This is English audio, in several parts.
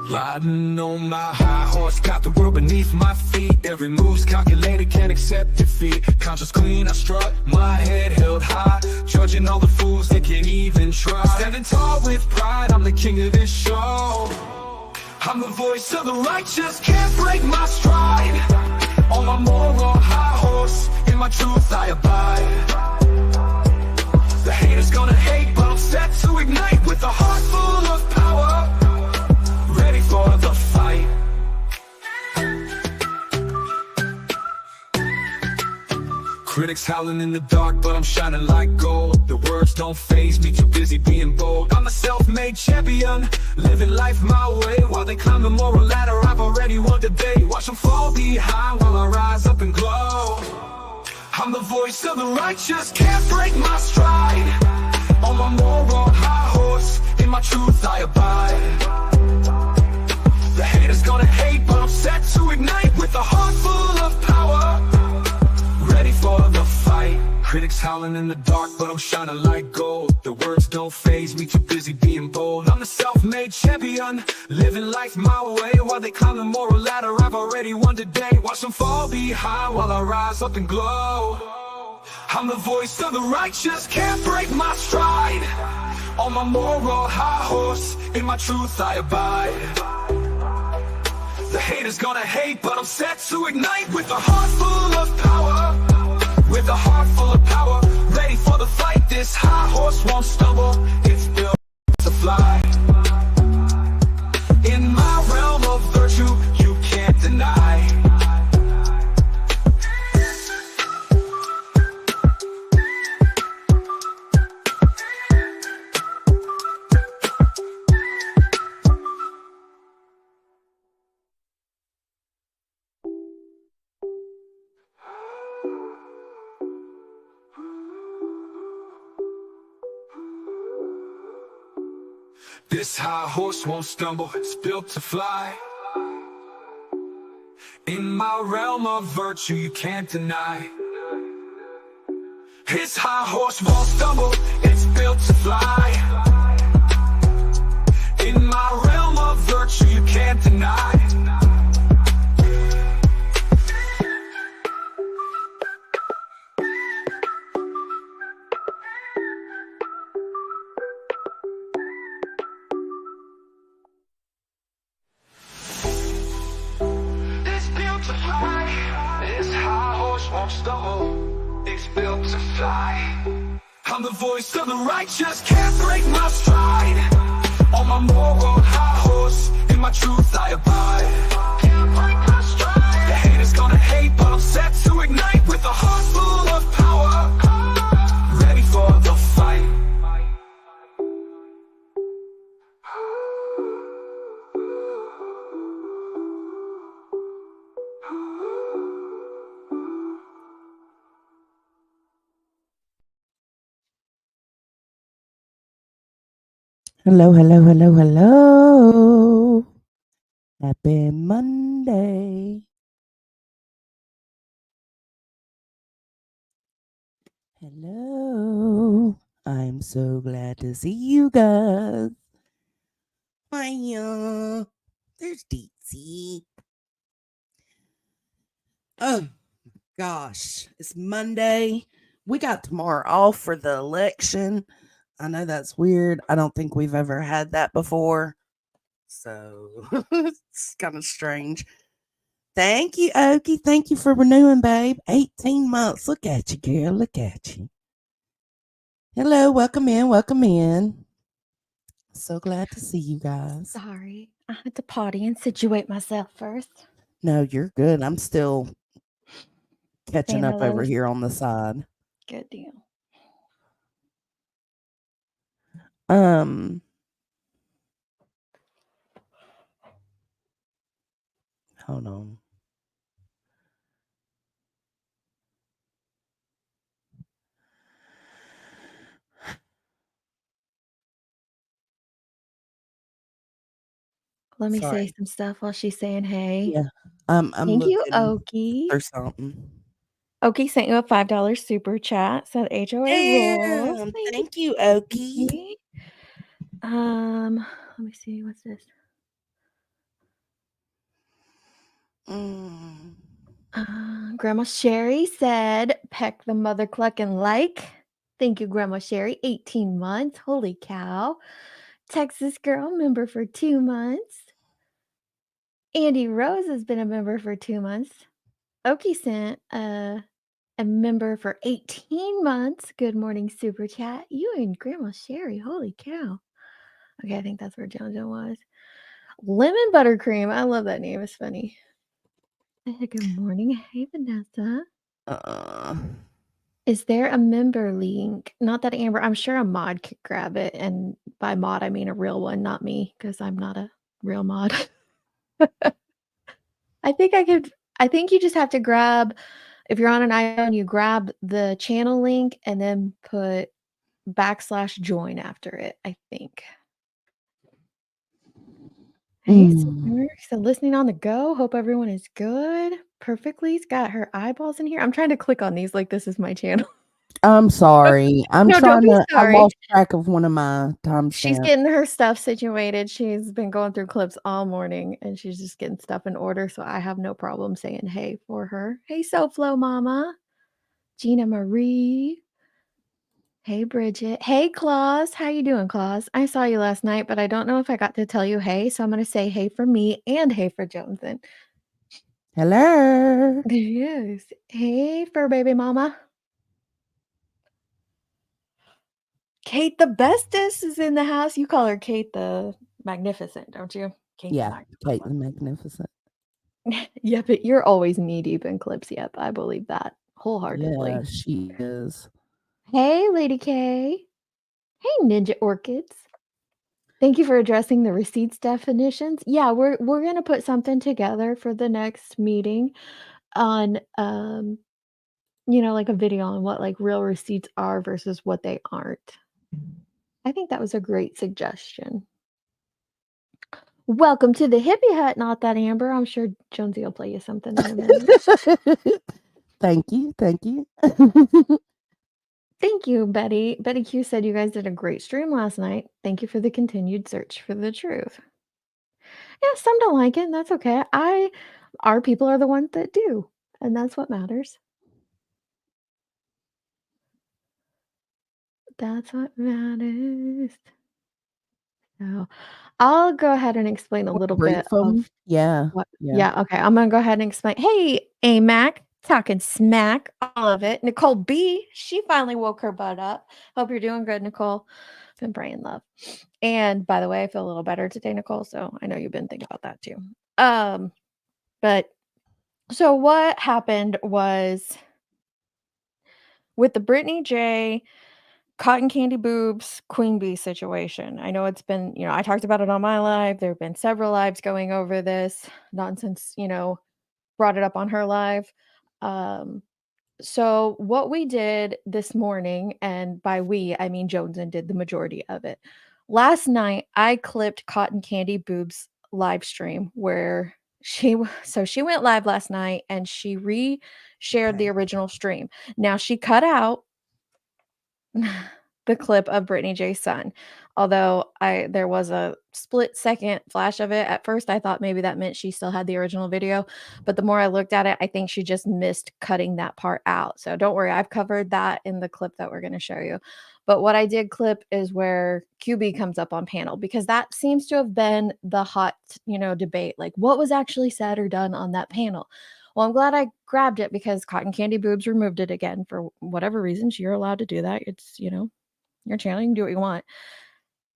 Riding on my high horse, got the world beneath my feet. Every move's calculated, can't accept defeat. Conscious clean, I strut, my head held high, judging all the fools that can't even try. Standing tall with pride, I'm the king of this show. I'm the voice of the righteous, can't break my stride. On my moral high horse, in my truth I abide. The haters gonna hate, but I'm set to ignite with a heart full of power. Ready for the fight. Critics howling in the dark, but I'm shining like gold. The words don't faze me, too busy being bold. I'm a self-made champion, living life my way. While they climb the moral ladder, I've already won the day. Watch them fall behind while I rise up and glow. I'm the voice of the righteous, can't break my stride. On my moral high horse, in my truth I abide. The haters gonna hate, but I'm set to ignite with a heart full of power. Ready for the fight. Critics howling in the dark, but I'm shining like gold. The words don't faze me, too busy being bold. I'm the self-made champion, living life my way. While they climb the moral ladder, I've already won today. Watch them fall behind while I rise up and glow. I'm the voice of the righteous, can't break my stride. On my moral high horse, in my truth I abide. The haters gonna hate, but I'm set to ignite with a heart full of power. With a heart full of power, ready for the fight. This high horse won't stumble, it's built to fly. In my realm of virtue, you can't deny. This high horse won't stumble, it's built to fly. In my realm of virtue, you can't deny. His high horse won't stumble, it's built to fly. In my realm of virtue, you can't deny. Won't stumble, it's built to fly. I'm the voice of the righteous, can't break my stride. On my moral high horse, in my truth I abide. Can't break my stride. The haters gonna hate, but I'm set to ignite with a heart full of power. Ready for the fight. Hello, hello, hello, hello. Happy Monday. Hello. I'm so glad to see you guys. Hiya. There's Deetsy. Oh, gosh. It's Monday. We got tomorrow off for the election. I know that's weird. I don't think we've ever had that before. So it's kind of strange. Thank you, Okie. Thank you for renewing, babe. 18 months. Look at you, girl. Look at you. Hello. Welcome in. Welcome in. So glad to see you guys. Sorry. I had to potty and situate myself first. No, you're good. I'm still catching up over here on the side. Good deal. Hold on. Let me say some stuff while she's saying hey. Yeah. I'm Thank you, Okie. Or something. Okie sent you a $5 super chat. So the HOA rules. Thank you, Okie. Let me see. What's this? Mm. Grandma Sherry said, peck the mother cluck and like. Thank you, Grandma Sherry. 18 months. Holy cow. Texas girl, member for 2 months. Andy Rose has been a member for 2 months. Okie sent a member for 18 months. Good morning, super chat. You and Grandma Sherry. Holy cow. Okay, I think that's where JoJo was. Lemon buttercream. I love that name. It's funny. Good morning. Hey, Vanessa. Uh, Is there a member link? Not that Amber, I'm sure a mod could grab it. And by mod, I mean a real one, not me, because I'm not a real mod. I think you just have to grab, if you're on an iPhone, you grab the channel link and then put /join after it, I think. Hey, mm. so listening on the go. Hope everyone is good. Perfectly's got her eyeballs in here. I'm trying to click on these like this is my channel. I'm sorry. I'm No, don't trying be to. I sorry. lost track of one of my She's timestamps. getting her stuff situated. She's been going through clips all morning and she's just getting stuff in order. So I have no problem saying hey for her. Hey, SoFlo Mama. Gina Marie. Hey, Bridget. Hey, Claus. How you doing, Claus? I saw you last night, but I don't know if I got to tell you hey. So I'm going to say hey for me and hey for Jonathan. Hello. Yes. Hey, fur baby mama. Kate the bestest is in the house. You call her Kate the Magnificent, don't you? Kate the Yeah, Kate the Magnificent. Magnificent. Yeah, but you're always knee deep in clips. Yep, I believe that wholeheartedly. Yeah, she is. Hey, Lady K. Hey, Ninja Orchids. Thank you for addressing the receipts definitions. Yeah, we're gonna put something together for the next meeting on like a video on what like real receipts are versus what they aren't. I think that was a great suggestion. Welcome to the Hippie Hut, not that Amber. I'm sure Jonesy will play you something in a minute. Thank you. Thank you. Thank you, Betty. Betty Q said you guys did a great stream last night. Thank you for the continued search for the truth. Yeah, some don't like it, and that's okay. Our people are the ones that do, and that's what matters. That's what matters. So, I'll go ahead and explain a little bit Brief them. of Yeah. what. Yeah. Yeah, okay. I'm gonna go ahead and explain. Hey, AMAC, talking smack, all of it. Nicole B, she finally woke her butt up. Hope you're doing good, Nicole. Been praying love. And by the way, I feel a little better today, Nicole. So I know you've been thinking about that too. But so what happened was with the Britney Jay cotton candy boobs queen bee situation. I know it's been, I talked about it on my live. There have been several lives going over this nonsense, brought it up on her live. So what we did this morning, and by we, I mean Joneson did the majority of it. Last night, I clipped Cotton Candy Boob's live stream where she went live last night and she re-shared the original stream. Now she cut out the clip of Britney Jay's son. Although there was a split second flash of it. At first, I thought maybe that meant she still had the original video, but the more I looked at it, I think she just missed cutting that part out. So don't worry, I've covered that in the clip that we're going to show you. But what I did clip is where QB comes up on panel because that seems to have been the hot, debate. Like what was actually said or done on that panel. Well, I'm glad I grabbed it because Cotton Candy Boobs removed it again for whatever reasons. You're allowed to do that. It's, your channel. You can do what you want.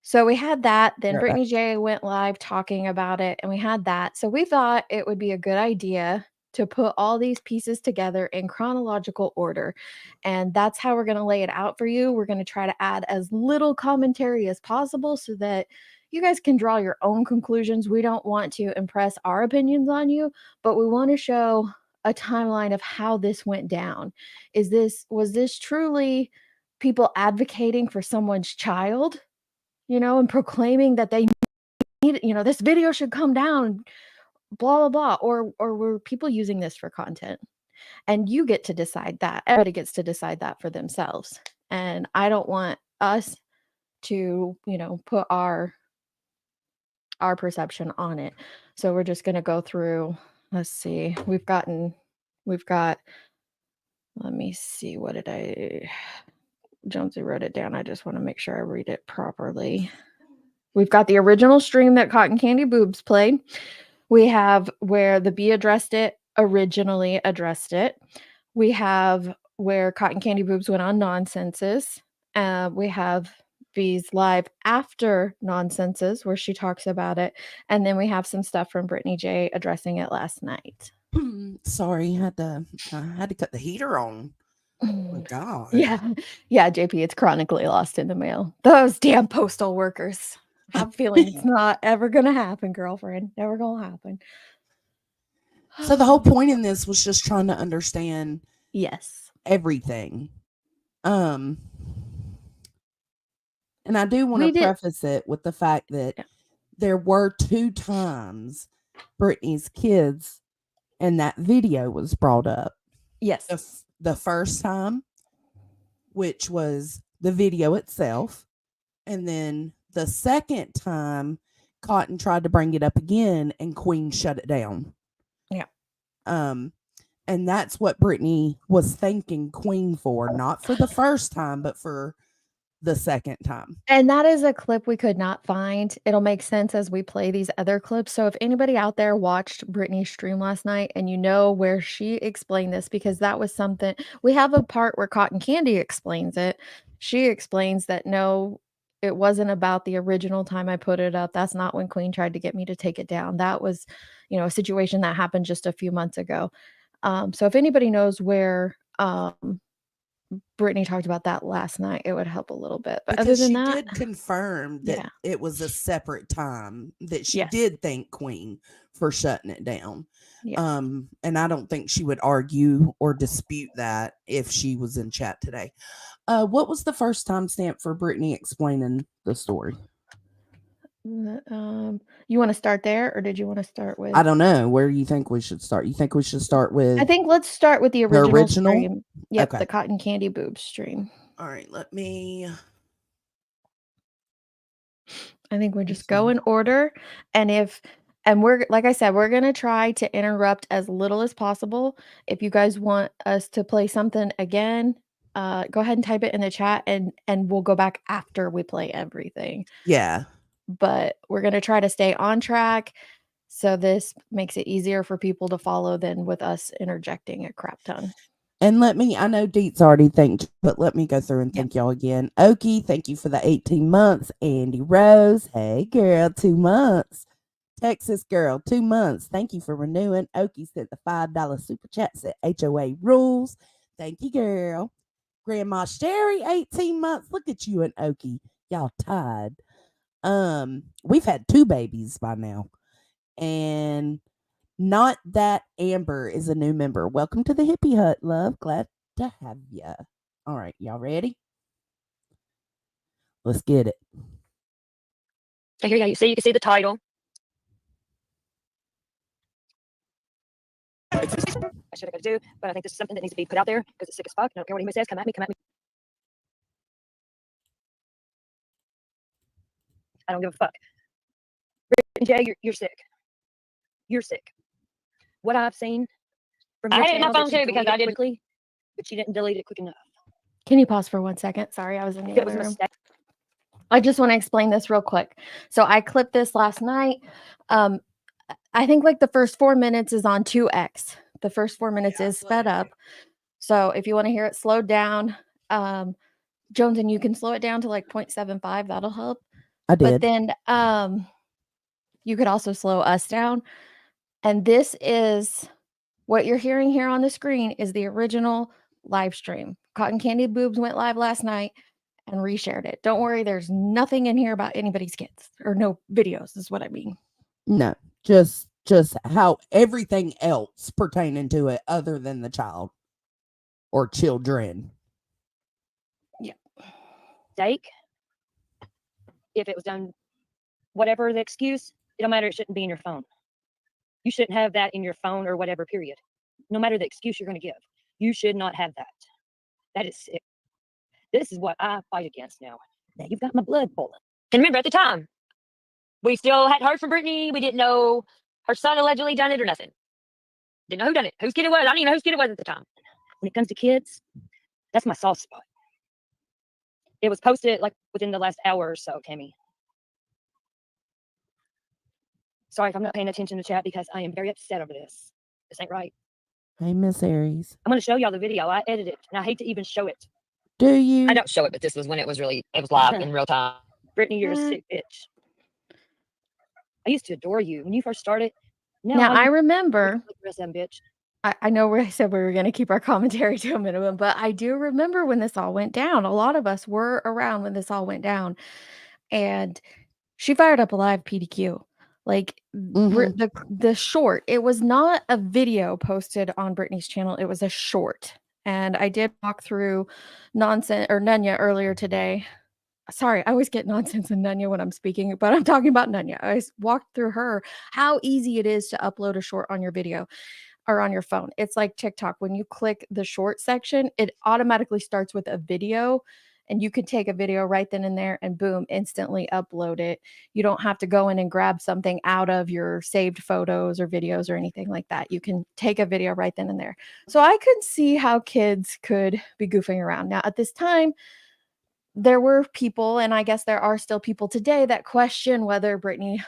So we had that. Then Right back. Britney Jay went live talking about it, and we had that. So we thought it would be a good idea to put all these pieces together in chronological order. And that's how we're going to lay it out for you. We're going to try to add as little commentary as possible so that you guys can draw your own conclusions. We don't want to impress our opinions on you, but we want to show a timeline of how this went down. Was this truly people advocating for someone's child, and proclaiming that they need, this video should come down, blah, blah, blah, or were people using this for content? And you get to decide that. Everybody gets to decide that for themselves. And I don't want us to, put our perception on it. So we're just going to go through let's see. Let me see. What did Jonesy wrote it down. I just want to make sure I read it properly. We've got the original stream that Cotton Candy Boobs played. We have where the Bee originally addressed it. We have where Cotton Candy Boobs went on Nonsenses. We have Bee's live after Nonsenses where she talks about it. And then we have some stuff from Britney Jay addressing it last night. Sorry, I had to cut the heater on. Oh my God. Yeah, JP, it's chronically lost in the mail. Those damn postal workers. I have a feeling it's not ever gonna happen, girlfriend. Never gonna happen. So the whole point in this was just trying to understand Yes. everything. And I do want to preface it with the fact that there were 2 times Britney's kids and that video was brought up. Yes. The first time, which was the video itself, and then the second time, Cotton tried to bring it up again, and Queen shut it down. Yeah. And that's what Britney was thanking Queen for, not for the first time, but for the second time. And that is a clip we could not find. It'll make sense as we play these other clips. So if anybody out there watched Britney's stream last night and you know where she explained this, because that was something, we have a part where Cotton Candy explains it. She explains that no, it wasn't about the original time I put it up. That's not when Queen tried to get me to take it down. That was, a situation that happened just a few months ago. So if anybody knows where Britney talked about that last night, it would help a little bit. But because other than she that, did confirm that it was a separate time that she did thank Queen for shutting it down. Yes. And I don't think she would argue or dispute that if she was in chat today. What was the first timestamp for Britney explaining the story? You want to start there, or did you want to start with? I don't know. Where do you think we should start? You think we should start with? I think let's start with the original stream. Yep, okay. The Cotton Candy Boobs stream. All right, let me. I think we just go in order, and we're, like I said, we're gonna try to interrupt as little as possible. If you guys want us to play something again, go ahead and type it in the chat, and we'll go back after we play everything. Yeah. But we're going to try to stay on track. So this makes it easier for people to follow than with us interjecting a crap ton. And I know Deet's already thanked, but let me go through and thank y'all again. Okie, thank you for the 18 months. Andy Rose, hey girl, 2 months. Texas girl, 2 months. Thank you for renewing. Okie sent the $5 super chat, said HOA rules. Thank you, girl. Grandma Sherry, 18 months. Look at you and Okie. Y'all tied. We've had 2 babies by now. And Not That Amber is a new member. Welcome to the Hippie Hut, love. Glad to have ya. All right, y'all ready? Let's get it. So here you can see the title. I should have got to do, but I think this is something that needs to be put out there because it's sick as fuck. I don't care what anybody says. Come at me. I don't give a fuck. Britney Jay, you're sick. You're sick. What I've seen from your channel, my phone too, because I did quickly, but she didn't delete it quick enough. Can you pause for 1 second? Sorry, I was in the other room. I just want to explain this real quick. So I clipped this last night. I think like the first 4 minutes is on 2x. The first 4 minutes is sped up. So if you want to hear it slowed down, Jones, and you can slow it down to like 0.75. That'll help. I did. But then you could also slow us down. And this is what you're hearing here on the screen is the original live stream. Cotton Candy Boobs went live last night and reshared it. Don't worry, there's nothing in here about anybody's kids or no videos is what I mean. No, just how everything else pertaining to it other than the child or children. Yeah. Sake. If it was done, whatever the excuse, it don't matter. It shouldn't be in your phone. You shouldn't have that in your phone or whatever, period. No matter the excuse you're going to give. You should not have that. That is sick. This is what I fight against now. Now you've got my blood boiling. And remember, at the time, we still hadn't heard from Britney. We didn't know her son allegedly done it or nothing. Didn't know who done it, whose kid it was. I didn't even know whose kid it was at the time. When it comes to kids, that's my soft spot. It was posted like within the last hour or so, Tammy. Sorry if I'm not paying attention to chat because I am very upset over this. This ain't right. Hey, Miss Aries. I'm going to show y'all the video. I edited it, and I hate to even show it. Do you? I don't show it, but this was when it was live in real time. Brittany, you're a sick bitch. I used to adore you when you first started. Now I remember. The rest of them, bitch. I know where I said we were going to keep our commentary to a minimum, but I do remember when this all went down. A lot of us were around when this all went down, and she fired up a live PDQ. Like the short, it was not a video posted on Brittany's channel. It was a short. And I did walk through nonsense or Nunya earlier today. Sorry, I always get nonsense and Nunya when I'm speaking, but I'm talking about Nunya. I walked through her how easy it is to upload a short on your video or on your phone. It's like TikTok. When you click the short section, it automatically starts with a video. And you could take a video right then and there and boom, instantly upload it. You don't have to go in and grab something out of your saved photos or videos or anything like that. You can take a video right then and there. So I could see how kids could be goofing around. Now, at this time, there were people, and I guess there are still people today that question whether Britney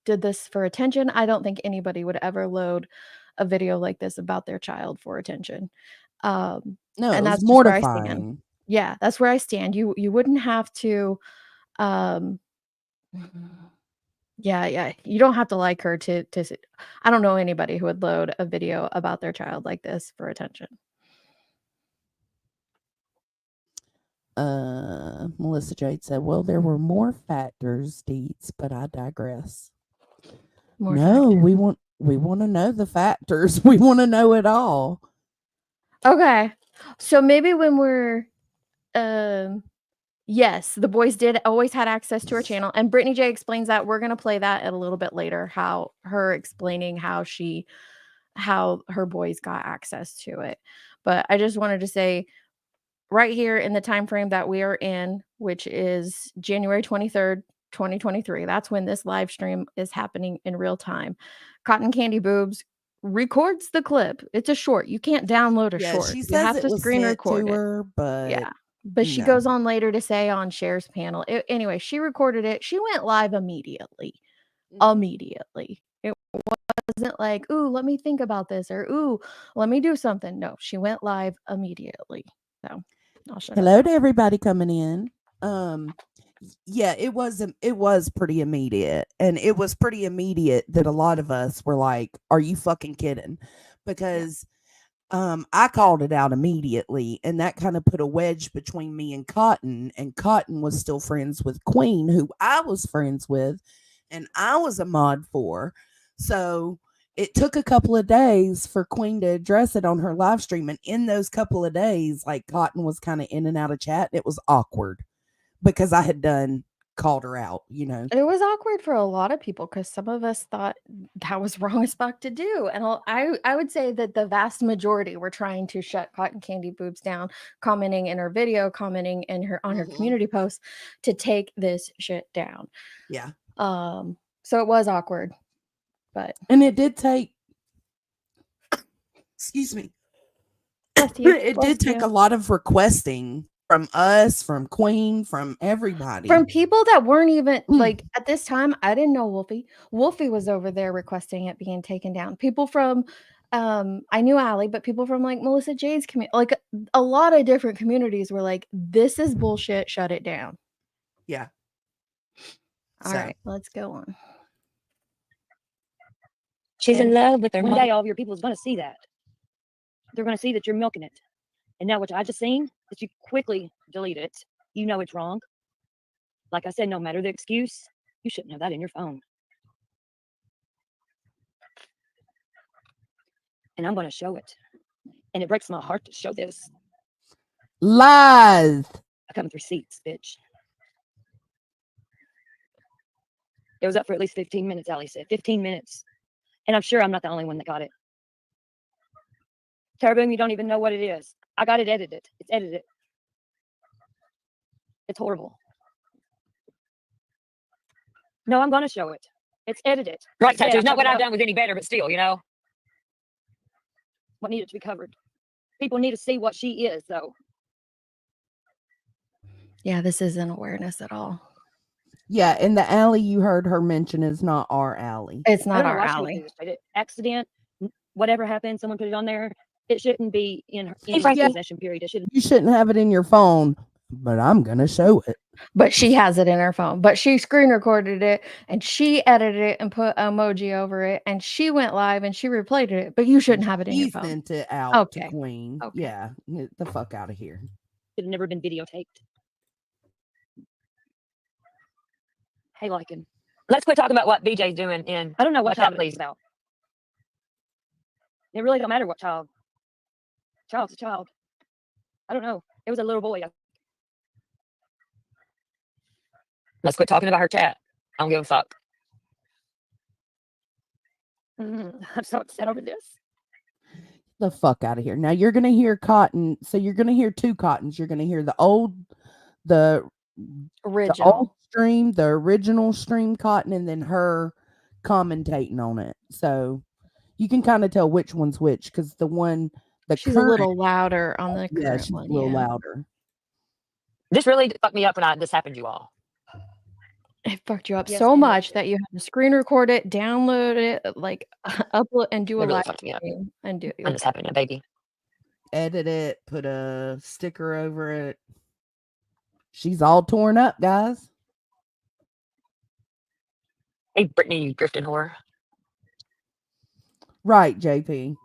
did this for attention. I don't think anybody would ever load a video like this about their child for attention. No, and that's that's just where I stand. mortifying. Yeah, that's where I stand. You wouldn't have to yeah, you don't have to like her to I don't know anybody who would load a video about their child like this for attention. Melissa Jade said, well, there were more factors, Deets, but I digress. More no, factors. we want to know the factors. We want to know it all. Okay. So maybe when we're yes, the boys did always had access to her channel, and Britney Jay explains that. We're gonna play that a little bit later, how her explaining how her boys got access to it. But I just wanted to say right here in the time frame that we are in, which is January 23rd, 2023. That's when this live stream is happening in real time. Cotton Candy Boobs records the clip. It's a short. You can't download a short. She You says have it to was screen sent record to it. her, but yeah. But she goes on later to say on Cher's panel. Anyway, she recorded it. She went live immediately. Immediately. It wasn't like, ooh, let me think about this, or ooh, let me do something. No, she went live immediately. So I'll shut hello up. to everybody coming in. Yeah, it was pretty immediate, and it was pretty immediate that a lot of us were like, are you fucking kidding? Because I called it out immediately, and that kind of put a wedge between me and Cotton was still friends with Queen, who I was friends with and I was a mod for. So it took a couple of days for Queen to address it on her live stream, and in those couple of days, like, Cotton was kind of in and out of chat, and it was awkward because I had called her out, you know. It was awkward for a lot of people because some of us thought that was wrong as fuck to do. And I would say that the vast majority were trying to shut Cotton Candy Boobs down, commenting in her video, commenting in her on her community posts to take this shit down. Yeah. So it was awkward. And it did take excuse me. It did take a lot of requesting from us, from Queen, from everybody. From people that weren't even like at this time, I didn't know Wolfie. Wolfie was over there requesting it being taken down. People from I knew Allie, but people from like Melissa Jay's community, like a lot of different communities were like, this is bullshit, shut it down. Yeah. All right, let's go on. She's in love with her One mom. day all of your people is going to see that. They're going to see that you're milking it. And now what I just seen, that you quickly delete it. You know it's wrong. Like I said, no matter the excuse, you shouldn't have that in your phone. And I'm going to show it. And it breaks my heart to show this. Lies. I come with receipts, bitch. It was up for at least 15 minutes, Allie said. 15 minutes. And I'm sure I'm not the only one that got it. Tara, you don't even know what it is. I got it edited. It's edited. It's horrible. No, I'm going to show it. It's edited. Right, Tattoo. Not what I've done was any better, but still, you know. what needed to be covered. People need to see what she is, though. Yeah, this isn't awareness at all. Yeah, and the alley you heard her mention is not our alley. It's I not don't know our why she alley. did it. Accident, whatever happened, someone put it on there. It shouldn't be in her Frankie. possession period. It shouldn't. You shouldn't have it in your phone, but I'm gonna show it. But she has it in her phone. But she screen recorded it and she edited it and put emoji over it and she went live and she replayed it. But you shouldn't have it in your He phone. sent it out Okay. to Queen. Okay. Yeah, get the fuck out of here. Should have never been videotaped. Hey, Lycan. Let's quit talking about what BJ's doing in. I don't know what What's child that, it is please? about. It really don't matter what child. Child's a child. I don't know. It was a little boy. Let's quit talking about her chat. I don't give a fuck. I'm so upset over this. The fuck out of here. Now you're gonna hear Cotton. So you're gonna hear two Cottons. You're gonna hear the old Original. stream, the original stream Cotton, and then her commentating on it. So you can kind of tell which one's which because She's current, a little louder on the yeah, current she's one. a little Yeah. louder. This really fucked me up when this happened to you all. It fucked you up Yes, so and much that you had to screen record it, download it, like upload and do It a really live fucked me up stream and do when this happened to baby. Edit it, put a sticker over it. She's all torn up, guys. Hey, Brittany, you drifting whore. Right, JP.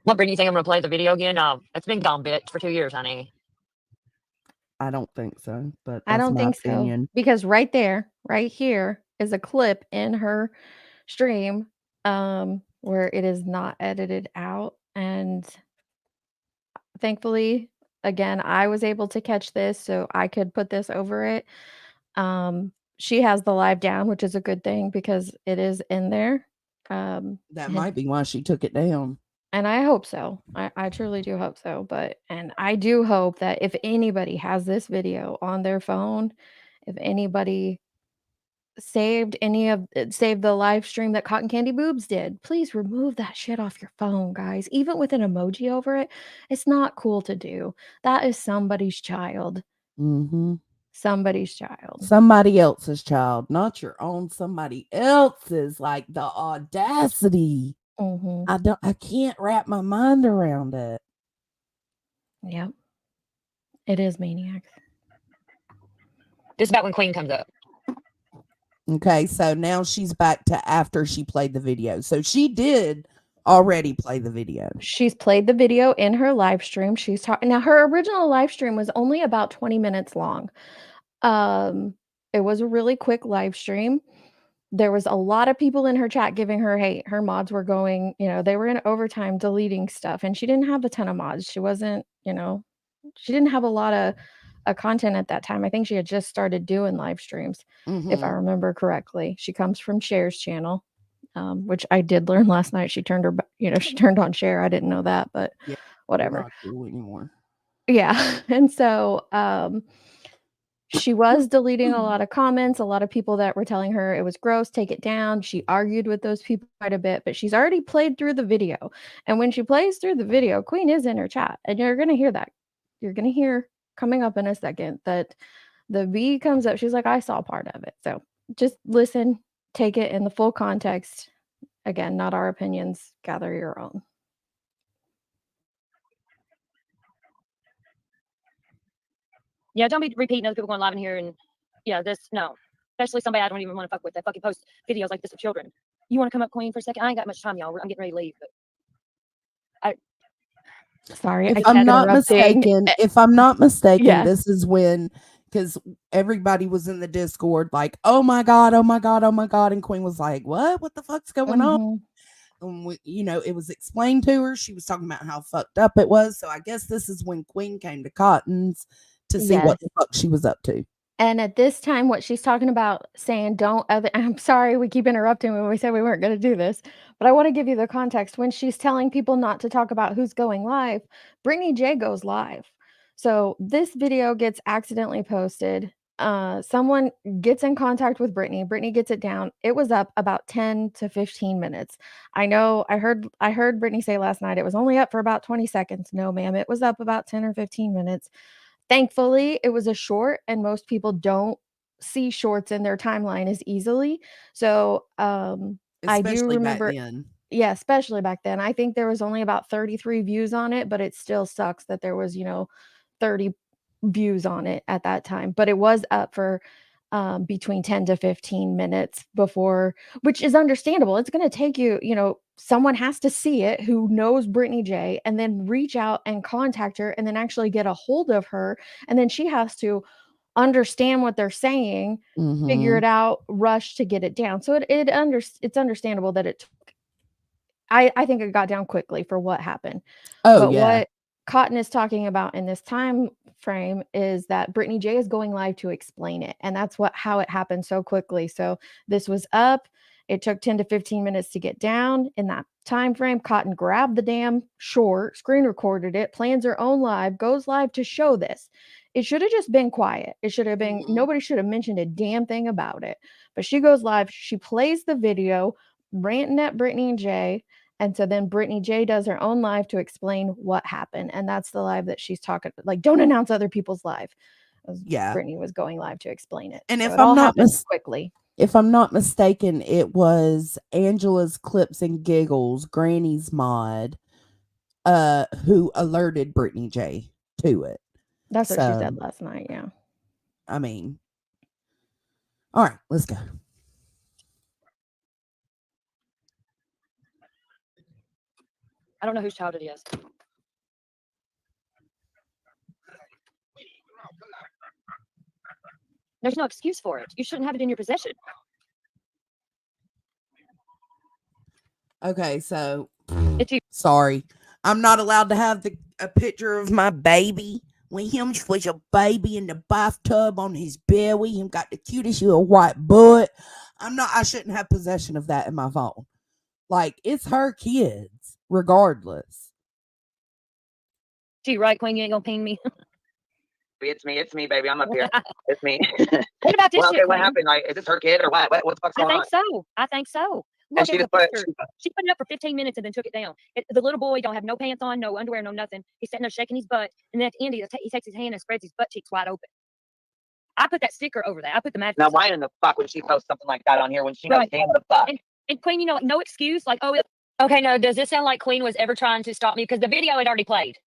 What, Brittany, you think I'm going to play the video again? It's been gone, bitch, for 2 years, honey. I don't think so, but I that's don't my think opinion. so. Because right there, right here is a clip in her stream where it is not edited out. And thankfully, again, I was able to catch this so I could put this over it. She has the live down, which is a good thing because it is in there. That might be why she took it down. And I hope so. I truly do hope so. And I do hope that if anybody has this video on their phone, if anybody saved the live stream that Cotton Candy Boobs did, please remove that shit off your phone, guys. Even with an emoji over it, it's not cool to do. That is somebody's child. Mm-hmm. Somebody's child. Somebody else's child, not your own. Somebody else's. Like the audacity. Mm-hmm. I can't wrap my mind around it. Yep. It is maniacs. This is about when Queen comes up. Okay, so now she's back to after she played the video. So she did already play the video. She's played the video in her live stream. She's talking now. Her original live stream was only about 20 minutes long. It was a really quick live stream. There was a lot of people in her chat giving her hate. Her mods were going, they were in overtime deleting stuff, and she didn't have a ton of mods. She wasn't, she didn't have a lot of content at that time. I think she had just started doing live streams, if I remember correctly. She comes from Cher's channel, which I did learn last night. She turned she turned on Cher. I didn't know that, but Yeah, whatever. Not cool anymore. Yeah, and so she was deleting a lot of comments, a lot of people that were telling her it was gross, take it down. She argued with those people quite a bit, but she's already played through the video. And when she plays through the video, Queen is in her chat. And you're going to hear that. You're going to hear coming up in a second that the V comes up. She's like, I saw part of it. So just listen, take it in the full context. Again, not our opinions. Gather your own. Yeah, don't be repeating other people going live in here and no. Especially somebody I don't even want to fuck with that fucking post videos like this of children. You want to come up, Queen, for a second? I ain't got much time, y'all. I'm getting ready to leave. But sorry, if I'm not mistaken, yes. This is when, because everybody was in the Discord like, oh my God, and Queen was like, what the fuck's going on? And it was explained to her. She was talking about how fucked up it was. So I guess this is when Queen came to Cotton's to see what the fuck she was up to. And at this time, what she's talking about saying, I'm sorry, we keep interrupting when we said we weren't going to do this, but I want to give you the context. When she's telling people not to talk about who's going live, Britney Jay goes live. So this video gets accidentally posted. someone gets in contact with Britney. Britney gets it down. It was up about 10 to 15 minutes. I know I heard Britney say last night it was only up for about 20 seconds. No, ma'am, it was up about 10 or 15 minutes. Thankfully, it was a short, and most people don't see shorts in their timeline as easily. So, I do Especially back remember, then. yeah, especially back then. I think there was only about 33 views on it, but it still sucks that there was, 30 views on it at that time. But it was up for between 10 to 15 minutes before, which is understandable. It's going to take you, someone has to see it who knows Britney Jay and then reach out and contact her and then actually get a hold of her. And then she has to understand what they're saying, figure Mhm. it out, rush to get it down. So it's understandable that it took. I think it got down quickly for what happened. Oh, But yeah. what Cotton is talking about in this time frame is that Britney Jay is going live to explain it, and that's how it happened so quickly. So this was up. It took 10 to 15 minutes to get down. In that time frame, Cotton grabbed the damn short, screen recorded it, plans her own live, goes live to show this. It should have just been quiet. It should have been nobody should have mentioned a damn thing about it. But she goes live, she plays the video, ranting at Britney and Jay. And so then Britney Jay does her own live to explain what happened. And that's the live that she's talking, like, don't announce other people's live. Yeah. Brittany was going live to explain it. And So if it I'm all not happened quickly. if I'm not mistaken, it was Angela's Clips and Giggles, Granny's mod, who alerted Britney Jay to it. That's what she So, said last night. Yeah. I mean, all right, let's go. I don't know whose child it is. There's no excuse for it. You shouldn't have it in your possession. Okay, so It's you. sorry. I'm not allowed to have a picture of my baby. When him was a baby in the bathtub on his belly, him got the cutest little white butt. I shouldn't have possession of that in my phone. Like, it's her kids, regardless. Gee, right, Queen, you ain't gonna ping me. It's me, baby. I'm up here. It's me. What about this Well, shit, okay, what Queen? happened? Like, is this her kid or what? What the fuck's I going on? think so. I think so. And Look she at the just put it. picture. She put it up for 15 minutes and then took it down. The little boy don't have no pants on, no underwear, no nothing. He's sitting there shaking his butt, and then at the end, he takes his hand and spreads his butt cheeks wide open. I put that sticker over that. I put the magic. Now, why in the fuck would she post something like that on here when she knows Right. damn the fuck? And Queen, no excuse. Like, oh, Okay, no, does this sound like Queen was ever trying to stop me? Because the video had already played.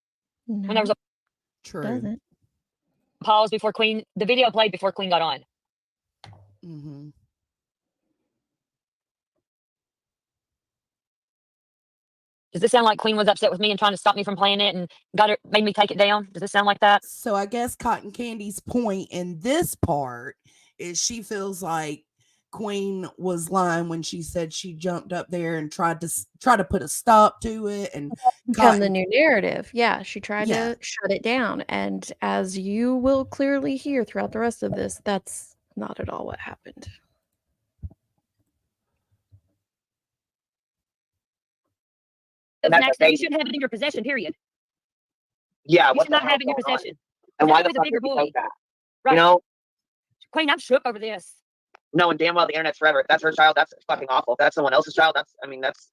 When there was a True. Doesn't. pause before Queen, the video played before Queen got on. Mm-hmm. Does this sound like Queen was upset with me and trying to stop me from playing it and made me take it down? Does this sound like that? So I guess Cotton Candy's point in this part is she feels like Queen was lying when she said she jumped up there and tried to put a stop to it and Become the Cotton, new narrative. Yeah. She tried Yeah. to shut it down. And as you will clearly hear throughout the rest of this, that's not at all what happened. it was That's an a accident. You baby. shouldn't have it in your possession, period. Yeah, You what should the not hell have it in your going on? possession. And why the He's a fuck bigger did you boy. post that? Right. You know, Queen, I'm shook over this. knowing damn well the internet's forever. If that's her child, that's fucking awful. If that's someone else's child, that's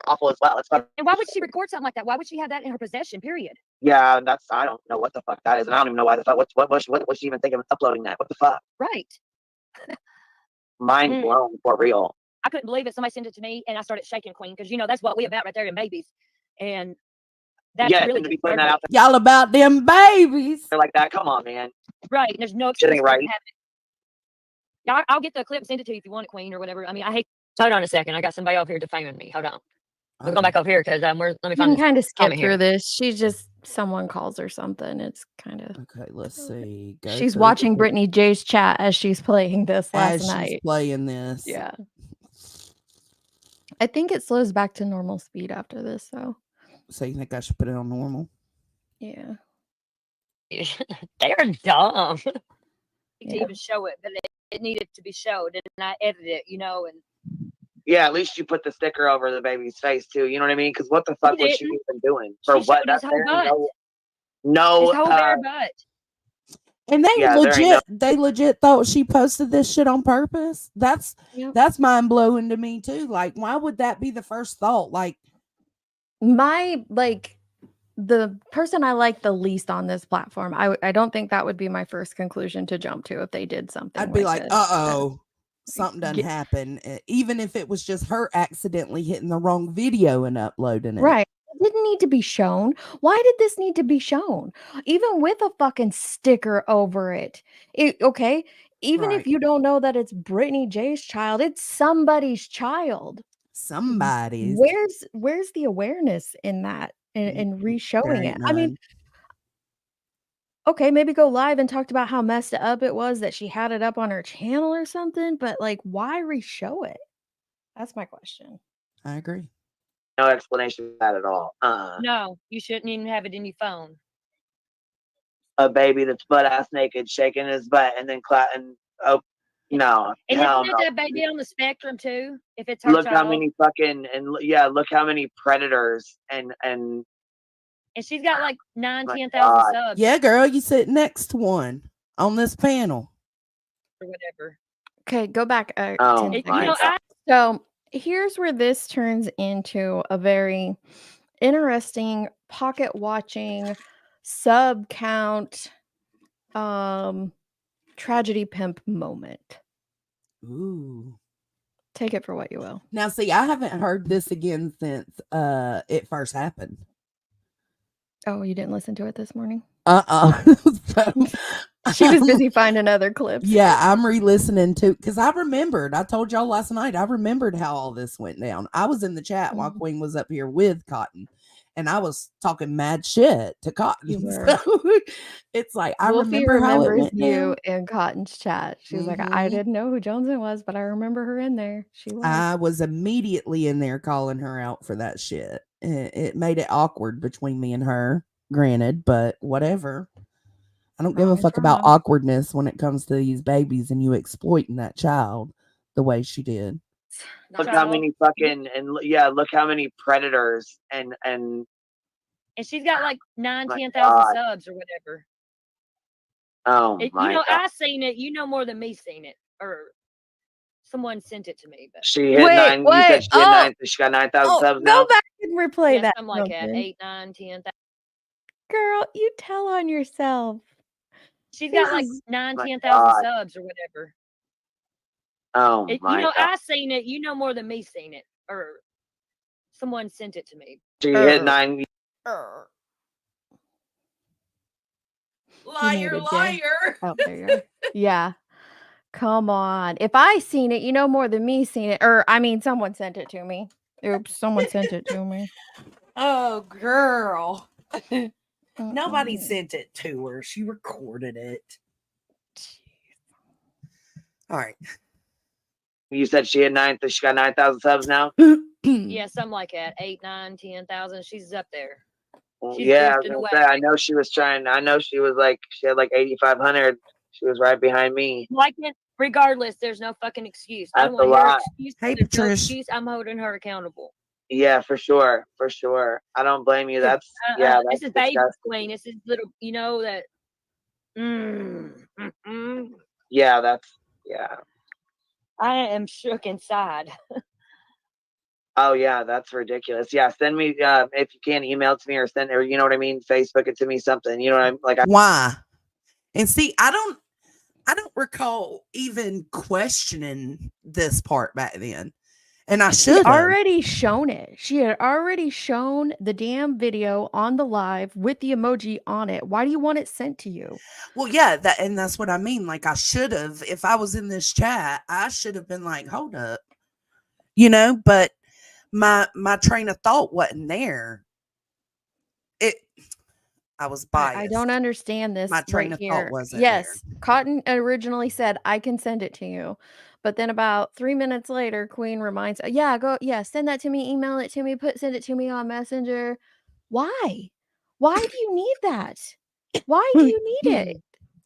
awful as well. It's fucking, And why would she record something like that? Why would she have that in her possession, period? yeah, I don't know what the fuck that is, and I don't even know why the fuck. What was she even thinking of uploading that? What the fuck? Right. Mind blown for real. I couldn't believe it. Somebody sent it to me, and I started shaking, Queen, because that's what we about right there in babies. And that's Yeah, really to be putting that out y'all about them babies. there like that. Come on, man. right. And there's no Shit excuse ain't for right. having it. Yeah, I'll get the clip and send it to you if you want it, Queen, or whatever. I mean, I hate. Hold on a second. I got somebody over here defaming me. Hold on. We're going back up here because let me You can find. kind of skip comment here. through this. She's just someone calls her something. It's kind of. Okay, let's see. Go She's through watching the- Britney Jay's chat as she's playing this last as she's night. playing this. Yeah. I think it slows back to normal speed after this, though. So you think I should put it on normal? Yeah. They're dumb. to Yeah. even show it, but it needed to be showed, and I edited it, and Yeah, at least you put the sticker over the baby's face too. You know what I mean? Because what the fuck was she didn't. even doing? For She what? showed his whole butt. No. His whole bare butt. And they Yeah, there ain't they legit thought she posted this shit on purpose. That's mind blowing to me too. Like, why would that be the first thought? Like, the person I like the least on this platform, I don't think that would be my first conclusion to jump to if they did something. I'd be like, a- uh-oh, something done happen. Even if it was just her accidentally hitting the wrong video and uploading it. Right. It didn't need to be shown. Why did this need to be shown? Even with a fucking sticker over it. Okay. Even if Right. you don't know that it's Britney Jay's child, it's somebody's child. Somebody's. Where's the awareness in that and re-showing it? ain't I mean, none. okay, maybe go live and talked about how messed up it was that she had it up on her channel or something, but like, why re-show it? That's my question. I agree. no explanation for that at all. No, you shouldn't even have it in your phone. A baby that's butt ass naked, shaking his butt, and then oh no, And hell isn't no. that baby on the spectrum too? If it's her Look child. how many fucking look how many predators and she's got like 9,000-10,000 God. subs Yeah, girl, you sit next to one on this panel. or whatever. Okay, go back 10 Oh seconds. my God. So here's where this turns into a very interesting pocket watching sub count tragedy pimp moment. Ooh. Take it for what you will. Now, see, I haven't heard this again since it first happened. Oh, you didn't listen to it this morning? So, She was busy finding other clips. yeah, I'm re-listening to because I remembered. I told y'all last night. I remembered how all this went down. I was in the chat while Queen was up here with Cotton, and I was talking mad shit to Cotton. You were. So, it's like I Wolfie remember how it remembers went you down. in Cotton's chat. She was like, I didn't know who Jonesy was, but I remember her in there. She was. I was immediately in there calling her out for that shit. It made it awkward between me and her, granted, but whatever. I don't give a fuck about awkwardness when it comes to these babies and you exploiting that child the way she did. Look how many fucking look how many predators and she's got like 9,000-10,000 God. subs or whatever. Oh my God. I seen it. You know more than me seen it, or someone sent it to me. But She hit 9. You said she had 9. She got 9,000 subs now. Go back and replay that. Something like that. 8, 9, 10,000. Girl, you tell on yourself. She's got like 9,000-10,000 subs or whatever. Oh my God. I seen it. You know more than me seen it, or someone sent it to me. She hit 9. Liar. Oh, there you are. Yeah. Come on. If I seen it, you know more than me seen it. Or I mean, someone sent it to me. Oops, someone sent it to me. Oh, girl. Nobody sent it to her. She recorded it. All right. You said she had 9. She got 9,000 subs now. Yeah, something like that. 8, 9, 10,000. She's up there. She's Yeah, drifting away. I know she was trying. I know she was like she had like 8,500. She was right behind me. Like it, regardless, there's no fucking excuse. I don't That's a want to hear lot. excuse. Hey, There's no Patricia. excuse. I'm holding her accountable. Yeah, for sure. I don't blame you. That's that's this is baby disgusting. Queen. This is little. You know that. Yeah, that's yeah. I am shook inside. Oh yeah, that's ridiculous. Yeah, send me if you can email it to me or send or you know what I mean, Facebook it to me something. You know what I'm like. Why? And see, I don't recall even questioning this part back then. And I should have already shown it. She had already shown the damn video on the live with the emoji on it. Why do you want it sent to you? Well, yeah, that's what I mean. Like I should have, if I was in this chat, I should have been like, hold up. You know, but my train of thought wasn't there. I was biased. I don't understand this. My train of thought wasn't there. there. Cotton originally said, I can send it to you. But then about 3 minutes later, Queen reminds, send that to me, email it to me, send it to me on Messenger. Why? Why do you need that? Why do you need it?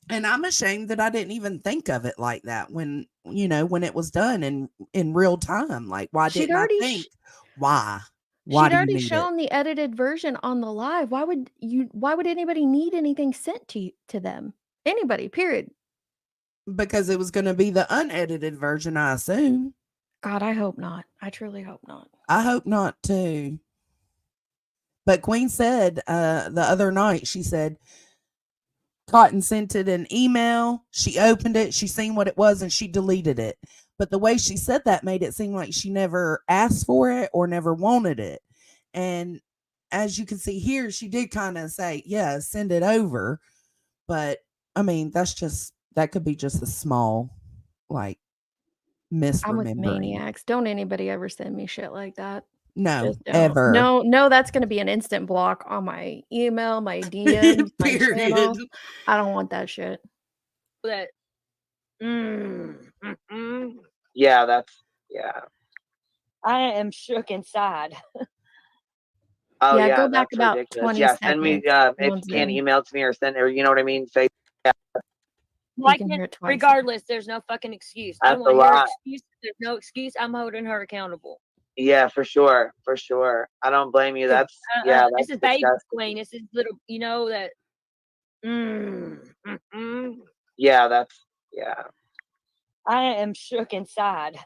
And I'm ashamed that I didn't even think of it like that when it was done in real time. Like, why didn't I think? Why? She'd already shown the edited version on the live. Why would anybody need anything sent to them? Anybody, period. Because it was going to be the unedited version, I assume. God, I hope not. I truly hope not. I hope not too. But Queen said the other night, she said Cotton sent it an email. She opened it. She seen what it was and she deleted it. But the way she said that made it seem like she never asked for it or never wanted it. And as you can see here, she did kind of say, yeah, send it over. But I mean, that could be just a small, like, I'm with misremembering. maniacs. Don't anybody ever send me shit like that. No, Just don't. ever. No, that's going to be an instant block on my email, my DMs, my Period. channel. I don't want that shit. That. Yeah, yeah. I am shook inside. Oh Yeah, yeah, go back that's about ridiculous. 20 Yeah, send me seconds. if you can email it to me or send, or you know what I mean. You Like can hear it, it twice. regardless, there's no fucking excuse. I don't That's a want your lot. excuse. There's no excuse. I'm holding her accountable. Yeah, for sure, for sure. I don't blame you. That's This is baby disgusting. Queen. This is little. You know that. Yeah, yeah. I am shook inside.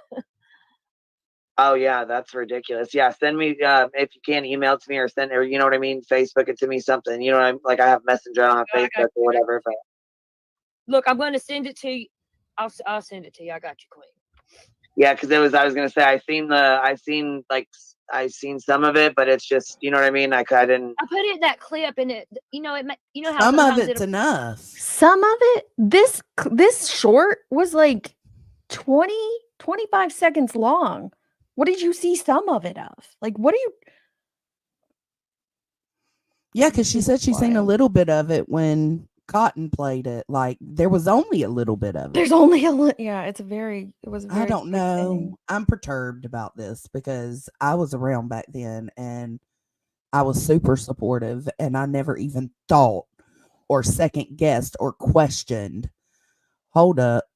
Oh yeah, that's ridiculous. Yeah, send me if you can email it to me or send, or you know what I mean, Facebook it to me, something. You know what I'm like, I have Messenger on Facebook or whatever. But look, I'm going to send it to you. I'll send it to you. I got you, Queen. Yeah, because I was gonna say I seen some of it, but it's just, you know what I mean. I didn't. I put it that clip in it. You know it. You know how some of sometimes it's enough. Some of it. This short was like 20, 25 seconds long. What did you see some of it of? Like, what are you? Yeah, because she said she seen a Wild. little bit of it when Cotton played it. Like, there was only a little bit of it. There's only a little. Yeah, it was very. I don't know. quick-hitting. I'm perturbed about this because I was around back then and I was super supportive and I never even thought or second guessed or questioned. Hold up.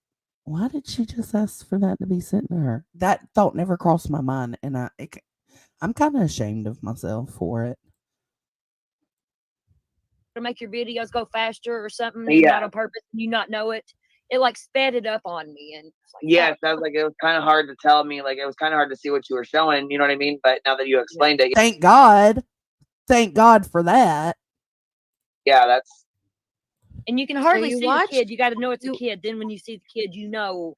Why did she just ask for that to be sent to her? That thought never crossed my mind, and I'm kind of ashamed of myself for it. To make your videos go faster or something, Yeah. not on purpose, and you not know it. It like sped it up on me, and it's like, Yeah, it sounds like it was kind of hard to tell me. Like, it was kind of hard to see what you were showing. You know what I mean? But now that you explained it, Thank God for that. yeah, that's. And you can hardly you see watched- a kid. You got to know it's a you- kid. Then when you see the kid, you know,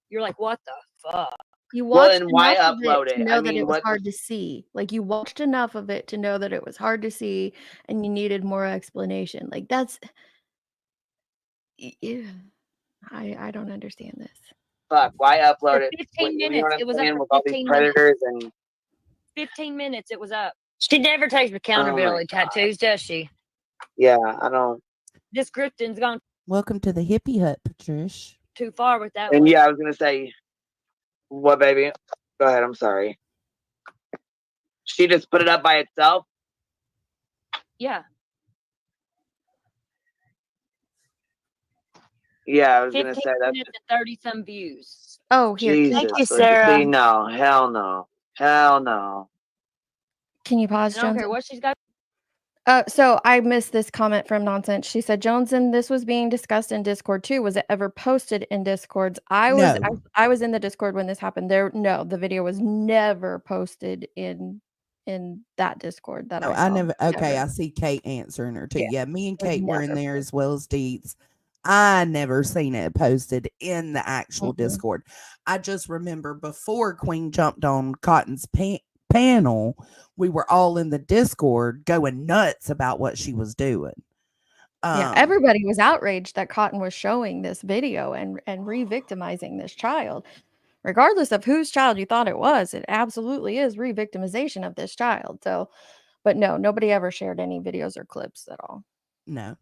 you're like, what the fuck? You Well, watched and why enough of upload it to it? know I that mean, it was what hard to see. Like, you watched enough of it to know that it was hard to see, and you needed more explanation. Like, that's. Yeah, I don't understand this. fuck? Why upload For it? 15 You know minutes, what I'm it was up saying? for With all these 15 minutes. predators and 15 minutes, it was up. She never takes accountability God. tattoos, does she? yeah, I don't. This Grifton's gone Welcome to the hippie hut, Patricia. too far with that And one. yeah, I was gonna say, what, baby? Go ahead. I'm sorry. She just put it up by itself. Yeah. Yeah, I was 15 gonna say that's minutes and 30 some views. Oh, here. Jesus. Thank you, See, Sarah. no, hell no, hell no. Can you pause, I don't Jones? care what she's got. So I missed this comment from Nonsense. She said, Joneson, this was being discussed in Discord too. Was it ever posted in Discords? I was in the Discord when this happened. The video was never posted in that Discord that No, I saw. I never. Okay, I see Kate answering her too. Yeah, me and was Kate were in never there as well as Deets. I never seen it posted in the actual Discord. I just remember before Queen jumped on Cotton's panel, we were all in the Discord going nuts about what she was doing. Yeah, everybody was outraged that Cotton was showing this video and re-victimizing this child. Regardless of whose child you thought it was, it absolutely is re-victimization of this child. So, but no, nobody ever shared any videos or clips at all. No.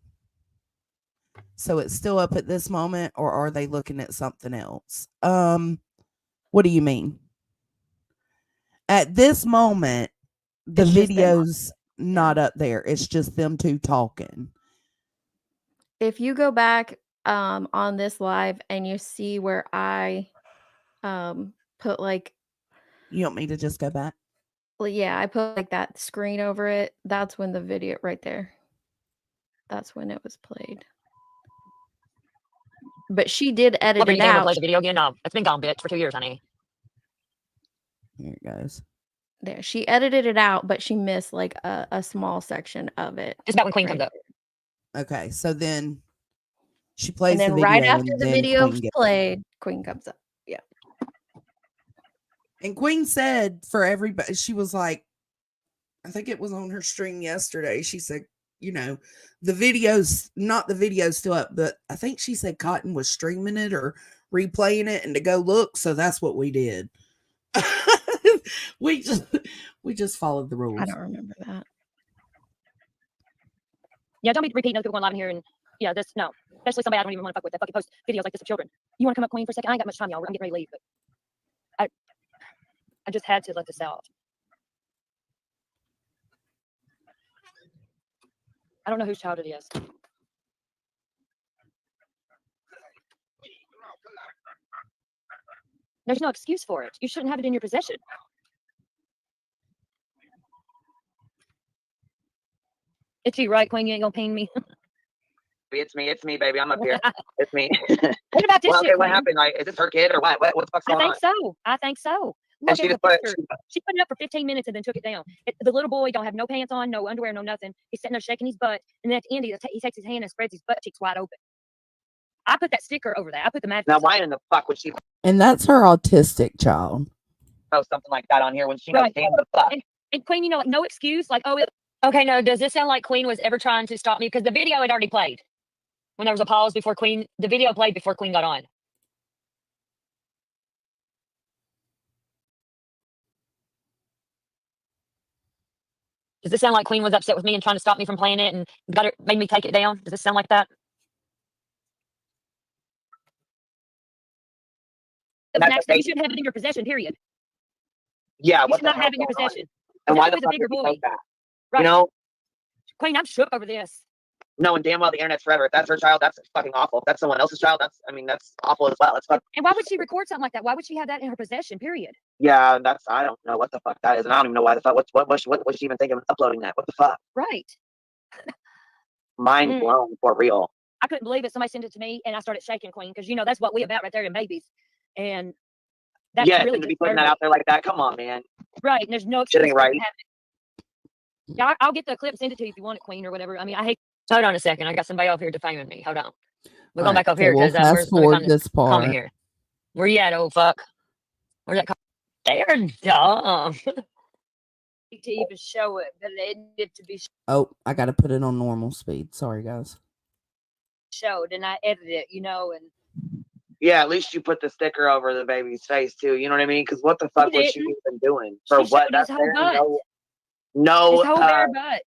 So it's still up at this moment, or are they looking at something else? What do you mean? At this moment, the video's not up there. It's just them two talking. If you go back on this live and you see where I put like, you want me to just go back? Well, yeah, I put like that screen over it. That's when the video right there. That's when it was played. but she did edit What, Britney it Jay never out. plays the video again? No, it's been gone, bitch, for 2 years, honey. Here it goes. There, she edited it out, but she missed like a small section of it. Just about when Queen right comes up. there. Okay, so then she plays And then the video, right after and the then video Queen gets. played, Queen comes up. Yeah. And Queen said for everybody, she was like, I think it was on her stream yesterday. She said, you know, the video's not the video's still up, but I think she said Cotton was streaming it or replaying it and to go look. So that's what we did. we just followed the rules. I don't remember that. Yeah, don't be repeating other people going live in here and yeah, this no. Especially somebody I don't even want to fuck with that fucking post videos like this of children. You want to come up, Queen, for a second? I ain't got much time, y'all. I'm getting ready to leave, but I just had to let this out. I don't know whose child it is. There's no excuse for it. You shouldn't have it in your possession. It's you, right, Queen? You ain't gonna ping me. It's me, baby. I'm up here. It's me. What about this Well, shit, okay, what Queen? happened? Like, is this her kid or what? What the fuck's I going on? think so. I think so. And Look, she there's just a put picture. She put it up for 15 minutes and then took it down. The little boy don't have no pants on, no underwear, no nothing. He's sitting there shaking his butt, and then at the end, he takes his hand and spreads his butt cheeks wide open. I put that sticker over that. I put the magic. Now, why in the fuck would she And that's her autistic child. post something like that on here when she knows Right. damn the fuck? And Queen, you know, like no excuse. Like, oh, Okay, no, does this sound like Queen was ever trying to stop me? Because the video had already played. When there was a pause before Queen, the video played before Queen got on. Does this sound like Queen was upset with me and trying to stop me from playing it and made me take it down? Does this sound like that? Max, you shouldn't have it in your possession. Period. Yeah, You what should the not hell have it in your going on? possession. And why the With a fuck bigger would you boy. post that? Right. You know, Queen, I'm shook over this. knowing damn well the internet's forever. If that's her child, that's fucking awful. If that's someone else's child, that's awful as well. It's fucking, And why would she record something like that? Why would she have that in her possession? Period. yeah, I don't know what the fuck that is, and I don't even know why the fuck. What was she even thinking of uploading that? What the fuck? Right. Mind blown for real. I couldn't believe it. Somebody sent it to me, and I started shaking, Queen, because you know that's what we about right there in babies, and that's Yeah, really and to be putting that disturbing. out there like that, come on, man. Right, and there's no Shit excuse ain't for it to right. have it. Yeah, I'll get the clip and send it to you if you want it, Queen, or whatever. I mean, I hate. Hold on a second. I got somebody over here defaming me. Hold on. We're All going right, back up so here we'll because fast where's forward this comment part. here? Where you at, old fuck? Where's that? They're dumb. To even show it, but it needed to be Oh, I got to put it on normal speed. Sorry, guys. showed, and I edited it, you know, and Yeah, at least you put the sticker over the baby's face too. You know what I mean? Because what the fuck was she didn't. even doing? For She what? showed his whole butt. No, His whole bare butt.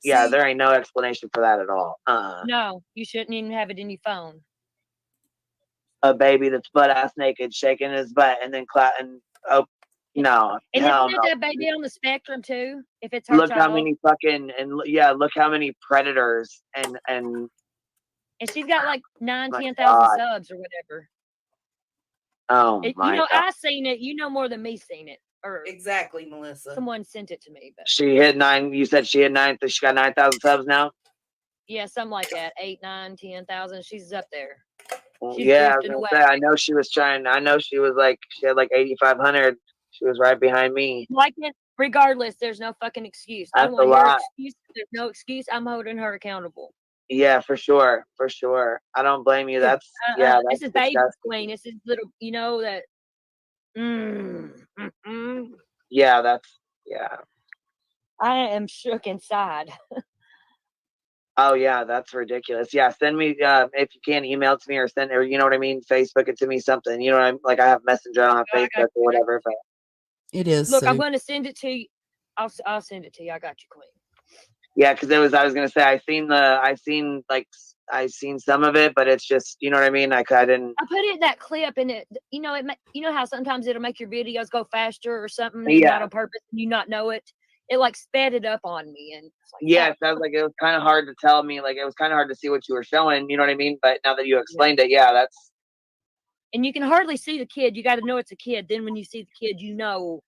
yeah, See, there ain't no explanation for that at all. No, you shouldn't even have it in your phone. A baby that's butt ass naked, shaking his butt, and then oh no, And hell isn't no. that baby on the spectrum too? If it's her Look child, how many fucking look how many predators and and she's got like 9, My 10,000 God. subs or whatever. oh You my know, God. I seen it. You know more than me seen it, or exactly, Melissa. someone sent it to me. But She hit 9. You said she hit 9. She got 9,000 subs now. yeah, something like that. 8, 9, 10,000. She's up there. Well, She's yeah, I was drifting gonna away. say, I know she was trying. I know she was like she had like 8,500. She was right behind me. Like it, regardless, there's no fucking excuse. I That's don't a want your lot. excuse. There's no excuse. I'm holding her accountable. Yeah, for sure, for sure. I don't blame you. That's This that's is baby disgusting. Queen. This is little. You know that. Yeah, that's yeah. I am shook inside. Oh yeah, that's ridiculous. Yeah, send me if you can email it to me or send or you know what I mean, Facebook it to me something. You know what I'm like I have Messenger on I got Facebook or whatever. But It is. Look, I'm Sue. going to send it to you. I'll send it to you. I got you, Queen. yeah, because I was gonna say I seen some of it, but it's just you know what I mean. Like I didn't. I put it in that clip, and it you know how sometimes it'll make your videos go faster or something, and Yeah. not on purpose, and you not know it. It like sped it up on me, and it's like, Yeah, oh, it sounds like it was kind of hard to tell me. Like it was kind of hard to see what you were showing. You know what I mean? But now that you explained it, yeah, that's and you can hardly see the kid. You got to know it's a kid. Then when you see the kid, you know,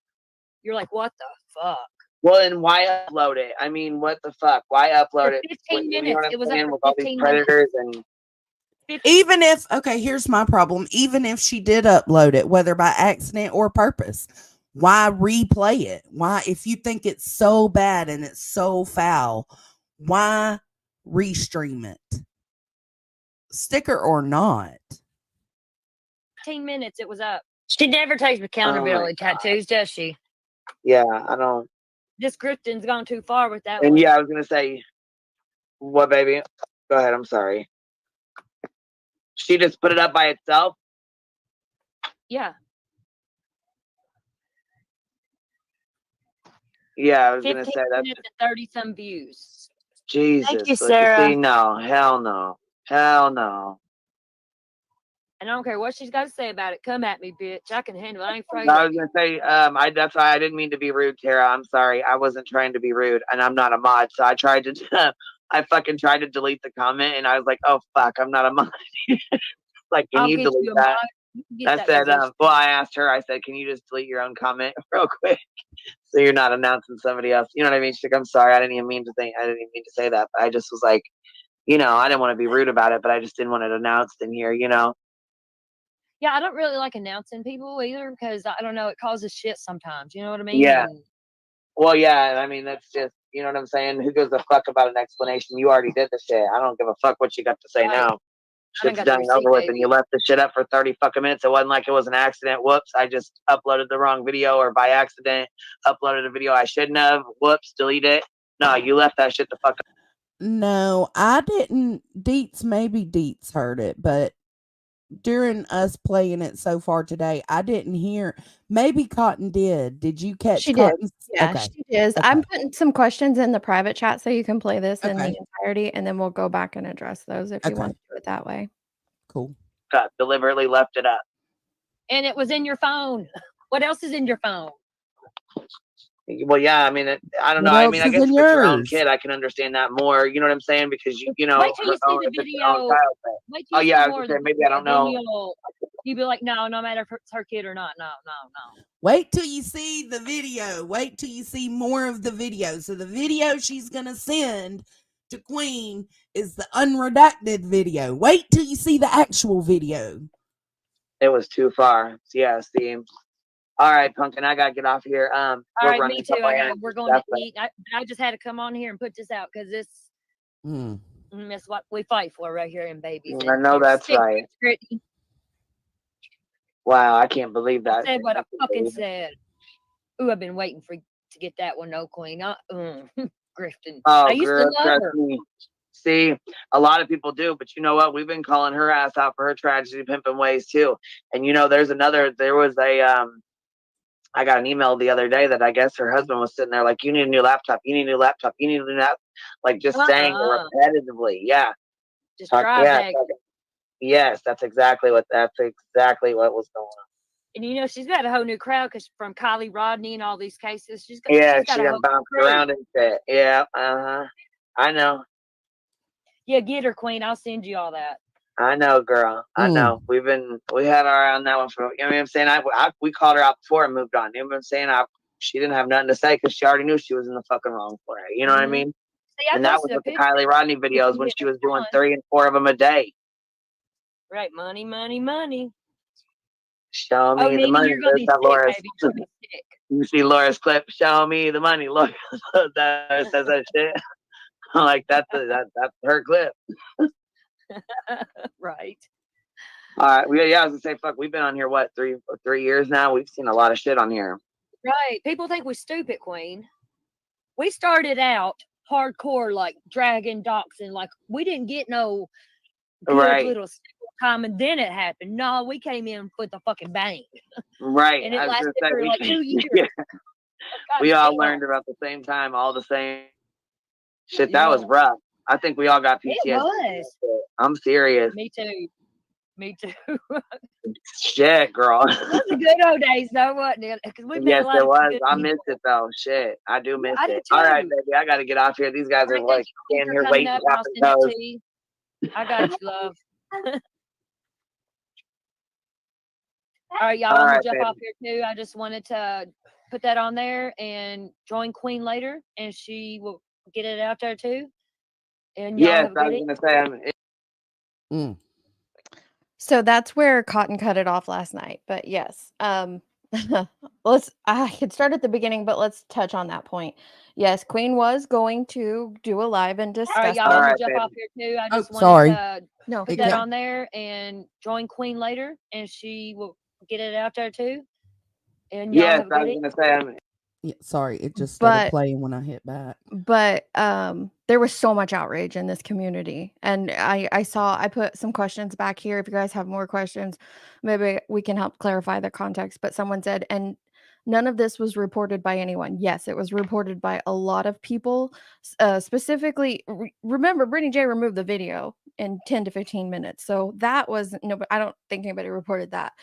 you're like, what the fuck? well. And why upload it? I mean, what the fuck? Why upload For it? 15 You know minutes. what I'm It was saying? up With for all these 15 minutes. predators and Even if, okay, here's my problem. Even if she did upload it, whether by accident or purpose, why replay it? Why, if you think it's so bad and it's so foul, why restream it? Sticker or not? 15 minutes, it was up. She never takes accountability God. tattoos, does she? Yeah, I don't. This Grifton's gone too far with that And one. yeah, I was gonna say, what, baby? Go ahead. I'm sorry. She just put it up by itself. Yeah. Yeah, I was 15 gonna say that's minutes and 30 some views. Jesus. Thank you, Look, Sarah. see, no, hell no, hell no. And I don't care what she's got to say about it. Come at me, bitch. I can handle it. I ain't afraid I of was you. gonna say, that's why I didn't mean to be rude, Tara. I'm sorry. I wasn't trying to be rude, and I'm not a mod, so I tried to, I fucking tried to delete the comment, and I was like, oh fuck, I'm not a mod. Like, can I'll you get delete you a that? mod. You can get I that said, position. well, I asked her. I said, can you just delete your own comment real quick, so you're not announcing somebody else? You know what I mean? She's like, I'm sorry. I didn't even mean to say that, but I just was like, I didn't want to be rude about it, but I just didn't want it announced in here, Yeah, I don't really like announcing people either because I don't know, it causes shit sometimes. You know what I mean? Yeah. And Well, yeah, I mean, that's just, you know what I'm saying? Who gives a fuck about an explanation? You already did the shit. I don't give a fuck what you got to say Right. now. I done Shit's got the done and receipt, over with, and baby. you left the shit up for 30 fucking minutes. It wasn't like it was an accident. Whoops, I just uploaded the wrong video, or by accident uploaded a video I shouldn't have. Whoops, delete it. No, you left that shit the fuck up. No, I didn't. Maybe Deets heard it, but during us playing it so far today, I didn't hear. Maybe Cotton did. Did you catch She did. Cotton? Yeah, Okay. she is. Okay. I'm putting some questions in the private chat so you can play this in Okay. the entirety, and then we'll go back and address those if you Okay. want to do it that way. Cool. Deliberately left it up. And it was in your phone. What else is in your phone? Well, yeah, I mean, I don't know. What I else mean, I is guess in if it's your own yours? kid, I can understand that more. You know what I'm saying? Because you know, Wait till you see the if it's your own video. child, but- Wait till Oh you yeah, I see was more of gonna the say maybe I video. don't Then know. you'll be like, no matter if it's her kid or not. No. Wait till you see the video. Wait till you see more of the video. So the video she's gonna send to Queen is the unredacted video. Wait till you see the actual video. It was too far. Yeah, see. All right, Pumpkin, I gotta get off here. All We're right, running me too. We're going stuff, to eat. I just had to come on here and put this out because this Mm. is what we fight for right here in babies. I know that's right. Wow, I can't believe that. I said what I fucking believe it. said. Ooh, I've been waiting to get that one. No, Queen. Grifton. Oh, I used girl, to love trust her. me. See, a lot of people do, but you know what? We've been calling her ass out for her tragedy pimping ways too. And there was I got an email the other day that I guess her husband was sitting there like, you need a new laptop, you need a new laptop, you need a new laptop, like just saying it repetitively. Yeah. Just drive that. Yes, that's exactly what was going on. And she's got a whole new crowd because from Kylie Rodney and all these cases, she's got She a done whole bounced crew. around and shit. Yeah, I know. Yeah, get her, Queen. I'll send you all that. I know, girl. I know. We had our eye on that one for, you know what I'm saying? We called her out before and moved on. You know what I'm saying? She didn't have nothing to say because she already knew she was in the fucking wrong for it. You know what I mean? See, and that was with the Kylie Rodney videos when she was doing 3 and 4 of them a day. Right, money, money, money. Show me the money. You're gonna be sick, Laura's, baby. You're gonna be sick. You see Laura's clip. Show me the money. Look, that says that shit. I'm like, that's her clip. Right. All right. I was gonna say, fuck. We've been on here what 3 years now. We've seen a lot of shit on here. Right. People think we're stupid, Queen. We started out hardcore, like dragging docs, and like we didn't get no good little time, and then it happened. No, we came in with a fucking bang. Right. And it lasted for like 2 years. Yeah. We all learned about the same time, all the same shit. That was rough. I think we all got PTSD. It was. I'm serious. Me too. Shit, girl. Those are good old days, though, wasn't it? Yes, it was. I missed it though. Shit, I do miss it. All right, baby, I gotta get off here. These guys are like standing here waiting. I got you, love. All right, y'all. I'm gonna jump off here too. I just wanted to put that on there and join Queen later, and she will get it out there too. And yes, I was gonna say. So that's where Cotton cut it off last night. But yes, I could start at the beginning, but let's touch on that point. Yes, Queen was going to do a live and All right, discuss y'all. this. Let me Alright, jump baby. off here too. I Oh, just wanted sorry. to No, put It that got- on there and join Queen later, and she will get it out there too. And y'all Yes, have a I good was evening. gonna say. Yeah, sorry, it just started but playing when I hit back. but there was so much outrage in this community, and I put some questions back here. If you guys have more questions, maybe we can help clarify the context. But someone said, and none of this was reported by anyone. Yes, it was reported by a lot of people. Specifically, remember, Britney Jay removed the video in 10 to 15 minutes, so that was no. But I don't think anybody reported that.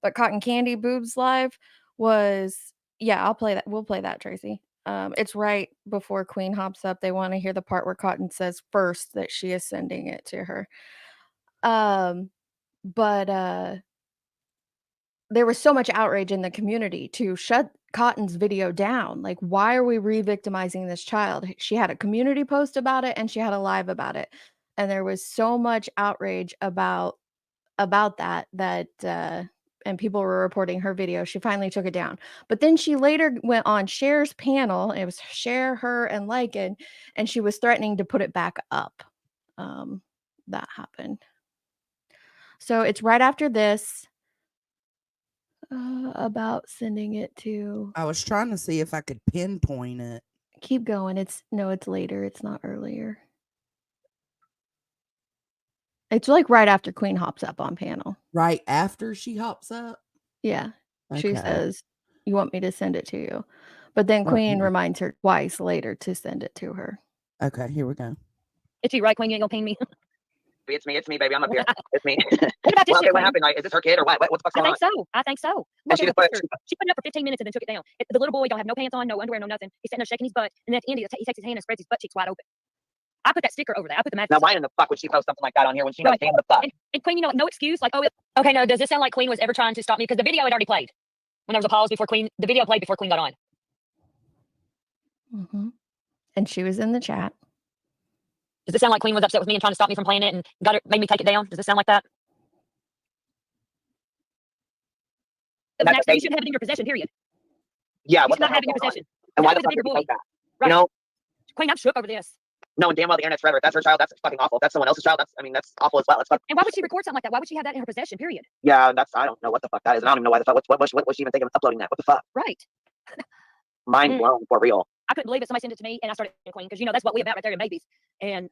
But Cotton Candy Boobs Live was, yeah, I'll play that. We'll play that, Tracy. It's right before Queen hops up. They want to hear the part where Cotton says first that she is sending it to her. But there was so much outrage in the community to shut Cotton's video down. Like, why are we re-victimizing this child? She had a community post about it and she had a live about it. And there was so much outrage about that and people were reporting her video. She finally took it down. But then she later went on Cher's panel. It was Cher, her, and Lycan, and she was threatening to put it back up. That happened. So it's right after this about sending it to. I was trying to see if I could pinpoint it. Keep going. It's later. It's not earlier. It's like right after Queen hops up on panel. Right after she hops up? Yeah. She Okay. says, "You want me to send it to you?" But then Queen Mhm. reminds her twice later to send it to her. Okay, here we go. It's you, right, Queen? You ain't gonna ping me. It's me, baby. I'm up here. It's me. What about this Well, shit, okay, what Queen? happened? Like, is this her kid or what? What the fuck's I going think on? so. I think so. And she Look just at put. her. She put it up for 15 minutes and then took it down. The little boy don't have no pants on, no underwear, no nothing. He's sitting there shaking his butt, and then at the end, he takes his hand and spreads his butt cheeks wide open. I put that sticker over there. I put the magic. Now, why in the fuck would she post something like that on here when she knows damn the fuck? And Queen, no excuse. Like, Okay, no, does this sound like Queen was ever trying to stop me? Because the video had already played. When there was a pause before Queen, the video played before Queen got on. Mm-hmm. And she was in the chat. Does this sound like Queen was upset with me and trying to stop me from playing it and made me take it down? Does this sound like that? it was an accident. You shouldn't have it in your possession, period. Yeah, You what should the not have it in your hell? possession. And why That the was a fuck bigger did you boy. post that? Right. You know, Queen, I'm shook over this. knowing damn well the internet's forever. If that's her child, that's fucking awful. If that's someone else's child, that's awful as well. That's fucking. And why would she record something like that? Why would she have that in her possession, period? Yeah, I don't know what the fuck that is. And I don't even know why the fuck. What was she even thinking of uploading that? What the fuck? Right. Mind blown for real. I couldn't believe it. Somebody sent it to me, and I started Queen because that's what we about right there in babies, and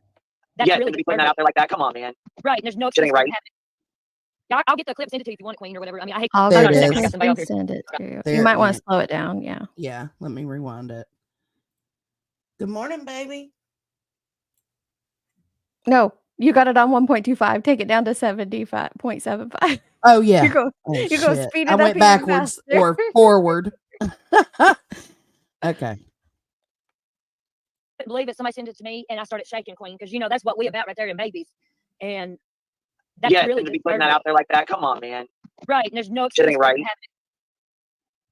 that's Yeah, really to be putting that out there like that. Come on, man. right. And there's no Shit excuse ain't for it right. to happen. Yeah, I'll get the clip, send it to you if you want it, Queen, or whatever. I mean, I hate. I'll There get it the is. clip I got somebody and else here. send it to you. There You might it want to is. slow it down. Yeah. Yeah, let me rewind it. Good morning, baby. No, you got it on 1.25. Take it down to 75.75. Oh yeah. You go. Oh, You go shit. speed it I up went even backwards faster. or forward. Okay. Couldn't believe it. Somebody sent it to me, and I started shaking, Queen, because that's what we about right there in babies, and that's Yeah, really to be putting that out there like that. Come on, man. right. And there's no Shit excuse ain't for it right. to happen.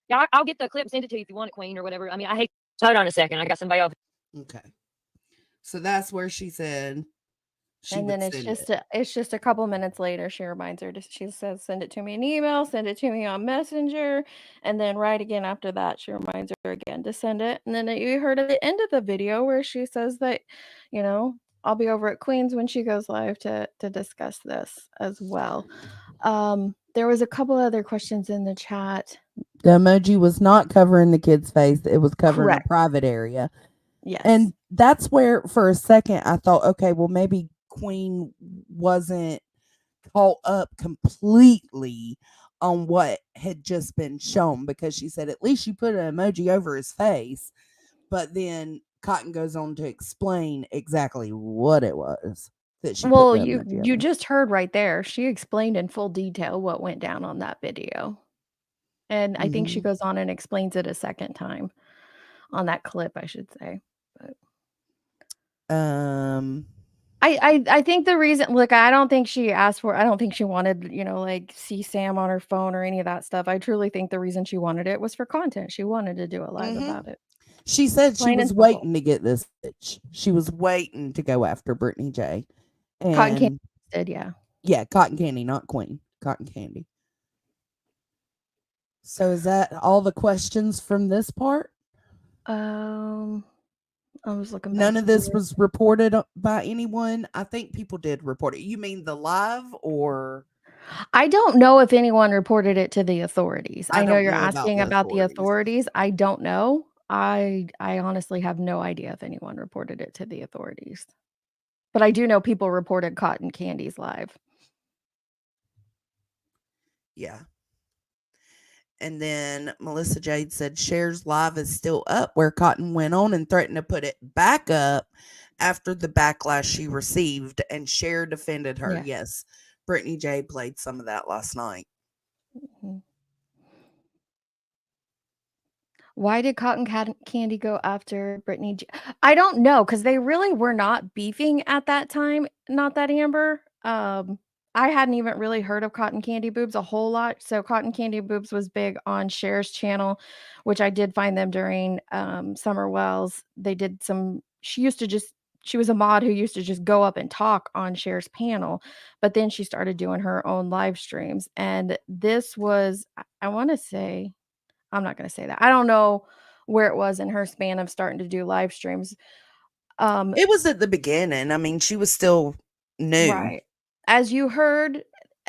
Yeah, I'll get the clip, send it to you if you want it, Queen, or whatever. I mean, I hate. Hold on a second. I got somebody else. Okay. So that's where she said she And would then it's send just it. a couple minutes later, she reminds her. She says, "Send it to me in email. Send it to me on Messenger." And then right again after that, she reminds her again to send it. And then you heard at the end of the video where she says that, I'll be over at Queen's when she goes live to discuss this as well. There was a couple other questions in the chat. The emoji was not covering the kid's face. It was covering Correct. a private area. Yes. And that's where for a second I thought, okay, well maybe Queen wasn't caught up completely on what had just been shown, because she said at least you put an emoji over his face. But then Cotton goes on to explain exactly what it was that she Well, put the you emoji you over. just heard right there. She explained in full detail what went down on that video. And I think she Mhm. goes on and explains it a second time on that clip, I should say. But I think the reason, look, I don't think she asked for, I don't think she wanted, like see Sam on her phone or any of that stuff. I truly think the reason she wanted it was for content. She wanted to do a live Mhm. about it. She said she Plain and was simple. waiting to get this bitch. She was waiting to go after Britney Jay. Cotton Candy And did, yeah. yeah, Cotton Candy, not Queen. cotton candy. So is that all the questions from this part? I was looking back. None of this was reported by anyone. I think people did report it. You mean the live or? I don't know if anyone reported it to the authorities. I I know don't you're know about asking the about the authorities. authorities. I don't know. I honestly have no idea if anyone reported it to the authorities. But I do know people reported cotton candies live. Yeah. And then Melissa Jade said Cher's live is still up, where Cotton went on and threatened to put it back up after the backlash she received, and Cher defended her. Yeah. Yes. Britney Jay played some of that last night. Mhm. Why did Cotton Candy go after Britney? I don't know, because they really were not beefing at that time. Not that Amber. I hadn't even really heard of Cotton Candy Boobs a whole lot. So Cotton Candy Boobs was big on Cher's channel, which I did find them during Summer Wells. They did some. She was a mod who used to just go up and talk on Cher's panel, but then she started doing her own live streams. And this was, I want to say, I'm not going to say that. I don't know where it was in her span of starting to do live streams. It was at the beginning. I mean, she was still new. Right. As you heard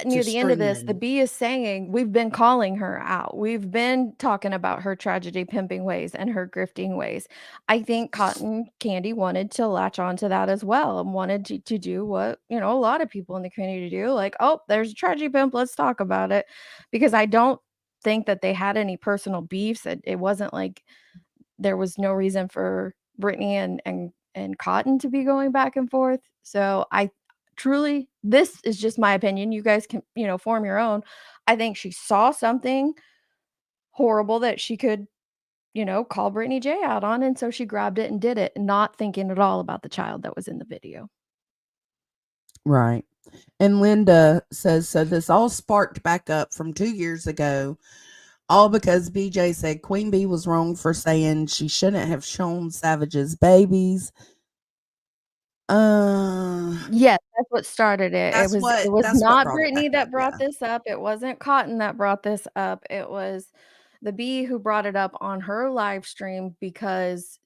near the end of this, the streaming. bee is saying we've been calling her out. We've been talking about her tragedy pimping ways and her grifting ways. I think Cotton Candy wanted to latch onto that as well and wanted to do what, a lot of people in the community do. Like, oh, there's a tragedy pimp. Let's talk about it. Because I don't think that they had any personal beefs. It wasn't like there was no reason for Britney and Cotton to be going back and forth. So I truly, this is just my opinion. You guys can, form your own. I think she saw something horrible that she could, call Britney Jay out on. And so she grabbed it and did it, not thinking at all about the child that was in the video. Right. And Linda says, so this all sparked back up from 2 years ago, all because BJ said Queen Bee was wrong for saying she shouldn't have shown Savage's babies. Yes, that's what started it. That's It what was not brought it Britney back up, that brought yeah. this up. It wasn't Cotton that brought this up. It was the bee who brought it up on her live stream because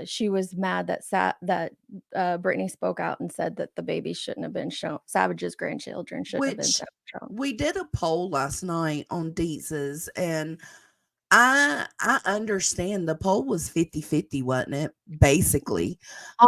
she was mad that Britney spoke out and said that the baby shouldn't have been shown. Savage's grandchildren shouldn't have been Which shown. we did a poll last night on Deetz's, and I understand the poll was 50-50, wasn't it? Basically.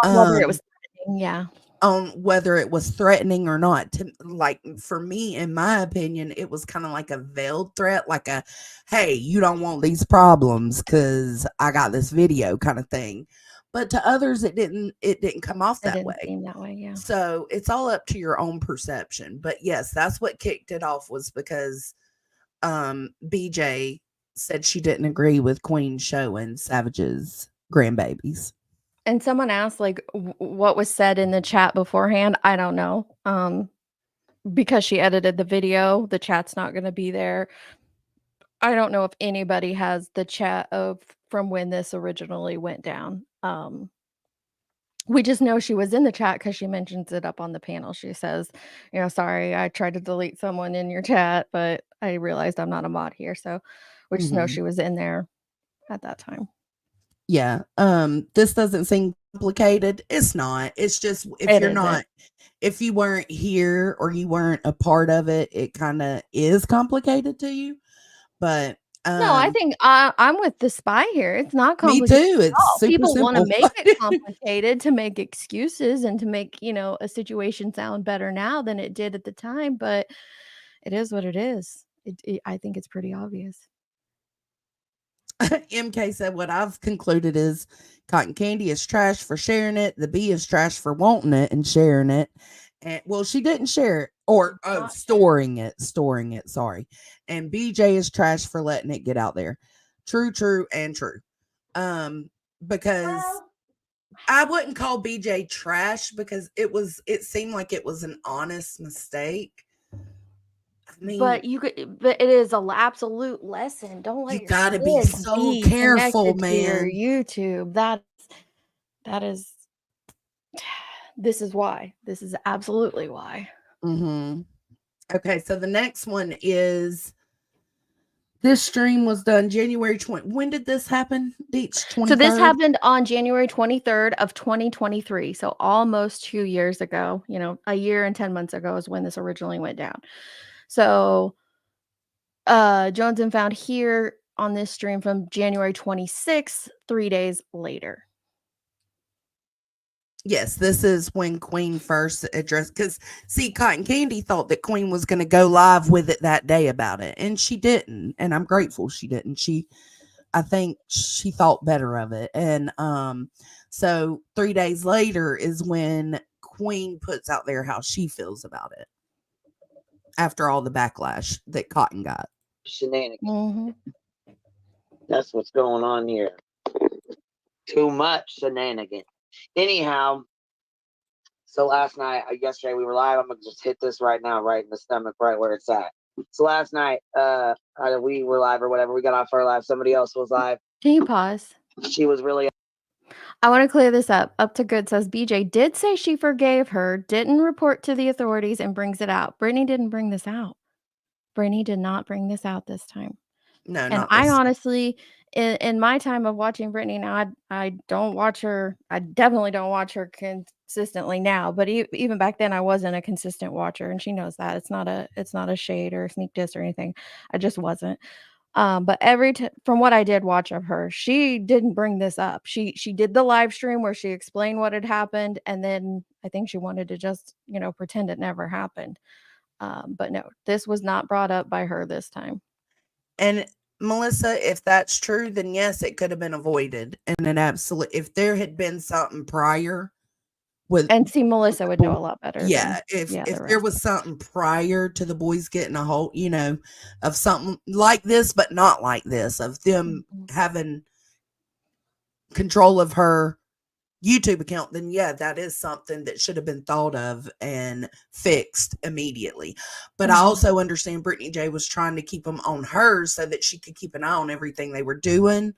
On whether it was threatening, yeah. On whether it was threatening or not. Like, for me, in my opinion, it was kind of like a veiled threat, like a, hey, you don't want these problems because I got this video kind of thing. But to others, it didn't come off It that didn't way. seem that way, yeah. So it's all up to your own perception. But yes, that's what kicked it off, was because BJ said she didn't agree with Queen showing Savage's grandbabies. And someone asked, like, what was said in the chat beforehand. I don't know. Because she edited the video, the chat's not going to be there. I don't know if anybody has the chat from when this originally went down. We just know she was in the chat because she mentions it up on the panel. She says, sorry, I tried to delete someone in your chat, but I realized I'm not a mod here. So we just know she was in there at that time. Yeah. This doesn't seem complicated. It's not. It's just, if you weren't here or you weren't a part of it, it kind of is complicated to you. But no, I think I'm with the spy here. It's not complicated. Me too. It's super People simple. want to make it complicated to make excuses and to make, a situation sound better now than it did at the time. But it is what it is. I think it's pretty obvious. MK said, what I've concluded is Cotton Candy is trash for sharing it. The bee is trash for wanting it and sharing it. And well, she didn't share it, or storing it. Sorry. And BJ is trash for letting it get out there. True, and true. Because I wouldn't call BJ trash, because it seemed like it was an honest mistake. I mean, but it is an absolute lesson. Don't let you gotta be so careful, man. Your YouTube. That is. This is why. This is absolutely why. Okay, so the next one is this stream was done January 20. When did this happen? Deets, 23rd? So this happened on January 23rd of 2023. So almost 2 years ago, a year and 10 months ago is when this originally went down. So Jones and found here on this stream from January 26th, 3 days later. Yes, this is when Queen first addressed, because see, Cotton Candy thought that Queen was going to go live with it that day about it, and she didn't, and I'm grateful she didn't. I think she thought better of it, and so 3 days later is when Queen puts out there how she feels about it after all the backlash that Cotton got. Shenanigans. Mm-hmm. That's what's going on here. Too much shenanigans. Anyhow, so yesterday we were live. I'm gonna just hit this right now, right in the stomach, right where it's at. So last night, we were live or whatever. We got off our live. Somebody else was live. Can you pause? She was really. I want to clear this up. Up to Good says BJ did say she forgave her, didn't report to the authorities, and brings it out. Brittany didn't bring this out. Brittany did not bring this out this time. No, And not I this. honestly, in my time of watching Brittany now, I don't watch her. I definitely don't watch her consistently now. But even back then, I wasn't a consistent watcher, and she knows that. It's not a shade or a sneak diss or anything. I just wasn't. But from what I did watch of her, she didn't bring this up. She did the live stream where she explained what had happened, and then I think she wanted to just pretend it never happened. But no, this was not brought up by her this time. And Melissa, if that's true, then yes, it could have been avoided. And an absolute, if there had been something prior with, and see, Melissa would know a lot better. Yeah, if there was something prior to the boys getting a hold, of something like this, but not like this, of them having control of her YouTube account, then yeah, that is something that should have been thought of and fixed immediately. But I also understand Britney Jay was trying to keep them on hers so that she could keep an eye on everything they were doing.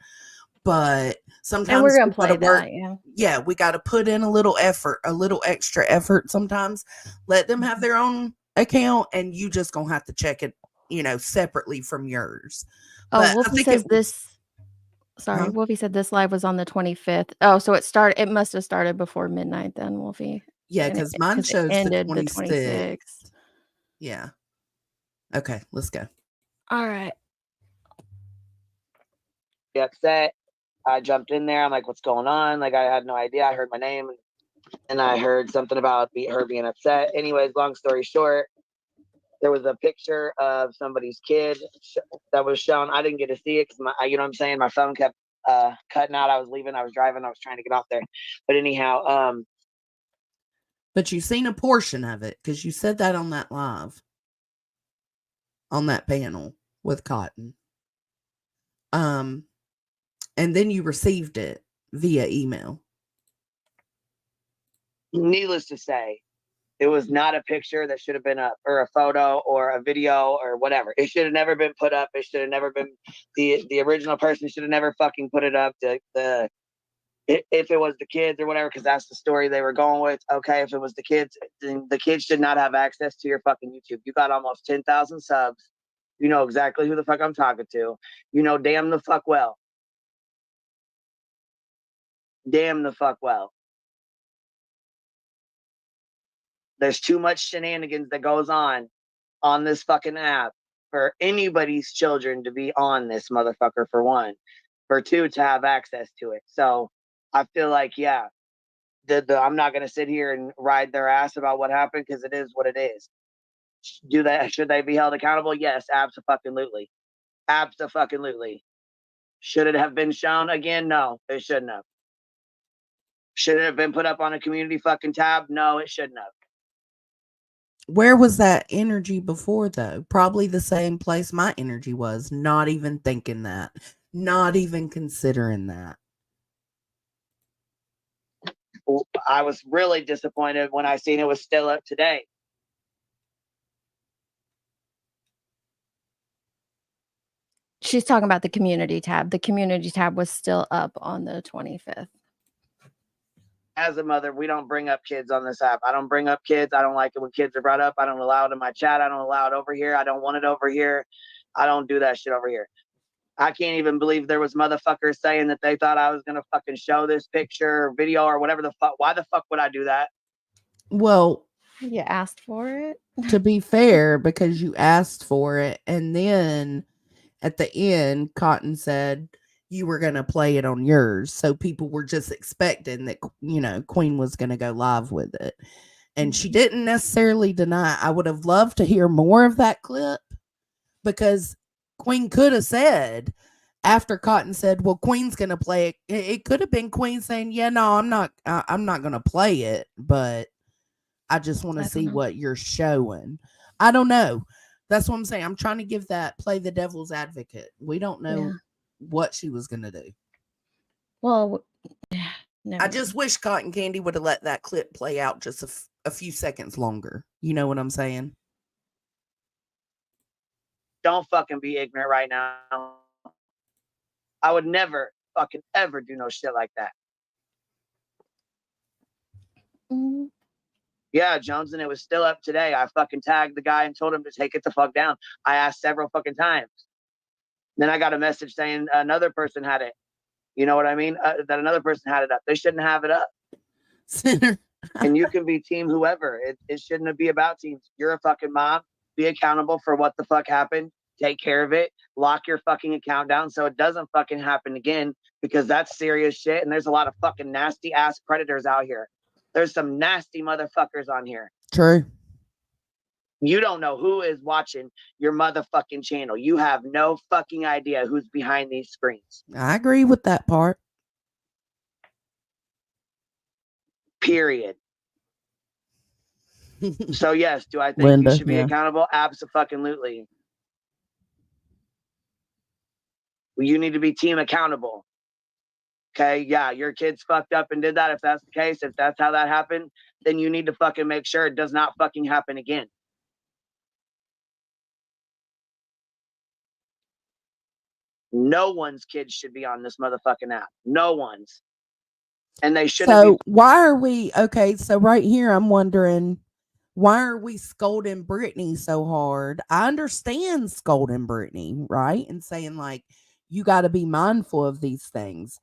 But sometimes, and we're gonna play that, yeah, we got to put in a little effort, a little extra effort. Sometimes let them have their own account, and you just gonna have to check it, separately from yours. Oh, Wolfie says this. Sorry, Wolfie said this live was on the 25th. Oh, so it must have started before midnight then, Wolfie. Yeah, because mine shows ended the 26th. Yeah. Okay, let's go. All right. Upset. I jumped in there. I'm like, what's going on? Like, I had no idea. I heard my name and I heard something about her being upset. Anyways, long story short, there was a picture of somebody's kid that was shown. I didn't get to see it because you know what I'm saying? My phone kept cutting out. I was leaving. I was driving. I was trying to get off there. But anyhow, but you've seen a portion of it because you said that on that live, on that panel with Cotton. And then you received it via email. Needless to say, it was not a picture that should have been up, or a photo or a video or whatever. It should have never been put up. It should have never been, the original person should have never fucking put it up. If it was the kids or whatever, because that's the story they were going with. Okay, if it was the kids, then the kids should not have access to your fucking YouTube. You got almost 10,000 subs. You know exactly who the fuck I'm talking to. You know damn the fuck well. Damn the fuck well. There's too much shenanigans that goes on this fucking app for anybody's children to be on this motherfucker, for one. For two, to have access to it. So I feel like, yeah, I'm not going to sit here and ride their ass about what happened, because it is what it is. Should they be held accountable? Yes, absolutely. Absolutely. Should it have been shown again? No, it shouldn't have. Should it have been put up on a community fucking tab? No, it shouldn't have. Where was that energy before, though? Probably the same place my energy was. Not even thinking that. Not even considering that. I was really disappointed when I seen it was still up today. She's talking about the community tab. The community tab was still up on the 25th. as a mother, we don't bring up kids on this app. I don't bring up kids. I don't like it when kids are brought up. I don't allow it in my chat. I don't allow it over here. I don't want it over here. I don't do that shit over here. I can't even believe there was motherfuckers saying that they thought I was going to fucking show this picture or video or whatever the fuck. Why the fuck would I do that? Well, You asked for it. to be fair, because you asked for it, and then at the end, Cotton said you were going to play it on yours. So people were just expecting that, you know, Queen was going to go live with it. And she didn't necessarily deny. I would have loved to hear more of that clip, because Queen could have said, after Cotton said, well, Queen's going to play it. It could have been Queen saying, yeah, no, I'm not going to play it, but I just want to see what you're showing. I don't know. That's what I'm saying. I'm trying to play the devil's advocate. We don't know what she was going to do. Well, I just wish Cotton Candy would have let that clip play out just a few seconds longer. You know what I'm saying? Don't fucking be ignorant right now. I would never fucking ever do no shit like that. Mm-hmm. Yeah, Jones, and it was still up today. I fucking tagged the guy and told him to take it the fuck down. I asked several fucking times. Then I got a message saying another person had it. You know what I mean? That another person had it up. They shouldn't have it up. And you can be team whoever. It shouldn't be about teams. You're a fucking mom. Be accountable for what the fuck happened. Take care of it. Lock your fucking account down so it doesn't fucking happen again, because that's serious shit. And there's a lot of fucking nasty ass predators out here. There's some nasty motherfuckers on here. True. You don't know who is watching your motherfucking channel. You have no fucking idea who's behind these screens. I agree with that part. Period. So yes, do I think Linda, you should be accountable? Absolutely. You need to be team accountable. Okay, yeah, your kids fucked up and did that. If that's the case, if that's how that happened, then you need to fucking make sure it does not fucking happen again. No one's kids should be on this motherfucking app. No one's. And they shouldn't be. So why are we okay? So right here, I'm wondering, why are we scolding Britney so hard? I understand scolding Britney, right? And saying, like, you got to be mindful of these things.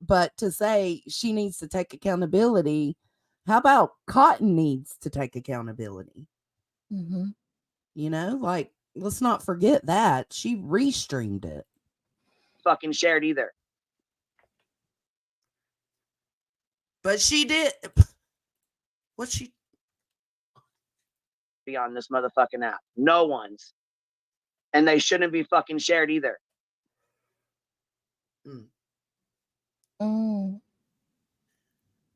But to say she needs to take accountability, how about Cotton needs to take accountability? Mm-hmm. You know, like, let's not forget that. She restreamed it. Fucking shared either. But she did. What's she? Be on this motherfucking app. No one's. And they shouldn't be fucking shared either.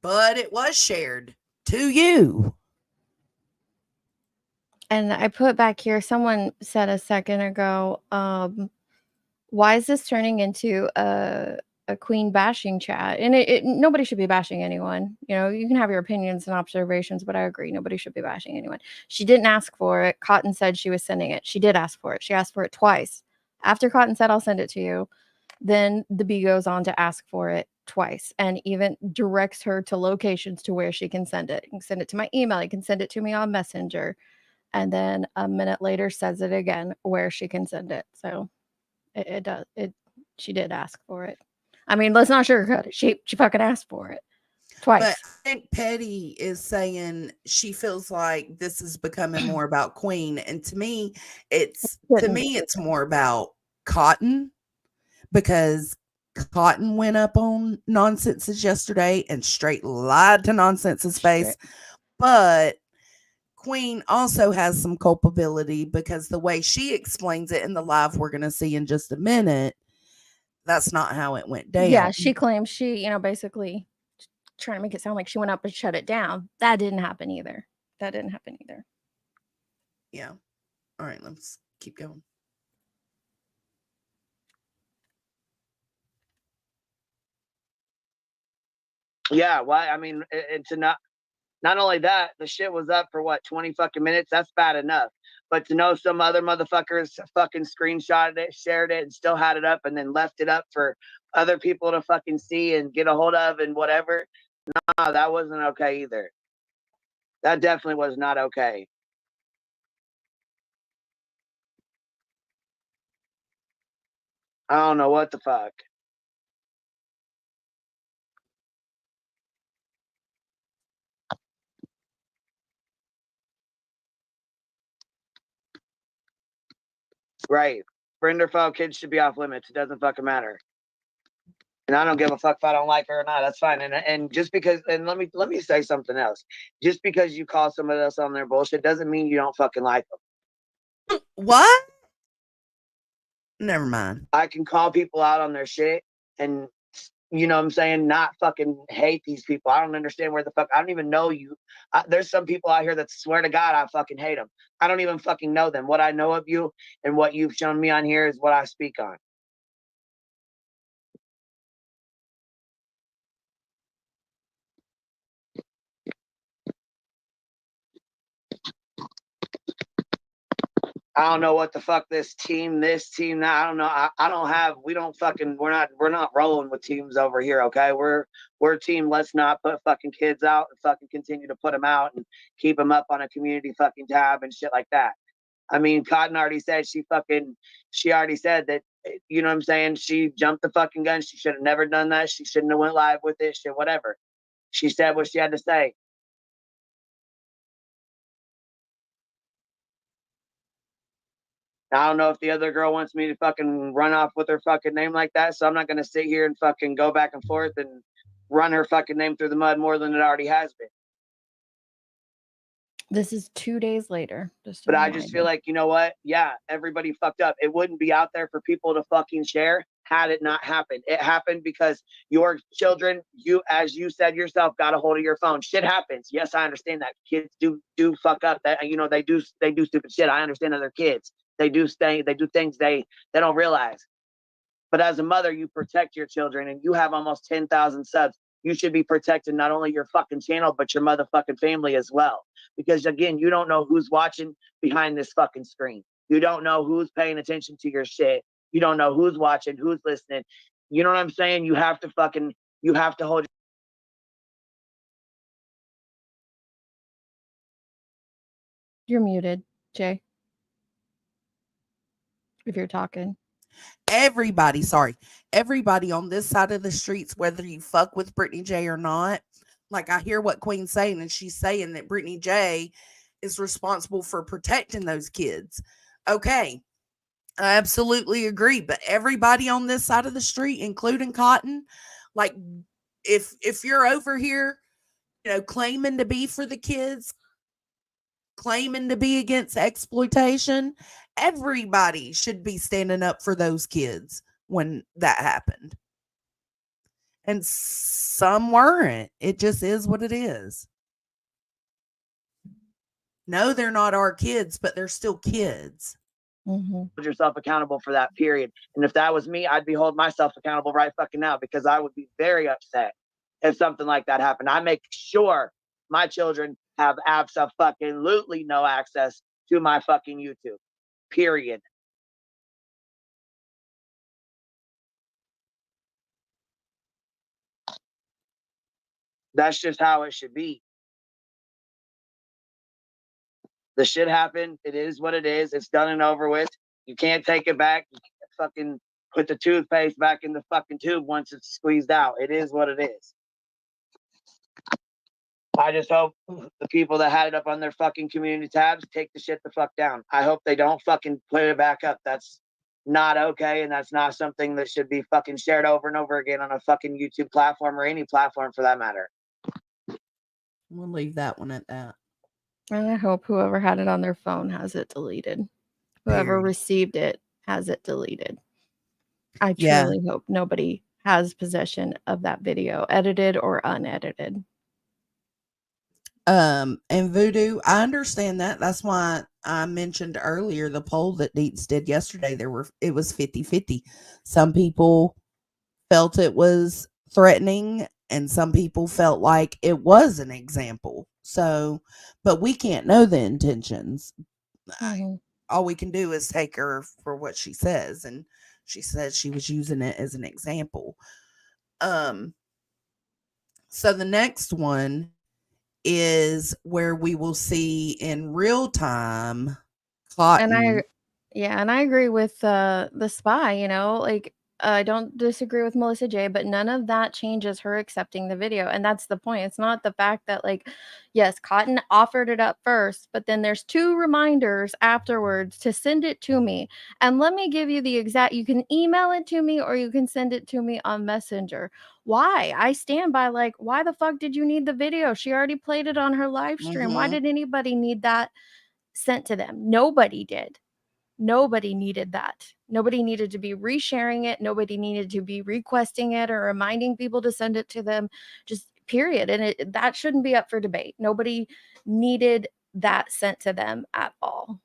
But it was shared to you. And I put back here, someone said a second ago, why is this turning into a Queen bashing chat? And nobody should be bashing anyone. You know, you can have your opinions and observations, but I agree, nobody should be bashing anyone. She didn't ask for it. Cotton said she was sending it. She did ask for it. She asked for it twice. After Cotton said, I'll send it to you, then the bee goes on to ask for it twice and even directs her to locations to where she can send it. You can send it to my email. You can send it to me on Messenger. And then a minute later says it again where she can send it. So it does. She did ask for it. I mean, let's not sugarcoat it. She fucking asked for it twice. But I think Petty is saying she feels like this is becoming more about Queen. And to me, it's more about Cotton, because Cotton went up on Nonsense's yesterday and straight lied to Nonsense's face. But Queen also has some culpability, because the way she explains it in the live we're going to see in just a minute, that's not how it went down. Yeah, she claims she, you know, basically trying to make it sound like she went up and shut it down. That didn't happen either. Yeah. All right, let's keep going. Yeah, well, I mean, and to not only that, the shit was up for what, 20 fucking minutes? That's bad enough. But to know some other motherfuckers fucking screenshotted it, shared it, and still had it up and then left it up for other people to fucking see and get a hold of and whatever, No, that wasn't okay either. That definitely was not okay. I don't know what the fuck. Right. Friend or foe, kids should be off limits. It doesn't fucking matter. And I don't give a fuck if I don't like her or not. That's fine. And just because, and let me say something else. Just because you call somebody else on their bullshit doesn't mean you don't fucking like them. What? Never mind. I can call people out on their shit and, you know what I'm saying, not fucking hate these people. I don't understand where the fuck, I don't even know you. There's some people out here that swear to God I fucking hate them. I don't even fucking know them. What I know of you and what you've shown me on here is what I speak on. I don't know what the fuck this team, that. I don't know. I don't have, we don't fucking, we're not rolling with teams over here. Okay. We're team. Let's not put fucking kids out and fucking continue to put them out and keep them up on a community fucking tab and shit like that. I mean, Cotton already said she already said that, you know what I'm saying? She jumped the fucking gun. She should have never done that. She shouldn't have went live with it. Shit, whatever. She said what she had to say. I don't know if the other girl wants me to fucking run off with her fucking name like that. So I'm not going to sit here and fucking go back and forth and run her fucking name through the mud more than it already has been. This is 2 days later. But I just feel like, you know what? Yeah, everybody fucked up. It wouldn't be out there for people to fucking share had it not happened. It happened because your children, you, as you said yourself, got a hold of your phone. Shit happens. Yes, I understand that kids do fuck up. That, you know, they do stupid shit. I understand that they're kids. They do things they don't realize. But as a mother, you protect your children, and you have almost 10,000 subs. You should be protecting not only your fucking channel, but your motherfucking family as well. Because again, you don't know who's watching behind this fucking screen. You don't know who's paying attention to your shit. You don't know who's watching, who's listening. You know what I'm saying? You have to hold. You're muted, Jay. If you're talking. Everybody on this side of the streets, whether you fuck with Britney Jay or not, like I hear what Queen's saying, and she's saying that Britney Jay is responsible for protecting those kids. Okay, I absolutely agree. But everybody on this side of the street, including Cotton, like if you're over here, you know, claiming to be for the kids, claiming to be against exploitation, everybody should be standing up for those kids when that happened. And some weren't. It just is what it is. No, they're not our kids, but they're still kids. Hold yourself accountable for that period. And if that was me, I'd be holding myself accountable right fucking now, because I would be very upset if something like that happened. I make sure my children have absolutely no access to my fucking YouTube. Period. That's just how it should be. The shit happened. It is what it is. It's done and over with. You can't take it back. You can't fucking put the toothpaste back in the fucking tube once it's squeezed out. It is what it is. I just hope the people that had it up on their fucking community tabs take the shit the fuck down. I hope they don't fucking put it back up. That's not okay, and that's not something that should be fucking shared over and over again on a fucking YouTube platform or any platform for that matter. We'll leave that one at that. And I hope whoever had it on their phone has it deleted. Whoever received it has it deleted. I truly hope nobody has possession of that video, edited or unedited. And Voodoo, I understand that. That's why I mentioned earlier the poll that Deets did yesterday. It was 50-50. Some people felt it was threatening, and some people felt like it was an example. So, but we can't know the intentions. All we can do is take her for what she says, and she said she was using it as an example. So the next one is where we will see in real time And Cotton. I agree with the spy, you know, like I don't disagree with Melissa J, but none of that changes her accepting the video. And that's the point. It's not the fact that, like, yes, Cotton offered it up first, but then there's 2 reminders afterwards to send it to me. And let me give you the exact, you can email it to me or you can send it to me on Messenger. Why? I stand by, like, why the fuck did you need the video? She already played it on her live stream. Why Mhm. did anybody need that sent to them? Nobody did. Nobody needed that. Nobody needed to be resharing it. Nobody needed to be requesting it or reminding people to send it to them. Just period. And that shouldn't be up for debate. Nobody needed that sent to them at all.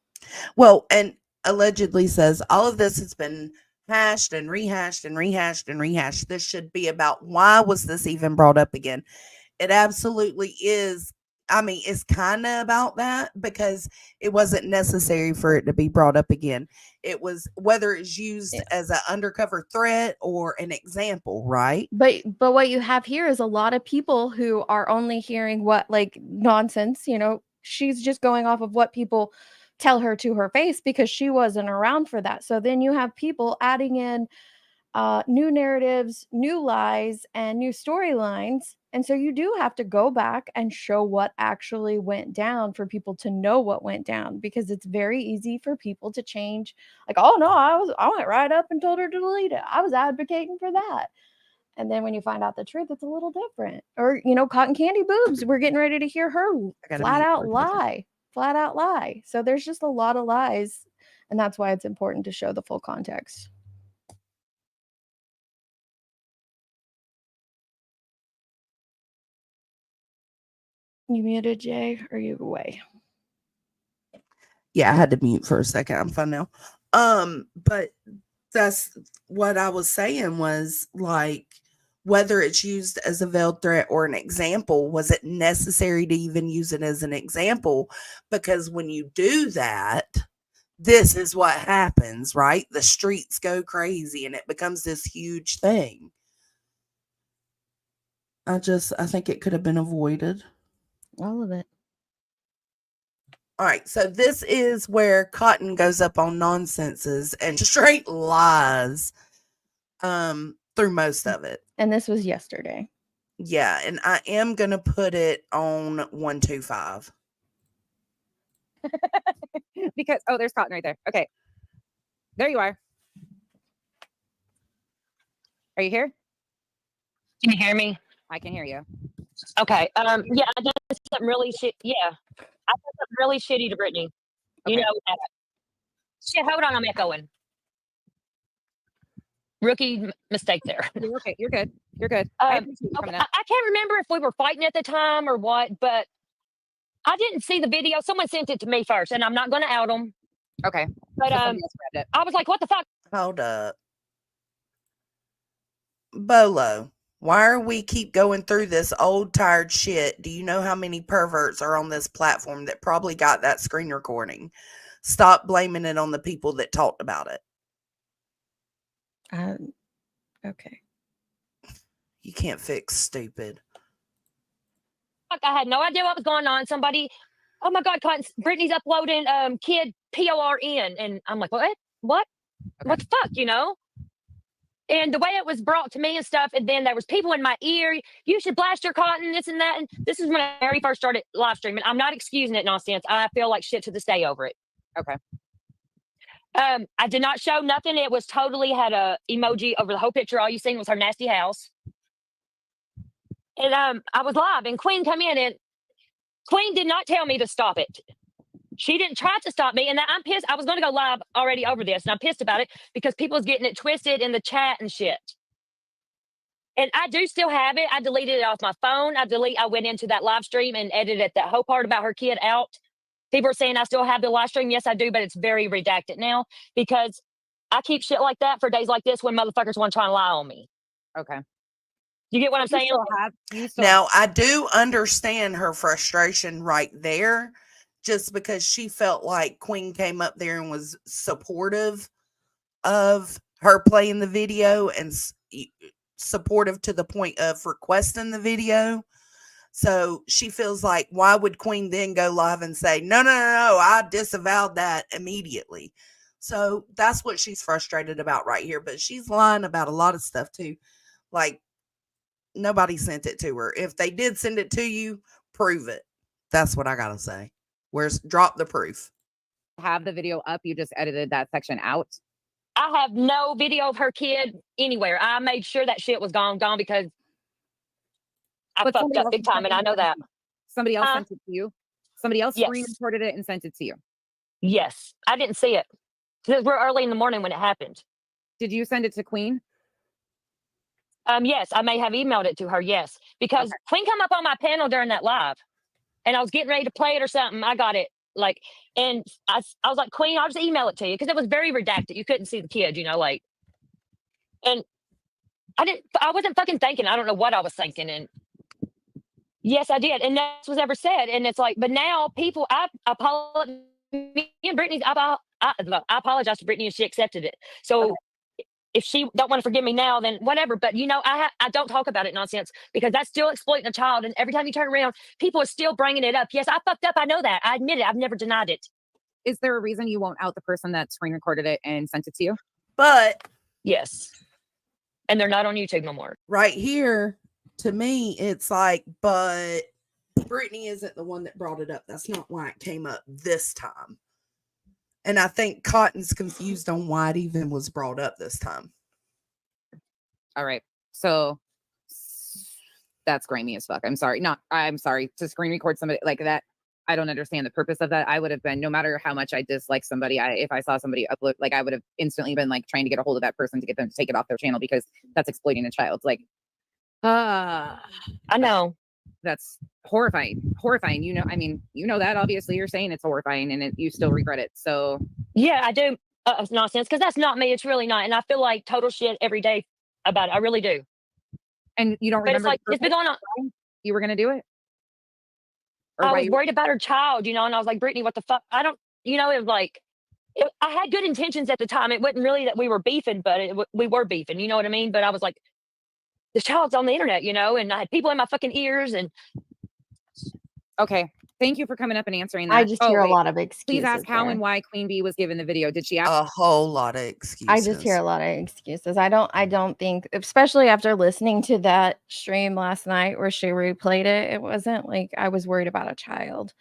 Well, and allegedly says all of this has been hashed and rehashed and rehashed and rehashed. This should be about why was this even brought up again? It absolutely is. I mean, it's kind of about that because it wasn't necessary for it to be brought up again. It was whether it's used Yeah. as an undercover threat or an example, right? But what you have here is a lot of people who are only hearing what, like, nonsense, you know, she's just going off of what people tell her to her face because she wasn't around for that. So then you have people adding in new narratives, new lies, and new storylines. And so you do have to go back and show what actually went down for people to know what went down, because it's very easy for people to change. Like, oh no, I went right up and told her to delete it. I was advocating for that. And then when you find out the truth, it's a little different. Or, you know, cotton candy boobs. We're getting ready to hear her gotta flat mute out for a second. lie. Flat out lie. So there's just a lot of lies. And that's why it's important to show the full context. You muted, Jay, or you away? Yeah, I had to mute for a second. I'm fine now. But that's what I was saying was like whether it's used as a veiled threat or an example, was it necessary to even use it as an example? Because when you do that, this is what happens, right? The streets go crazy and it becomes this huge thing. I think it could have been avoided. All of it. All right, so this is where Cotton goes up on nonsenses and straight lies through most of it. And this was yesterday. Yeah, and I am going to put it on 125. Because there's Cotton right there. Okay. There you are. Are you here? Can you hear me? I can hear you. Okay. Yeah, I did something really shit. Yeah, I did something really shitty to Brittany. You Okay. know that. Shit, hold on, I'm echoing. Rookie mistake there. You're okay. You're good. You're good. I appreciate you Okay, coming I up. can't remember if we were fighting at the time or what, but I didn't see the video. Someone sent it to me first, and I'm not going to out them. Okay. But So somebody else grabbed it. I was like, "What the fuck?" Hold up. Bolo, why are we keep going through this old tired shit? Do you know how many perverts are on this platform that probably got that screen recording? Stop blaming it on the people that talked about it. Okay. You can't fix stupid. Fuck, I had no idea what was going on. Somebody, oh my God, Brittany's uploading kid PORN, and I'm like, what? What? Okay. What the fuck? You know? And the way it was brought to me and stuff, and then there was people in my ear. You should blast your cotton, this and that. And this is when I very first started live streaming. I'm not excusing it nonsense. I feel like shit to this day over it. Okay. I did not show nothing. It was totally had a emoji over the whole picture. All you seen was her nasty house. And I was live, and Queen come in, and Queen did not tell me to stop it. She didn't try to stop me, and I'm pissed. I was going to go live already over this, and I'm pissed about it because people's getting it twisted in the chat and shit. And I do still have it. I deleted it off my phone. I went into that live stream and edited that whole part about her kid out. People are saying I still have the live stream. Yes, I do, but it's very redacted now because I keep shit like that for days like this when motherfuckers want to try and lie on me. Okay. You get what I'm saying? Now, I do understand her frustration right there, just because she felt like Queen came up there and was supportive of her playing the video and supportive to the point of requesting the video. So she feels like, why would Queen then go live and say, no, I disavowed that immediately. So that's what she's frustrated about right here. But she's lying about a lot of stuff too. Like, nobody sent it to her. If they did send it to you, prove it. That's what I got to say. Drop the proof. Have the video up. You just edited that section out. I have no video of her kid anywhere. I made sure that shit was gone because I But fucked somebody up else big time, and I know that. Somebody else Huh? sent it to you. Somebody else Yes. screen recorded it and sent it to you. Yes, I didn't see it because we're early in the morning when it happened. Did you send it to Queen? Yes, I may have emailed it to her. Yes, because Okay. Queen come up on my panel during that live, and I was getting ready to play it or something. I got it and I was like, Queen, I'll just email it to you because it was very redacted. You couldn't see the kid, and I wasn't fucking thinking. I don't know what I was thinking, and yes, I did, and that was ever said. And it's like, but now people, I apologize. Me and Brittany, I apologize to Brittany, and she accepted it. So. Okay. If she don't want to forgive me now, then whatever. But I don't talk about it nonsense because that's still exploiting a child. And every time you turn around, people are still bringing it up. Yes, I fucked up. I know that. I admit it. I've never denied it. Is there a reason you won't out the person that screen recorded it and sent it to you? But Yes, and they're not on YouTube no more. right here, to me, it's like, but Brittany isn't the one that brought it up. That's not why it came up this time. And I think Cotton's confused on why it even was brought up this time. All right. So that's grimy as fuck. I'm sorry. I'm sorry to screen record somebody like that. I don't understand the purpose of that. I would have been, no matter how much I dislike somebody, if I saw somebody upload, I would have instantly been trying to get a hold of that person to get them to take it off their channel because that's exploiting a child. I know. That's horrifying. Horrifying. That obviously you're saying it's horrifying and you still regret it. So yeah, I do. It's nonsense because that's not me. It's really not. And I feel like total shit every day about it. I really do. And you don't But remember it's been going on. You were going to do it? Or I was worried about her child, and I was like, Brittany, what the fuck? I don't, it was like, I had good intentions at the time. It wasn't really that we were beefing, but we were beefing. You know what I mean? But I was like, the child's on the internet, and I had people in my fucking ears. And okay, thank you for coming up and answering that. I just hear a lot of excuses. Please ask how there. and why Queen Bee was given the video. Did she ask? A whole lot of excuses. I just hear a lot of excuses. I don't think, especially after listening to that stream last night where she replayed it, it wasn't like I was worried about a child.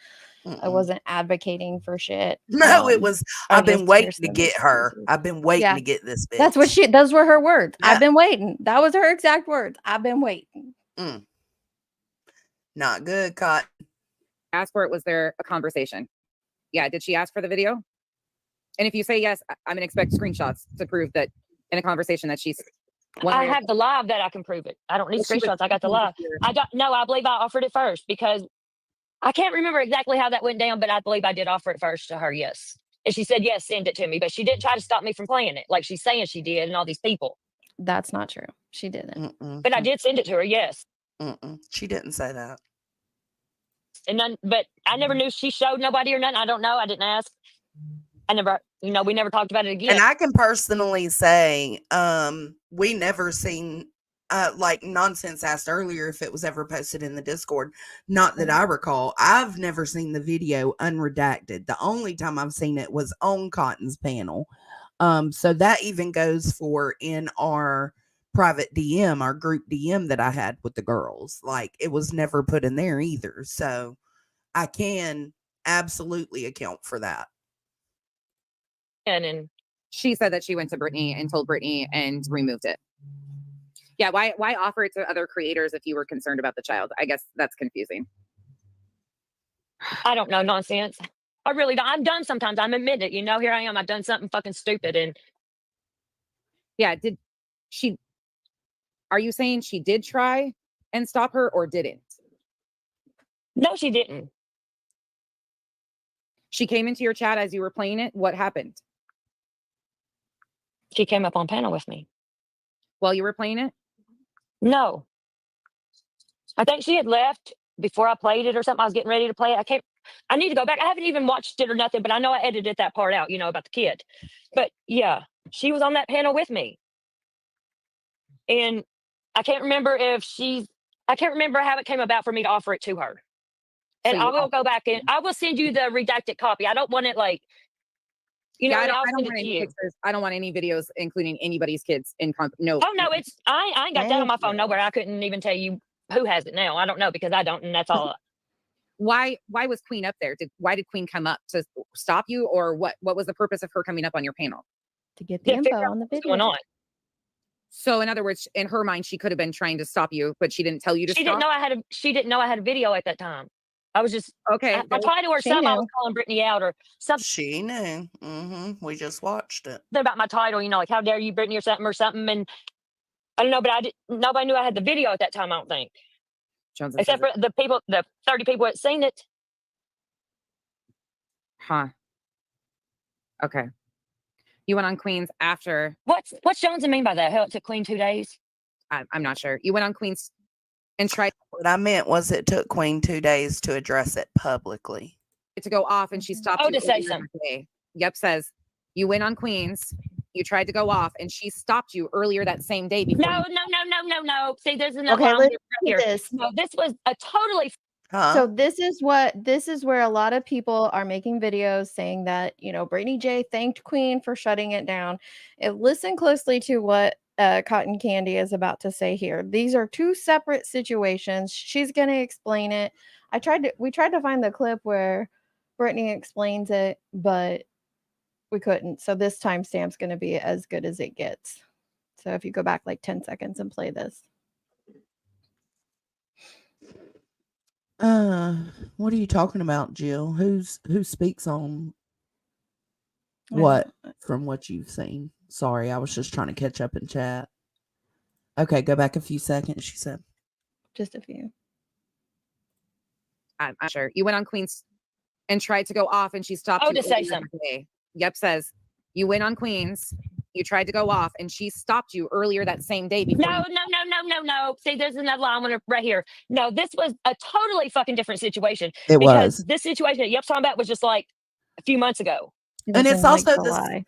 I wasn't advocating for shit. No, it was, I've been waiting to get her. Excuses. I've been waiting Yeah. to get this bitch. That's what those were her words. Yeah. I've been waiting. That was her exact words. I've been waiting. Not good, Cotton. Ask for it. Was there a conversation? Yeah. Did she ask for the video? And if you say yes, I'm going to expect screenshots to prove that in a conversation that she's. I have the live that I can prove it. I don't need screenshots. I got the live. I believe I offered it first because I can't remember exactly how that went down, but I believe I did offer it first to her. Yes. And she said, yes, send it to me. But she didn't try to stop me from playing it like she's saying she did and all these people. That's not true. She didn't. But I did send it to her. Yes. She didn't say that. But I never knew she showed nobody or nothing. I don't know. I didn't ask. I never, we never talked about it again. And I can personally say, we never seen, like Nonsense asked earlier if it was ever posted in the Discord. Not that I recall. I've never seen the video unredacted. The only time I've seen it was on Cotton's panel. So that even goes for in our private DM, our group DM that I had with the girls. Like it was never put in there either. So I can absolutely account for that. And she said that she went to Brittany and told Brittany and removed it. Yeah, why offer it to other creators if you were concerned about the child? I guess that's confusing. I don't know, Nonsense. I really don't. I'm done sometimes. I'm admit it. Here I am. I've done something fucking stupid. And yeah, are you saying she did try and stop her or didn't? No, she didn't. She came into your chat as you were playing it. What happened? She came up on panel with me. While you were playing it? No. I think she had left before I played it or something. I was getting ready to play it. I need to go back. I haven't even watched it or nothing, but I know I edited that part out, about the kid. But yeah, she was on that panel with me. And I can't remember if I can't remember how it came about for me to offer it to her. And So I you will go back and I will send you the redacted copy. I don't want it like, you know, Yeah, and I'll I don't send it want to any you. pictures. I don't want any videos, including anybody's kids in no. Oh no, I ain't got that on my Thank phone you. nowhere. I couldn't even tell you who has it now. I don't know because I don't, and that's all. Why was Queen up there? Why did Queen come up to stop you, or what was the purpose of her coming up on your panel? To get the To figure info out on the what's going video. on. So in other words, in her mind, she could have been trying to stop you, but she didn't tell you to She stop. didn't know I had a video at that time. I was just Okay, I tried to her She some I knew. was calling Britney out or something She knew. We just watched it. about my title, you know, like how dare you Britney or something. And I don't know, but nobody knew I had the video at that time, I don't think. Jones Except for the 30 people that seen it. huh? Okay, you went on Queen's after. What's Jones mean by that? Hell, it took Queen 2 days. I'm not sure. You went on Queen's and tried What I meant was it took Queen 2 days to address it publicly. to go off, and she stopped you To say earlier something. that day. Yep, says you went on Queen's. You tried to go off, and she stopped you earlier that same day. Before No. See, there's another Okay, line let's right do here. this. No, this was a totally Huh? So this is where a lot of people are making videos saying that, you know, Britney Jay thanked Queen for shutting it down. And listen closely to what Cotton Candy is about to say here. These are two separate situations. She's going to explain it. We tried to find the clip where Britney explains it, but we couldn't. So this timestamp's going to be as good as it gets. So if you go back like 10 seconds and play this. What are you talking about, Jill? Who speaks on what from what you've seen? Sorry, I was just trying to catch up in chat. Okay, go back a few seconds, she said. Just a few. I'm sure you went on Queen's and tried to go off, and she stopped you to say earlier something. that day. Yep, says you went on Queen's. You tried to go off, and she stopped you earlier that same day. Before No. See, there's another line right here. No, this was a totally fucking different situation. It Because was. this situation that Yep's talking about was just like a few months ago. And it's also July.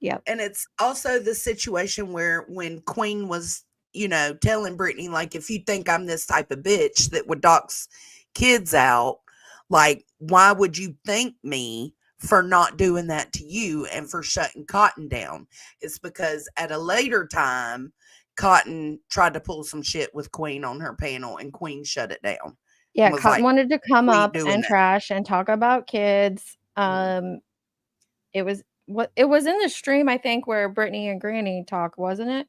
Yep. And it's also the situation where when Queen was, you know, telling Britney, like, if you think I'm this type of bitch that would dox kids out, like, why would you thank me for not doing that to you and for shutting Cotton down? It's because at a later time, Cotton tried to pull some shit with Queen on her panel and Queen shut it down. Yeah, was Cotton like, wanted to come "What are you up doing and that?" trash and talk about kids. It was in the stream, I think, where Brittany and Granny talk, wasn't it?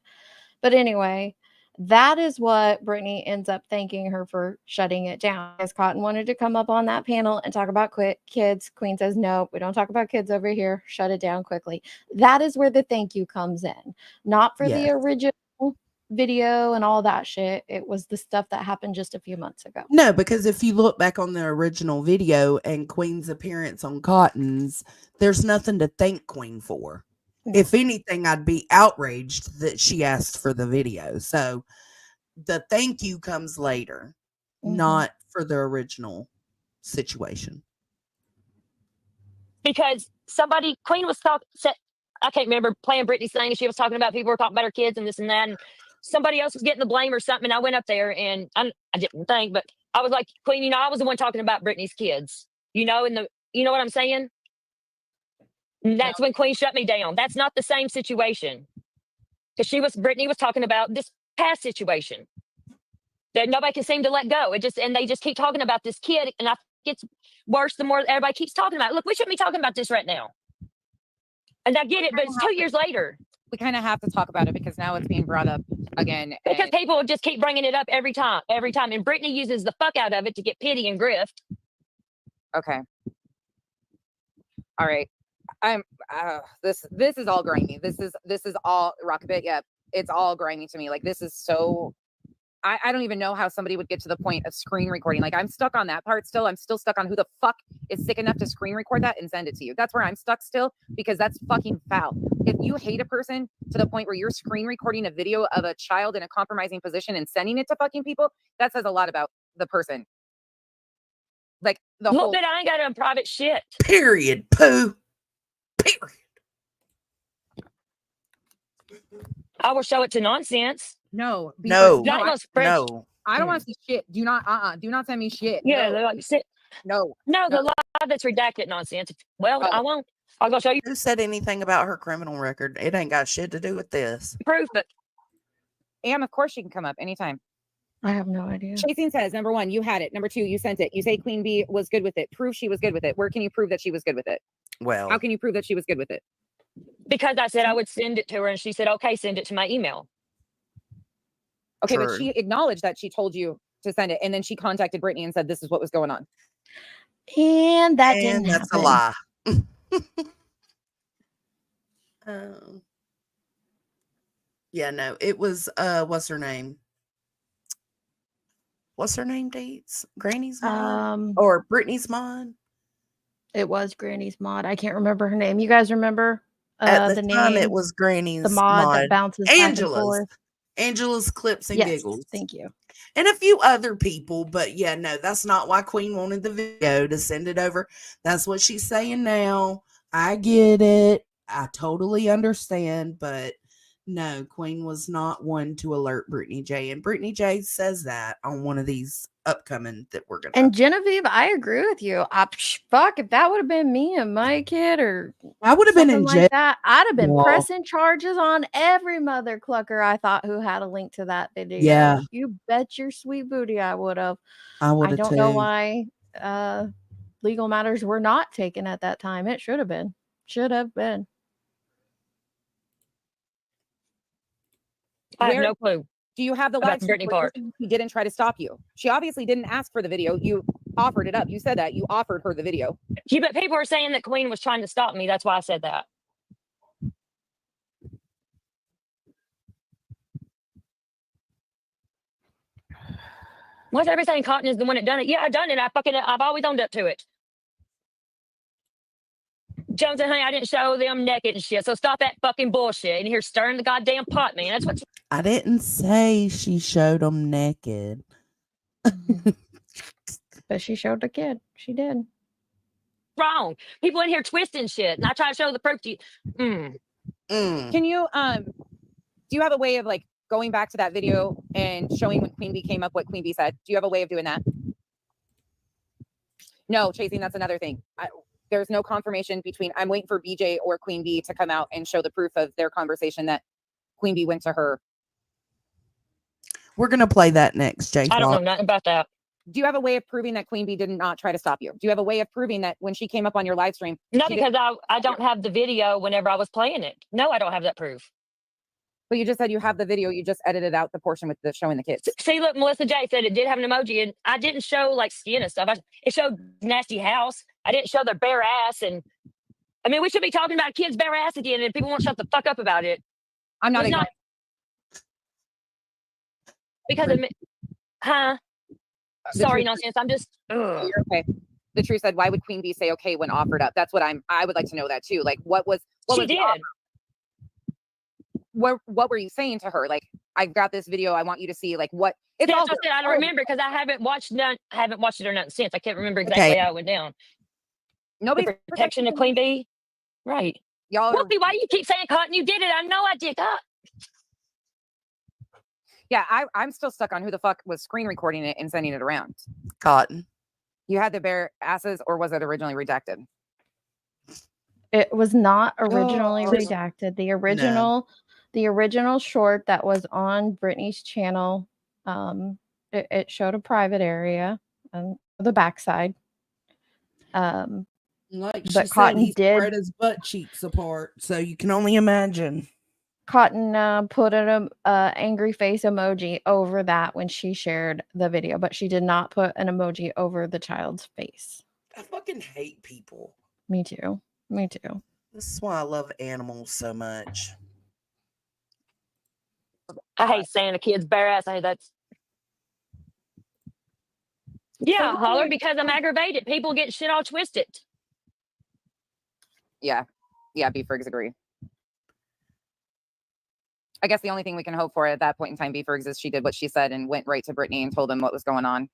But anyway, that is what Brittany ends up thanking her for shutting it down. As Cotton wanted to come up on that panel and talk about kids, Queen says, "No, we don't talk about kids over here. Shut it down quickly." That is where the thank you comes in, not for the Yes. original video and all that shit. It was the stuff that happened just a few months ago. No, because if you look back on the original video and Queen's appearance on Cotton's, there's nothing to thank Queen for. No. If anything, I'd be outraged that she asked for the video. So the thank you comes later, not for the original situation. Because Queen was I can't remember playing Britney's thing, and she was talking about people were talking about her kids and this and that, and somebody else was getting the blame or something. And I went up there and I didn't think, but I was like, Queen, you know, I was the one talking about Britney's kids, you know, you know what I'm saying? And that's when Queen shut me down. That's not the same situation. Because Britney was talking about this past situation that nobody can seem to let go. And they just keep talking about this kid, and I think it's worse the more everybody keeps talking about it. Look, we shouldn't be talking about this right now. And I get it, but it's 2 years later. we kind of have to talk about it because now it's being brought up again. Because people just keep bringing it up every time. And Britney uses the fuck out of it to get pity and grift. Okay. All right. This is all grimy. This is all Rockabit. Yeah, it's all grimy to me. Like, this is so. I don't even know how somebody would get to the point of screen recording. Like, I'm stuck on that part still. I'm still stuck on who the fuck is sick enough to screen record that and send it to you. That's where I'm stuck still, because that's fucking foul. If you hate a person to the point where you're screen recording a video of a child in a compromising position and sending it to fucking people, that says a lot about the person. Like, the Look, whole. that I ain't got on private shit. Period. Pooh. Period. I will show it to nonsense. No, No, Not I, no spread. no. I don't want to see shit. Do not send me shit. Yeah, No, they're like, sit. no. No, No. the lot that's redacted nonsense. Well, Oh. I won't. I'll go show you Who said anything about her criminal record? It ain't got shit to do with this. proof, but And of course she can come up anytime. I have no idea. Chasing says, number 1, you had it. Number 2, you sent it. You say Queen Bee was good with it. Prove she was good with it. Where can you prove that she was good with it? Well, How can you prove that she was good with it? because I said I would send it to her, and she said, "Okay, send it to my email." Okay, but true. she acknowledged that she told you to send it, and then she contacted Brittany and said this is what was going on. And that didn't And that's a happen. lie. Yeah, no, it was what's her name? What's her name, Deets? Granny's mom? Or Brittany's mom? It was Granny's mod. I can't remember her name. You guys remember At the the time, name? it was Granny's The mod that mod. bounces back and Angela's. forth. Angela's Clips and Yes, Giggles. thank you. And a few other people, but yeah, no, that's not why Queen wanted the video to send it over. That's what she's saying now. I get it. I totally understand, but no, Queen was not one to alert Britney Jay. And Britney Jay says that on one of these upcoming that we're going to. And Genevieve, I agree with you. Fuck, if that would have been me and my kid or I would have been in jail. like that, I'd have been Well, pressing charges on every mother clucker I thought who had a link to that video. Yeah. You bet your sweet booty I would have. I would I have don't too. know why legal matters were not taken at that time. It should have been. Should have been. I have no clue. Do you have the About live the stream Britney where part. He didn't try to stop you. She obviously didn't ask for the video. You offered it up. You said that. You offered her the video. Yeah, but people are saying that Queen was trying to stop me. That's why I said that. What's everything? Cotton is the one that done it. Yeah, I done it. I've always owned up to it. Jones and Honey, I didn't show them naked and shit. So stop that fucking bullshit. And here stirring the goddamn pot, man. That's what. I didn't say she showed them naked. But she showed the kid. She did. Wrong. People in here twisting shit. And I try to show the proof to you. Can you do you have a way of like going back to that video and showing when Queen Bee came up what Queen Bee said? Do you have a way of doing that? No, Chasing, that's another thing. There's no confirmation between, I'm waiting for BJ or Queen Bee to come out and show the proof of their conversation that Queen Bee went to her. We're going to play that next, Jake. I don't know nothing about that. Do you have a way of proving that Queen Bee did not try to stop you? Do you have a way of proving that when she came up on your live stream? No, because I don't have the video whenever I was playing it. No, I don't have that proof. But you just said you have the video. You just edited out the portion with the showing the kids. See, look, Melissa J said it did have an emoji, and I didn't show like skin and stuff. It showed nasty house. I didn't show their bare ass, and I mean, we should be talking about kids' bare ass again, and people won't shut the fuck up about it. I'm not ignoring. Because of me, huh? Sorry, nonsense. I'm just. You're okay. The truth said, why would Queen Bee say okay when offered up? That's what I would like to know that too. Like, what she did. What were you saying to her? Like, I've got this video. I want you to see. Like, what? It's That's all. what I said. I don't remember because I haven't watched it or nothing since. I can't remember exactly how it went down. Nobody protection of Queen Bee, right? Y'all. Whoopi, why do you keep saying Cotton? You did it. I know I did that. Yeah, I'm still stuck on who the fuck was screen recording it and sending it around. Cotton. You had the bare asses, or was it originally redacted? It was not originally redacted. The original short that was on Britney's channel, it showed a private area on the backside. Like she but said, Cotton he did spread his butt cheeks apart, so you can only imagine. Cotton put an angry face emoji over that when she shared the video, but she did not put an emoji over the child's face. I fucking hate people. Me too. Me too. This is why I love animals so much. I hate saying a kid's bare ass. That's. Yeah, holler because I'm aggravated. People get shit all twisted. Yeah. Yeah, B-Fergs agree. I guess the only thing we can hope for at that point in time, B-Fergs, is she did what she said and went right to Britney and told them what was going on.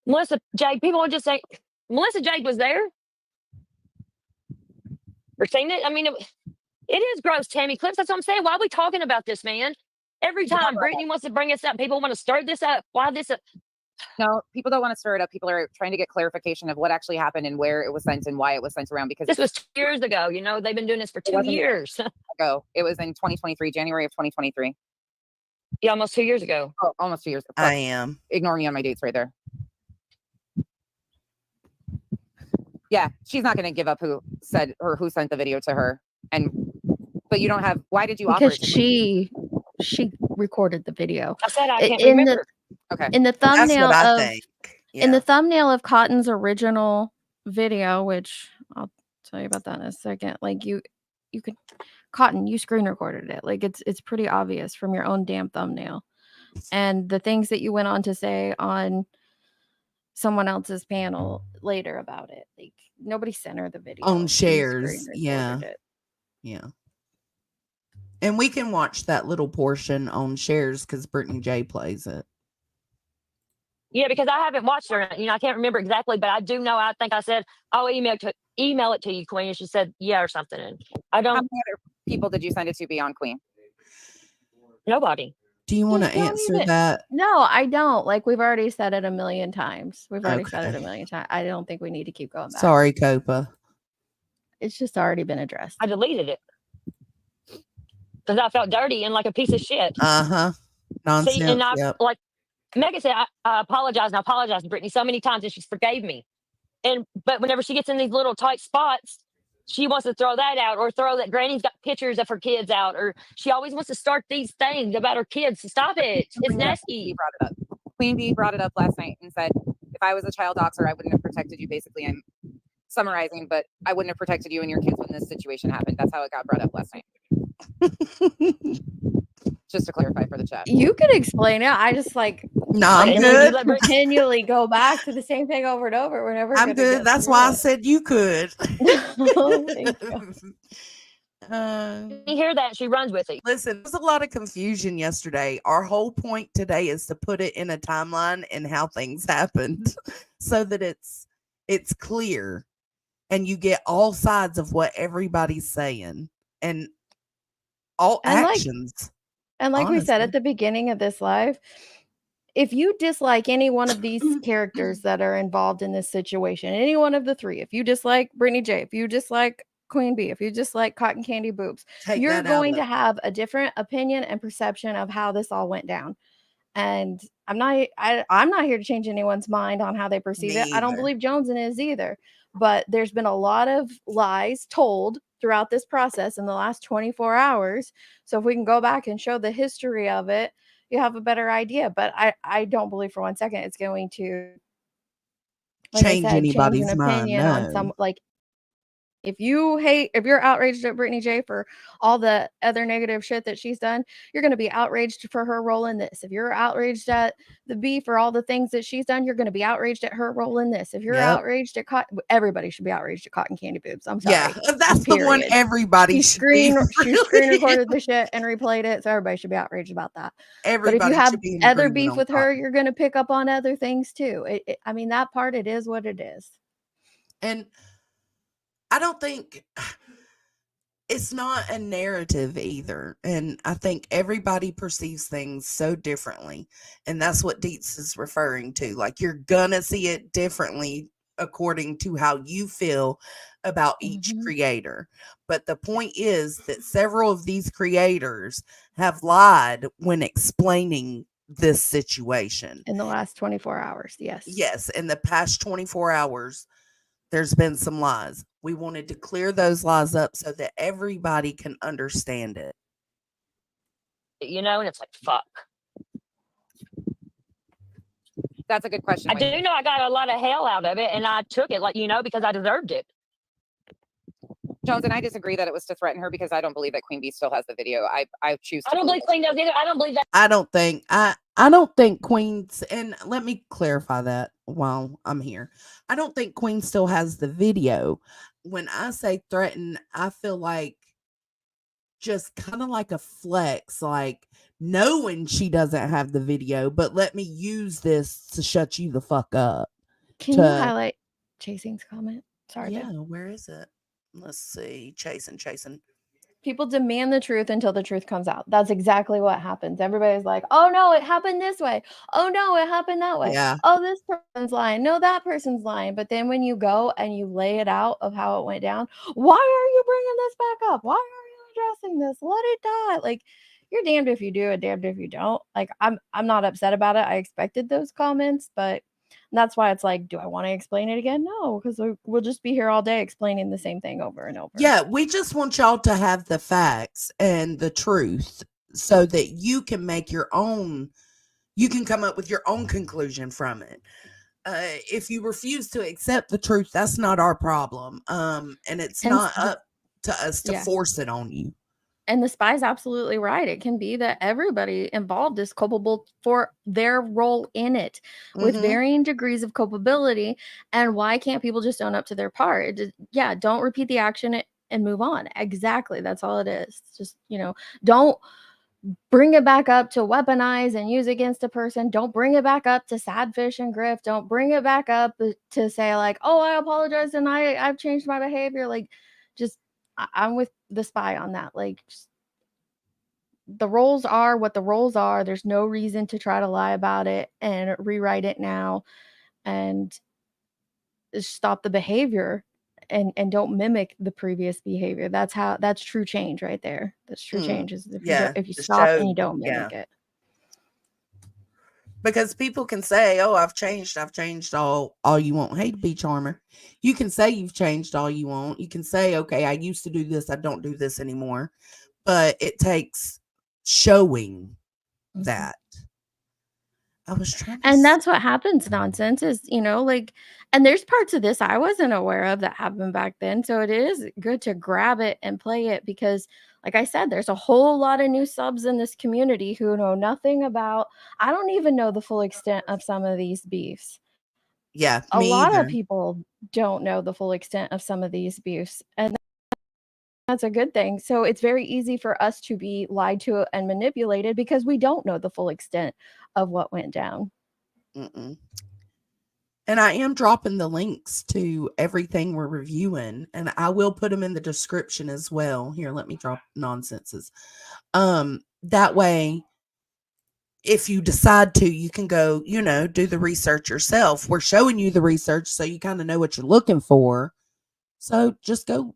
Melissa Jade, people will just say, Melissa Jade was there. Or seen it. I mean, It is gross, Tammy Clips. That's what I'm saying. Why are we talking about this, man? Every People time don't Brittany wants to bring us up, people want to stir this up. Why this up? No, people don't want to stir it up. People are trying to get clarification of what actually happened and where it was sent and why it was sent around, because This was 2 years ago. You know, they've been doing this for 2 years. ago. It was in 2023, January of 2023. Yeah, almost 2 years ago. Oh, almost 2 years. Fuck. I am. Ignore me on my dates right there. Yeah, she's not going to give up who said or who sent the video to her. But you don't have. Why did you offer Because it to me? she recorded the video. I said I can't In remember. Okay. In the That's thumbnail what I of think. in the thumbnail of Cotton's original video, which I'll tell you about that in a second. Like you could Cotton, you screen recorded it. Like it's pretty obvious from your own damn thumbnail. And the things that you went on to say on someone else's panel later about it. Like nobody sent her the video. On You shares. screen Yeah. recorded it. Yeah. And we can watch that little portion on shares because Britney Jay plays it. Yeah, because I haven't watched her. You know, I can't remember exactly, but I do know. I think I said I'll email it to you, Queen. And she said yeah or something. And I How don't. many other people did you send it to beyond Queen? Nobody. Do you want to Just don't answer even- that? No, I don't. Like we've already said it a million times. We've already said it Okay. a million times. I don't think we need to keep going back. Sorry, Copa. It's just already been addressed. I deleted it because I felt dirty and like a piece of shit. Nonsense. See, and I Yep. like Megan said, I apologize and I apologize to Brittany so many times and she's forgave me. But whenever she gets in these little tight spots, she wants to throw that out or throw that Granny's got pictures of her kids out, or she always wants to start these things about her kids. So stop it. It's nasty. Brought it up. Queen Bee brought it up last night and said, if I was a child doxer, I wouldn't have protected you. Basically, I'm summarizing, but I wouldn't have protected you and your kids when this situation happened. That's how it got brought up last night. Just to clarify for the chat. You could explain it. I just like No, I'm And then you good. let Brittany- continually go back to the same thing over and over. We're never I'm gonna good. get That's through why I it. said you could. Oh, thank you. you hear that, she runs with it. Listen, there's a lot of confusion yesterday. Our whole point today is to put it in a timeline and how things happened so that it's clear and you get all sides of what everybody's saying and all And actions. like we said honestly. at the beginning of this live, if you dislike any one of these characters that are involved in this situation, any one of the three, if you dislike Britney Jay, if you dislike Queen Bee, if you dislike Cotton Candy Boobs, Take you're that out going of to it. have a different opinion and perception of how this all went down. And I'm not here to change anyone's mind on how they perceive Me it. I don't either. believe Joneson is either. But there's been a lot of lies told throughout this process in the last 24 hours. So if we can go back and show the history of it, you have a better idea. But I don't believe for 1 second it's going to Change anybody's an mind, opinion on no. some, like, if you're outraged at Britney Jay for all the other negative shit that she's done, you're going to be outraged for her role in this. If you're outraged at the B for all the things that she's done, you're going to be outraged at her role in this. If you're Yep. outraged at everybody should be outraged at Cotton Candy Boobs. I'm sorry. Yeah, that's the one Period. everybody She should be. screen recorded the shit and replayed it, so everybody should be outraged about that. Everybody But if you have should be in other agreement beef on with her, Cotton. you're going to pick up on other things too. I mean, that part, it is what it is. And I don't think it's not a narrative either. And I think everybody perceives things so differently. And that's what Dietz is referring to. Like, you're gonna see it differently according to how you feel about each creator. But the point is that several of these creators have lied when explaining this situation. In the last 24 hours, yes. Yes, in the past 24 hours, there's been some lies. We wanted to clear those lies up so that everybody can understand it. You know, and it's like, fuck. That's a good question. I do know I got a lot of hell out of it, and I took it, like, you know, because I deserved it. Jones, and I disagree that it was to threaten her, because I don't believe that Queen Bee still has the video. I choose to I don't believe Queen does either. I don't believe that. I don't think Queen's, and let me clarify that while I'm here. I don't think Queen still has the video. When I say threaten, I feel like just kind of like a flex, like knowing she doesn't have the video, but let me use this to shut you the fuck up. Can you highlight Chasing's comment? Sorry. Yeah, where is it? Let's see. Chasing. People demand the truth until the truth comes out. That's exactly what happens. Everybody's like, oh no, it happened this way. Oh no, it happened that way. Yeah. Oh, this person's lying. No, that person's lying. But then when you go and you lay it out of how it went down, why are you bringing this back up? Why are you addressing this? Let it die. Like, you're damned if you do and damned if you don't. Like, I'm not upset about it. I expected those comments, but that's why it's like, do I want to explain it again? No, because we'll just be here all day explaining the same thing over and over. Yeah, we just want y'all to have the facts and the truth so that you can make your own, you can come up with your own conclusion from it. If you refuse to accept the truth, that's not our problem. And it's And not up to us to yeah. force it on you. And the spy's absolutely right. It can be that everybody involved is culpable for their role in it with Mhm. varying degrees of culpability. And why can't people just own up to their part? Yeah, don't repeat the action and move on. Exactly. That's all it is. Just, don't bring it back up to weaponize and use against a person. Don't bring it back up to sad fish and grift. Don't bring it back up to say like, oh, I apologize and I've changed my behavior. Like, just I'm with the spy on that. Like, just, the roles are what the roles are. There's no reason to try to lie about it and rewrite it now, and stop the behavior and don't mimic the previous behavior. That's true change right there. That's true change is if you to stop show, and you don't mimic it. Because people can say, oh, I've changed all you want. Hey, Bee Charmer, you can say you've changed all you want. You can say, okay, I used to do this, I don't do this anymore. But it takes showing that. I was trying to And that's what happens. Nonsense is, like, and there's parts of this I wasn't aware of that happened back then. So it is good to grab it and play it because, like I said, there's a whole lot of new subs in this community who know nothing about. I don't even know the full extent of some of these beefs. Yeah, A me lot either. of people don't know the full extent of some of these beefs, and that's a good thing. So it's very easy for us to be lied to and manipulated because we don't know the full extent of what went down. Mm-mm. And I am dropping the links to everything we're reviewing, and I will put them in the description as well. Here, let me drop nonsenses. That way, if you decide to, you can go, do the research yourself. We're showing you the research so you kind of know what you're looking for. So just go,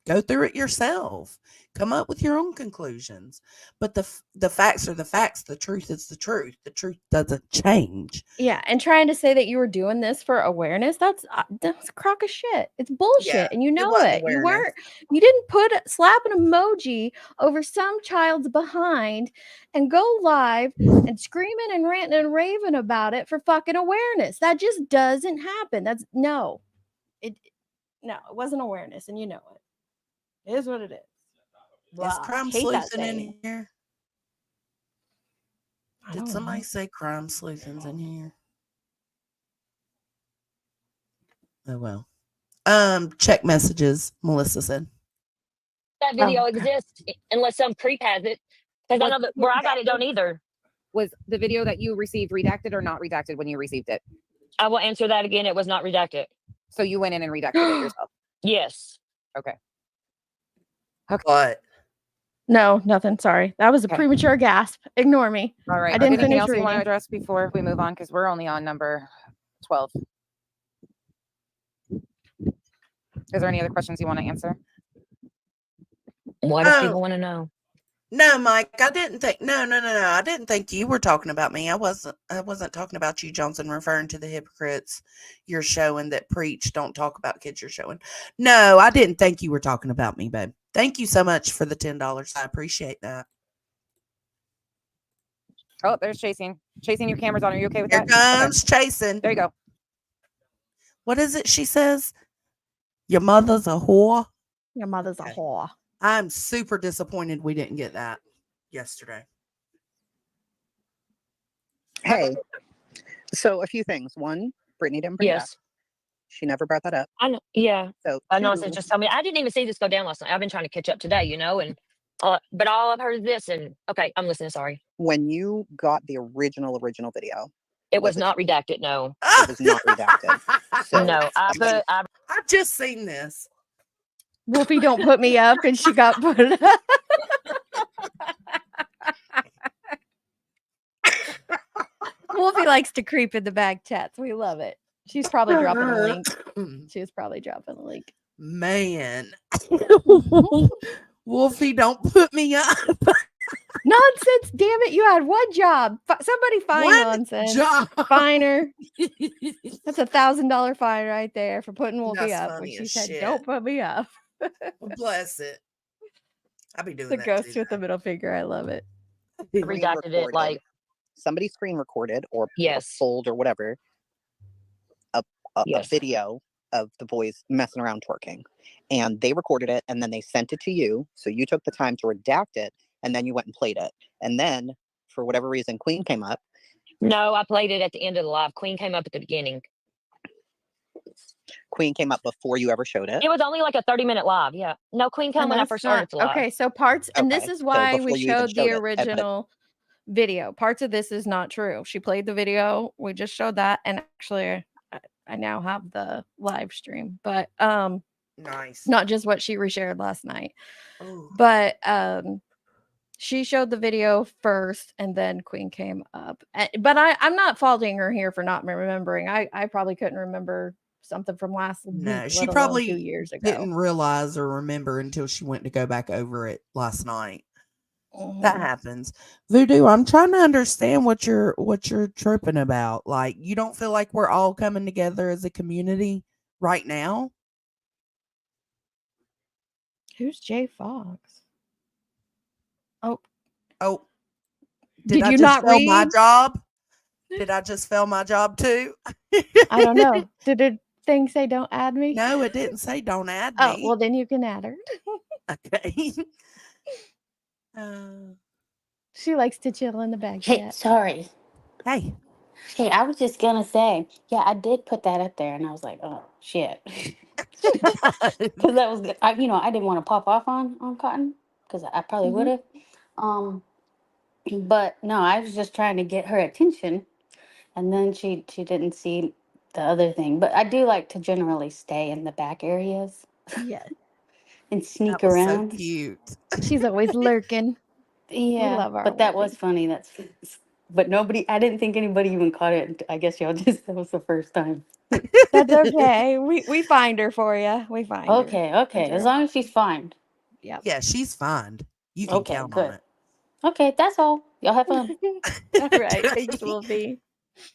go through it yourself. Come up with your own conclusions. But the facts are the facts. The truth is the truth. The truth doesn't change. Yeah, and trying to say that you were doing this for awareness, that's a crock of shit. It's bullshit, Yeah, and you know wasn't it. awareness. You didn't slap an emoji over some child's behind and go live and screaming and ranting and raving about it for fucking awareness. That just doesn't happen. It wasn't awareness, and you know it. It is what it is. Blah. Is Crime Hate that Sleuthing in thing. here? Did somebody say Crime Sleuthing's in here? Oh well. Check messages, Melissa said. That video exists unless some creep has it. Because I know that where I got it don't either. Was the video that you received redacted or not redacted when you received it? I will answer that again. It was not redacted. So you went in and redacted it yourself? Yes. Okay. What? No, nothing. Sorry. That was a premature gasp. Ignore me. All right. I didn't Anything finish else reading. you want to address before we move on? Because we're only on number 12. Is there any other questions you want to answer? Why do people want to know? No, Mike, I didn't think. No. I didn't think you were talking about me. I wasn't talking about you, Johnson, referring to the hypocrites you're showing that preach, don't talk about kids you're showing. No, I didn't think you were talking about me, babe. Thank you so much for the $10. I appreciate that. Oh, there's Chasing. Chasing, your camera's on. Are you okay with Here that? comes Chasing. There you go. What is it she says? Your mother's a whore? Your mother's a whore. I'm super disappointed we didn't get that yesterday. Hey, so a few things. One, Brittany didn't bring it up. Yes. She never brought that up. I know. Yeah. So I know. two, Just tell me. I didn't even see this go down last night. I've been trying to catch up today, and but all I've heard is this. And okay, I'm listening. Sorry. when you got the original video, It was not redacted. No. it was not redacted. So No. I mean, I've I've just seen this. Wolfie, don't put me up, and she got put up. Wolfie likes to creep in the back chats. We love it. She's probably dropping a link. She was probably dropping a link. Man. Wolfie, don't put me up. Nonsense, damn it. You had one job. Somebody fine One Nonsense. job. Finer. That's $1,000 fine right there for putting Wolfie That's up when funny she as said, shit. don't put me up. Bless it. I'll be doing The that ghost too, with the middle finger. I love it. Screen Redacted it like somebody screen recorded or yes. pulled or whatever a Yes. video of the boys messing around twerking, and they recorded it and then they sent it to you, so you took the time to redact it and then you went and played it, and then for whatever reason Queen came up. No, I played it at the end of the live. Queen came up at the beginning. Queen came up before you ever showed it. It was only like a 30-minute live. Yeah. No, Queen came And when I that's first not started the live. okay. So parts, and this Okay, is so why we before you even showed the showed it, original video. Parts of this is not true. She played the video. We just showed that, and actually, I now have the live stream, but Nice. not just what she reshared last night. Oh. But she showed the video first, and then Queen came up. But I'm not faulting her here for not remembering. I probably couldn't remember something from last No, week, she let alone probably 2 years ago. didn't realize or remember until she went to go back over it last night. That happens. Voodoo, I'm trying to understand what you're tripping about. Like, you don't feel like we're all coming together as a community right now? Who's Jay Fox? Oh, Did I you just not fail my read? job? Did I just fail my job too? I don't know. Did the thing say don't add me? No, it didn't say don't add me. Oh, well, then you can add her. Okay. She likes to chill in the back Hey, chat. sorry. Hey. Hey, I was just gonna say, yeah, I did put that up there, and I was like, oh shit, because that was, I didn't want to pop off on Cotton, because I probably would have. But no, I was just trying to get her attention, and then she didn't see the other thing. But I do like to generally stay in the back areas Yes. and That sneak was so around. cute. She's always lurking. We Yeah, love our but that was Wolfie. funny. But I didn't think anybody even caught it. I guess y'all that was the first time. That's okay. We find her for you. We find her. Okay, as long as she's fine. Yep. Yeah, she's fine. You can Okay, count good. on it. Okay, that's all. Y'all have fun. All right. Thanks, Wolfie.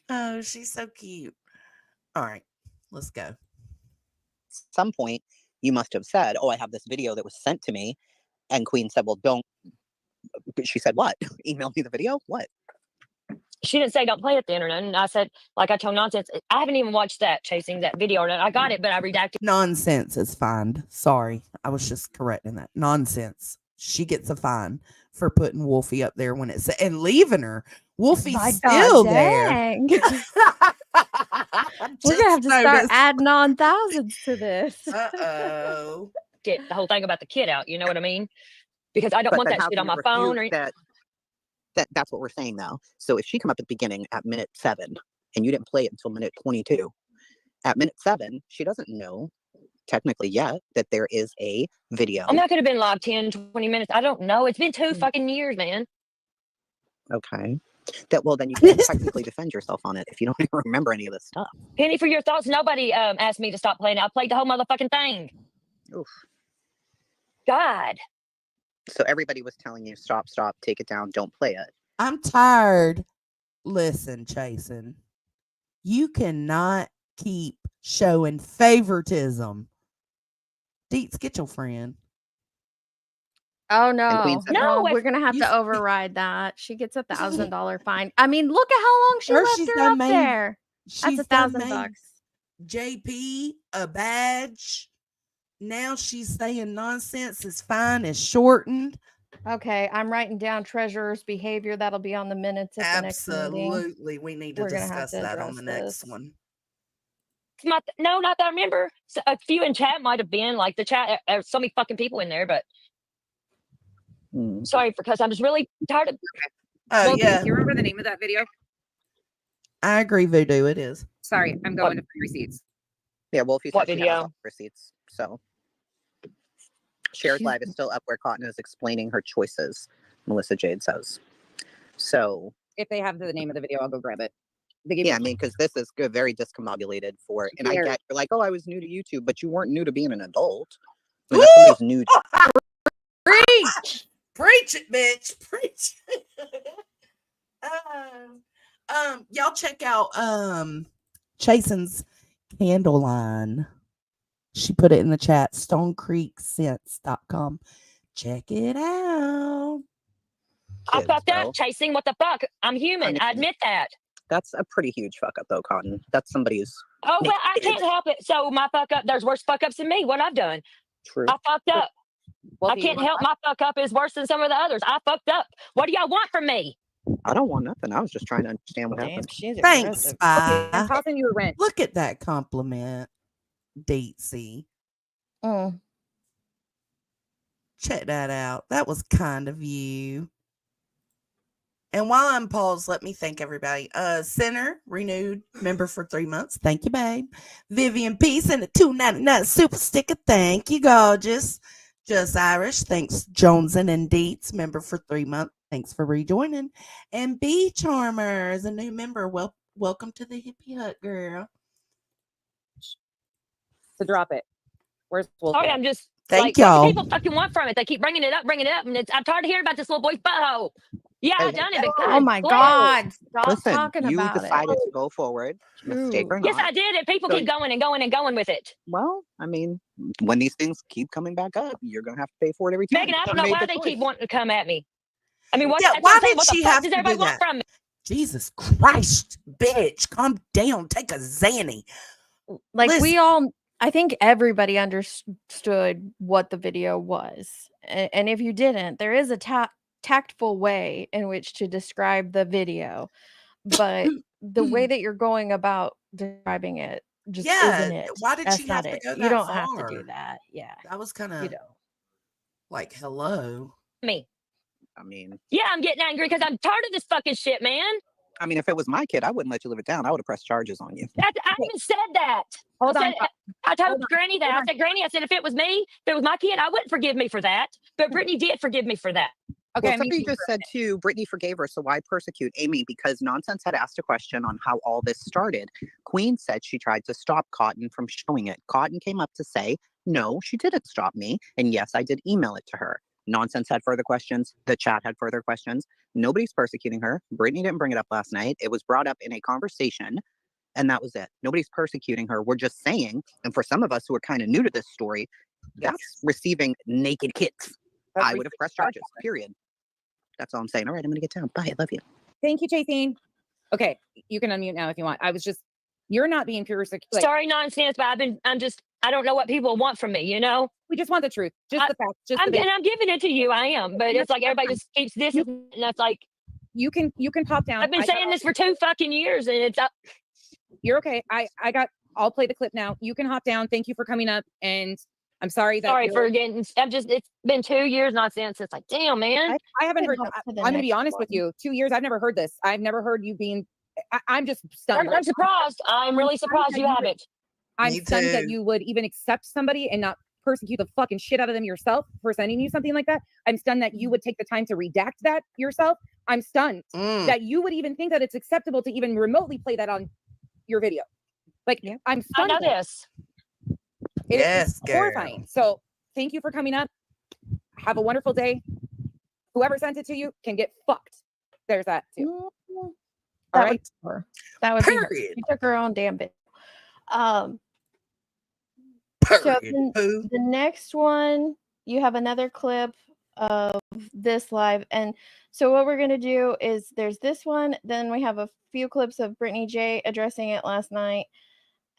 Oh, she's so cute. All right, let's go. At some point, you must have said, "Oh, I have this video that was sent to me," and Queen said, "Well, don't." She said, "What? Email me the video? What?" She didn't say don't play it the internet. And I said, like I told Nonsense, I haven't even watched that chasing that video. And I got it, but I redacted. Nonsense is fine. Sorry, I was just correcting that. Nonsense. She gets a fine for putting Wolfie up there when it's and leaving her. Wolfie's My still God, there. dang. We're gonna have to start adding on thousands to this. Uh-oh. Get the whole thing about the kid out. You know what I mean? Because I don't want then that how shit can on you my phone. refute that's what we're saying now. So if she come up at the beginning at minute 7 and you didn't play it until minute 22, at minute 7, she doesn't know technically yet that there is a video. I'm not going to have been live 10, 20 minutes. I don't know. It's been 2 fucking years, man. Okay. Then you can't technically defend yourself on it if you don't even remember any of this stuff. Penny, for your thoughts, nobody asked me to stop playing. I played the whole motherfucking thing. Oof. God. So everybody was telling you, stop, take it down, don't play it. I'm tired. Listen, Chasen, you cannot keep showing favoritism. Deets, get your friend. Oh no. said, No, No, we're gonna have to override that. She gets $1,000 fine. I mean, look at how long she left her up there. That's $1,000. JP a badge. Now she's saying nonsense is fine, is shortened. Okay, I'm writing down treasurer's behavior. That'll be on the minutes at the next meeting. Absolutely. We need to discuss that on the next one. No, not that I remember. A few in chat might have been like the chat. There's so many fucking people in there, but sorry because I'm just really tired of. Oh, Wolfie, yeah. do you remember the name of that video? I agree, Voodoo. It is. Sorry, I'm going to free receipts. Yeah, Wolfie What said she video? has all the receipts. So Shared She's- live is still up where Cotton is explaining her choices, Melissa Jade says. So, If they have the name of the video, I'll go grab it. They gave yeah, I me mean, because this is good, very discombobulated for, and I Very. get, you're like, oh, I was new to YouTube, but you weren't new to being an adult. I mean, that's somebody's new. Preach, preach it, bitch, preach. Y'all check out Chasen's candle line. She put it in the chat. StoneCreekScents.com. Check it out. I kids, fucked though. up, chasing. What the fuck? I'm human. I mean- admit that. That's a pretty huge fuck up, though, Cotton. That's somebody's Oh, well, I kid. can't help it. So my fuck up, there's worse fuck ups than me. What I've done. True. I fucked up. Well, I if you can't want- help my fuck up is worse than some of the others. I fucked up. What do y'all want from me? I don't want nothing. I was just trying to understand what Damn, happened. she's Thanks, aggressive. Okay, I'm Spy. tossing you a rent. Look at that compliment, Deetsy. Mm. Check that out. That was kind of you. And while I'm paused, let me thank everybody. Center, renewed member for 3 months. Thank you, babe. Vivian Peace and a $2.99 super sticker. Thank you, gorgeous. Just Irish. Thanks, Joneson and Deets, member for 3 months. Thanks for rejoining. And B Charmer is a new member. Welcome to the Hippie Hut, girl. To drop it. Where's Wolf? Sorry, at? I'm just Thank like, what y'all. do people fucking want from it? They keep bringing it up, and I'm tired of hearing about this little boy's butthole. Yeah, I Hey, done it, but Oh God, my bless. God. Stop Listen, talking you about decided it. to go forward, mistake or Yes, not. I did, and people So- keep going and going and going with it. Well, I mean, when these things keep coming back up, you're gonna have to pay for it every time. Megan, I don't You know made why the they keep choice. wanting to come at me. I mean, what? Yeah, That's what why I'm saying. did What the she fuck have does to everybody do want that? from me? Jesus Christ, bitch. Calm down. Take a Xanny. Like Listen. we all, I think everybody understood what the video was. And if you didn't, there is a tactful way in which to describe the video. But the way that you're going about describing it just isn't it. Why did That's she not have to it. go You that don't far? have to do that. Yeah. That was kind You of don't. like, hello. Me. I mean, Yeah, I'm getting angry because I'm tired of this fucking shit, man. if it was my kid, I wouldn't let you live it down. I would have pressed charges on you. I even said that. Hold I on. said, I told Hold on. Granny that. Hold I said, Granny, I said, if it was me, if it was my kid, I wouldn't forgive me for that. But Brittany did forgive me for that. Okay, Well, I mean, somebody just said too, Brittany forgave her, so why persecute Amy? Because Nonsense had asked a question on how all this started. Queen said she tried to stop Cotton from showing it. Cotton came up to say, no, she didn't stop me. And yes, I did email it to her. Nonsense had further questions. The chat had further questions. Nobody's persecuting her. Brittany didn't bring it up last night. It was brought up in a conversation, and that was it. Nobody's persecuting her. We're just saying, and for some of us who are kind of new to this story, that's receiving naked kids. I would have pressed charges, period. That's all I'm saying. All right, I'm gonna get down. Bye. I love you. Thank you, Chasing. Okay, you can unmute now if you want. You're not being persecuted. Like, Sorry, nonsense, but I don't know what people want from me, you know? we just want the truth. Just the facts. Just the And I'm giving it to you. I am. But it's like everybody just keeps this, and that's like, you can pop down. I've been saying this for 2 fucking years, and it's up. You're okay. I'll play the clip now. You can hop down. Thank you for coming up. And I'm sorry that Sorry for getting, it's been 2 years nonsense. It's like, damn, man. I haven't heard. Hop to I'm the going to be next honest with one. you. 2 years. I've never heard this. I've never heard you being. I'm just stunned. I'm surprised. I'm really surprised you haven't. I'm Me stunned that too. you would even accept somebody and not persecute the fucking shit out of them yourself for sending you something like that. I'm stunned that you would take the time to redact that yourself. I'm stunned that you would even think that it's acceptable to even remotely play that on your video. Like, I'm I stunned. know this. It's horrifying. So thank you for coming up. Have a wonderful day. Whoever sent it to you can get fucked. There's that too. That All right. was her. That was her. Period. She took her own damn bit. So Period. the next one, you have another clip of this live. And so what we're going to do is there's this one. Then we have a few clips of Britney Jay addressing it last night.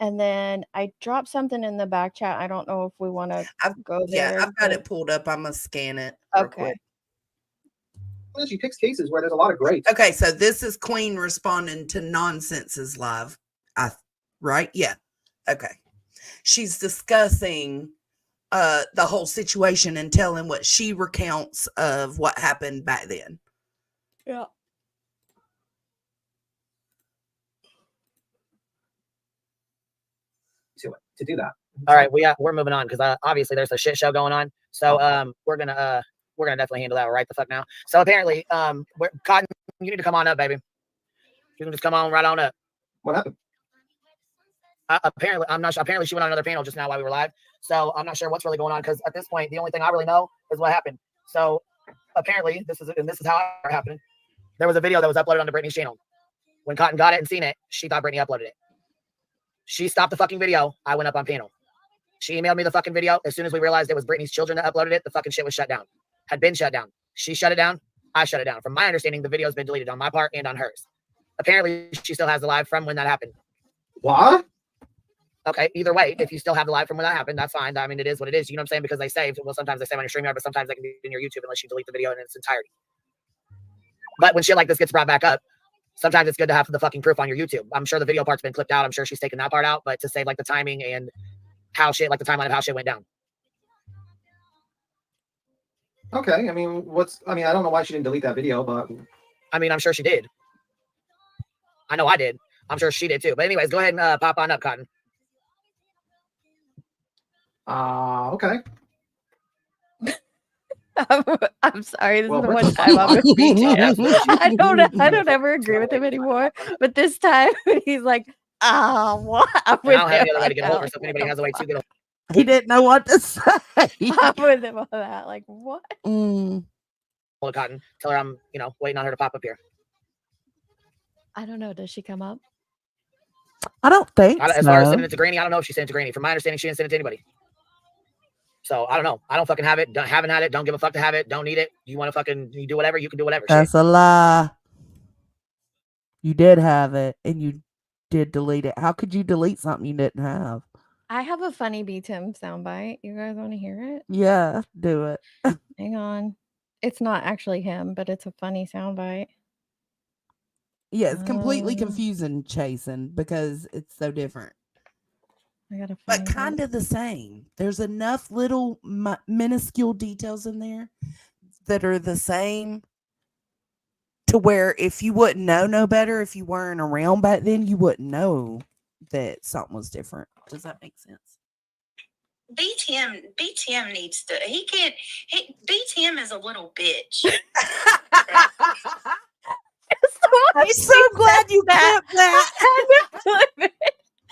And then I dropped something in the back chat. I don't know if we want to go there. I've got it pulled up. I'm going to scan it. Real quick. She picks cases where there's a lot of greats. Okay, so this is Queen responding to Nonsense's live. Right? Yeah. Okay. She's discussing the whole situation and telling what she recounts of what happened back then. Yeah. To do that. All right, we're moving on because obviously there's a shit show going on. So we're gonna definitely handle that right the fuck now. So apparently, Cotton, you need to come on up, baby. You can just come on right on up. What happened? Apparently, I'm not sure. Apparently, she went on another panel just now while we were live. So I'm not sure what's really going on because at this point, the only thing I really know is what happened. So apparently, this is how it happened. There was a video that was uploaded onto Britney's channel. When Cotton got it and seen it, she thought Britney uploaded it. She stopped the fucking video. I went up on panel. She emailed me the fucking video. As soon as we realized it was Britney's children that uploaded it, the fucking shit was shut down. Had been shut down. She shut it down. I shut it down. From my understanding, the video has been deleted on my part and on hers. Apparently, she still has the live from when that happened. What? Okay, either way, if you still have the live from when that happened, that's fine. I mean, it is what it is. You know what I'm saying? Because they saved. Well, sometimes they save on your StreamYard, but sometimes they can be in your YouTube unless you delete the video in its entirety. But when shit like this gets brought back up, sometimes it's good to have the fucking proof on your YouTube. I'm sure the video part's been clipped out. I'm sure she's taken that part out, but to save like the timing and how shit, like the timeline of how shit went down. Okay. I mean, I don't know why she didn't delete that video, but I mean, I'm sure she did. I know I did. I'm sure she did too. But anyways, go ahead and pop on up, Cotton. okay. I'm sorry. This Well, is the first one of time all- I'm with BJ. Yeah, I don't ever agree with him anymore. But this time he's like, what? I'm I with don't have him any other way on to get that. hold of her. Like, So if anybody has a way to get hold He didn't know what to say. I'm with him on that. Like, what? Mm, of Cotton, tell her I'm, waiting on her to pop up here. I don't know. Does she come up? I don't think As far as so. sending it to Granny, I don't know if she sent it to Granny. From my understanding, she didn't send it to anybody. So I don't know. I don't fucking have it. Haven't had it. Don't give a fuck to have it. Don't need it. You want to fucking you do whatever. You can do whatever. That's a lie. You did have it, and you did delete it. How could you delete something you didn't have? I have a funny B-Tim soundbite. You guys want to hear it? Yeah, do it. Hang on. It's not actually him, but it's a funny soundbite. Yeah, it's completely confusing, Chasen, because it's so different. I gotta But find kind of the same. There's enough little minuscule details in there that are the same to where if you wouldn't know no better, if you weren't around back then, you wouldn't know that something was different. Does that make sense? BTM needs to, BTM is a little bitch. I'm so glad you clipped that.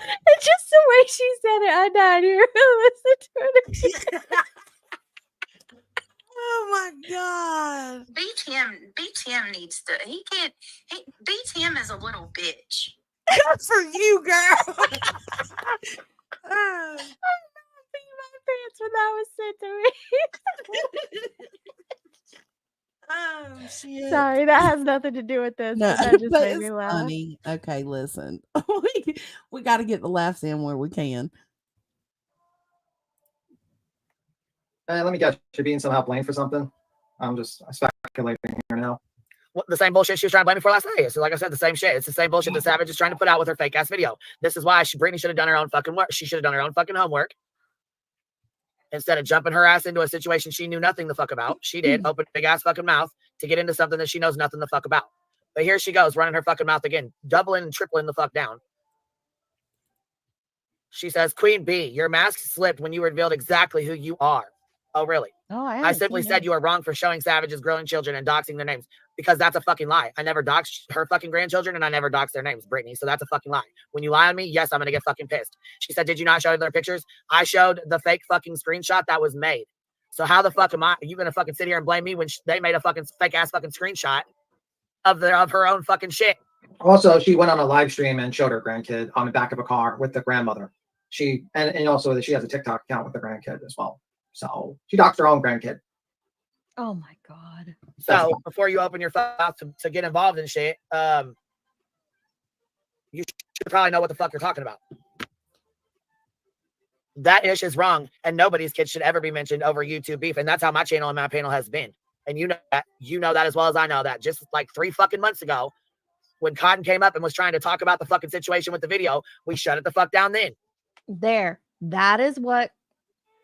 It's just the way she said it. I died here. Listen to it. Oh my God. BTM needs to, BTM is a little bitch. Good for you, girl. I'm not peeing my pants when that was sent to me. Oh shit. Sorry, that has nothing to do with this. No, But that just but made it's me laugh. funny. Okay, listen. we got to get the laughs in where we can. Hey, let me guess. You're being somehow blamed for something. I'm just speculating here now. the same bullshit she was trying to blame me for last night. So like I said, the same shit. It's the same bullshit the Savage is trying to put out with her fake ass video. This is why Britney should have done her own fucking work. She should have done her own fucking homework. Instead of jumping her ass into a situation she knew nothing the fuck about. She did open big ass fucking mouth to get into something that she knows nothing the fuck about. But here she goes running her fucking mouth again, doubling and tripling the fuck down. She says, Queen B, your mask slipped when you revealed exactly who you are. Oh, really? Oh, I simply said you are wrong for showing Savage's growing children and doxing their names because that's a fucking lie. I never doxed her fucking grandchildren and I never doxed their names, Britney. So that's a fucking lie. When you lie on me, yes, I'm going to get fucking pissed. She said, did you not show their pictures? I showed the fake fucking screenshot that was made. So how the fuck are you going to fucking sit here and blame me when they made a fucking fake ass fucking screenshot of her own fucking shit? Also, she went on a live stream and showed her grandkid on the back of a car with the grandmother. And also that she has a TikTok account with the grandkid as well. So she doxed her own grandkid. Oh my God. So before you open your mouth to get involved in shit, you should probably know what the fuck you're talking about. That ish is wrong, and nobody's kid should ever be mentioned over YouTube beef. And that's how my channel and my panel has been. And you know that as well as I know that. Just like 3 fucking months ago, when Cotton came up and was trying to talk about the fucking situation with the video, we shut it the fuck down then. That is what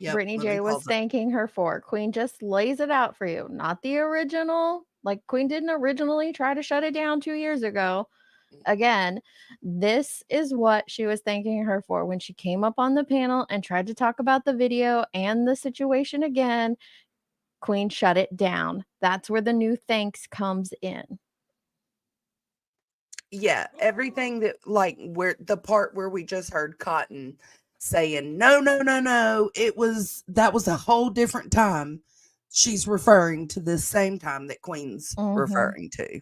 Britney Jay was it. thanking her for. Queen just lays it out for you. Not the original. Like Queen didn't originally try to shut it down 2 years ago. Again, this is what she was thanking her for when she came up on the panel and tried to talk about the video and the situation again. Queen shut it down. That's where the new thanks comes in. Yeah, everything that like where the part where we just heard Cotton saying no, no, no, no, that was a whole different time. She's referring to the same time that Queen's referring to.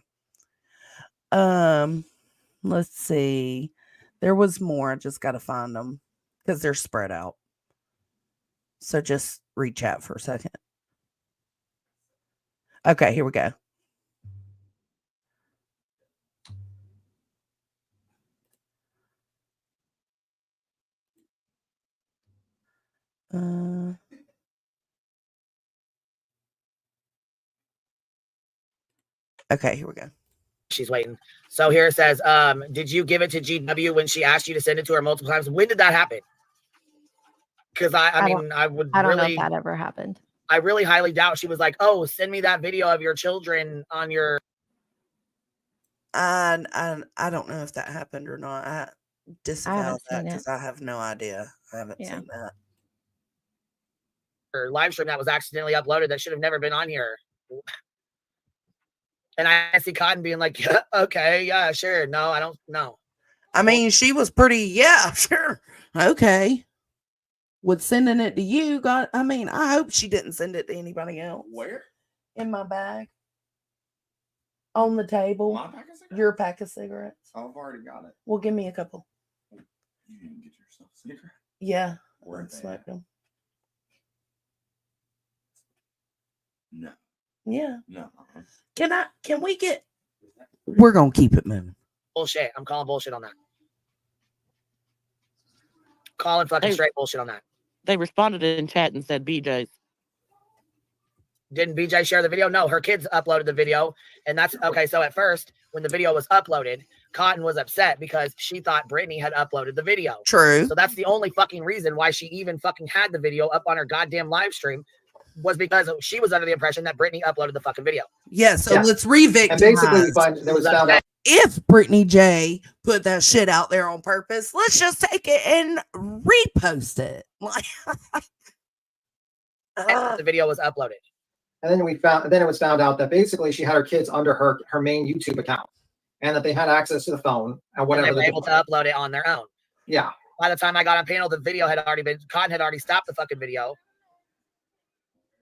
Let's see. There was more. I just got to find them because they're spread out. So just reach out for a second. Okay, here we go. Okay, here we go. She's waiting. So here it says, did you give it to GW when she asked you to send it to her multiple times? When did that happen? Because I mean, I would I don't really, know if that ever happened. I really highly doubt she was like, oh, send me that video of your children on your. I don't know if that happened or not. I disavow that because I have no idea. I haven't seen that. Or live stream that was accidentally uploaded that should have never been on here. And I see Cotton being like, yeah, okay, yeah, sure. No, I don't know. I mean, she was pretty, yeah, sure. Okay. With sending it to you, God, I mean, I hope she didn't send it to anybody else. Where? In my bag. On the table. My pack of cigarettes? Your pack of cigarettes. Oh, I've already got it. Well, give me a couple. You didn't get yourself a cigarette? Yeah. Where I smoked them. No. Yeah. No. Can we get, we're going to keep it moving. Bullshit. I'm calling bullshit on that. Calling fucking straight bullshit on that. They responded in chat and said BJ's. Didn't BJ share the video? No, her kids uploaded the video. And that's okay. So at first, when the video was uploaded, Cotton was upset because she thought Britney had uploaded the video. True. So that's the only fucking reason why she even fucking had the video up on her goddamn live stream, was because she was under the impression that Britney uploaded the fucking video. Yeah, so let's re-victimize. And basically, there was found out. If Britney Jay put that shit out there on purpose, let's just take it and repost it. The video was uploaded. And then it was found out that basically she had her kids under her main YouTube account, and that they had access to the phone and whatever. And they were able to upload it on their own. Yeah. By the time I got on panel, the video had already been, Cotton had already stopped the fucking video.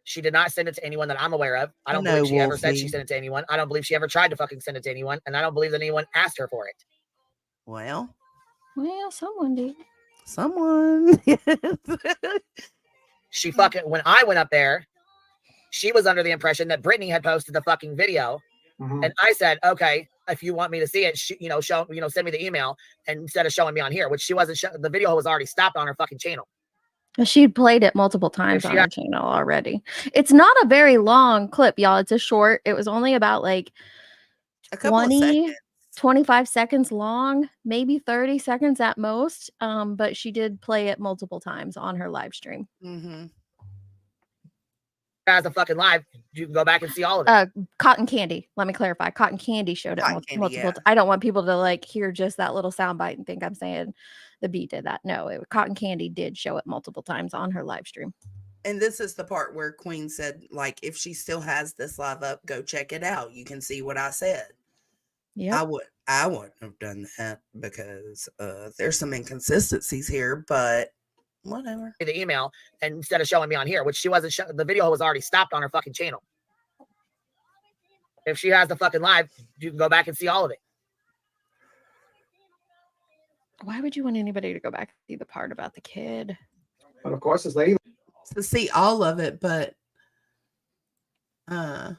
She did not send it to anyone that I'm aware of. I don't believe she ever said she sent it to anyone. I don't believe she ever tried to fucking send it to anyone. And I don't believe that anyone asked her for it. Well, someone did. Someone. She fucking, when I went up there, she was under the impression that Britney had posted the fucking video. Mm-hmm. And I said, okay, if you want me to see it, send me the email, and instead of showing me on here, which she wasn't, the video was already stopped on her fucking channel. She played it multiple times on her channel already. It's not a very long clip, y'all. It's a short. It was only about like a couple 20, 25 seconds long, maybe 30 seconds at most. But she did play it multiple times on her live stream. Mm-hmm. As a fucking live, you can go back and see all of it. Cotton Candy. Let me clarify. Cotton Candy showed it multiple. I don't want people to like hear just that little soundbite and think I'm saying the beat did that. No, Cotton Candy did show it multiple times on her live stream. And this is the part where Queen said, like, if she still has this live up, go check it out. You can see what I said. Yeah, I wouldn't have done that because there's some inconsistencies here, but whatever. The email, and instead of showing me on here, which she wasn't, the video was already stopped on her fucking channel. If she has the fucking live, you can go back and see all of it. Why would you want anybody to go back and see the part about the kid? But of course, this lady to see all of it, but let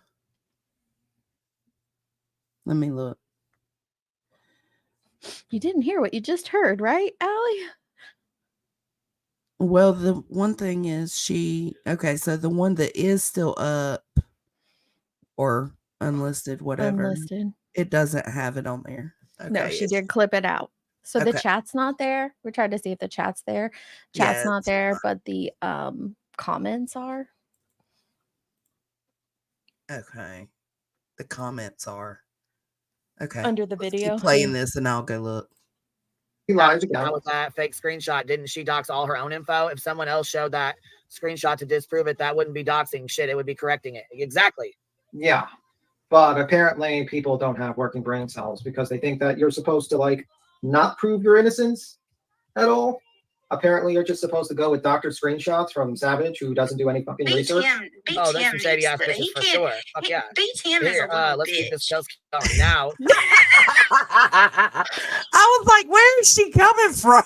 me look. You didn't hear what you just heard, right, Allie? Well, the one thing is so the one that is still up or unlisted, whatever, Unlisted. It doesn't have it on there. Okay, No, she did clip it out. So the chat's not there. We tried to see if the chat's there. Chat's not there, but the comments are. Okay. The comments are. Okay. Under the Let's video. keep playing Yeah. this and I'll go look. He lies again. Not with that fake screenshot. Didn't she dox all her own info? If someone else showed that screenshot to disprove it, that wouldn't be doxing shit. It would be correcting it. Exactly. Yeah. But apparently people don't have working brain cells because they think that you're supposed to like not prove your innocence at all. Apparently you're just supposed to go with doctor screenshots from Savage, who doesn't do any fucking research. Oh, there's some shady ass bitches for sure. Fuck yeah. Here, let's keep this going now. I was like, where is she coming from?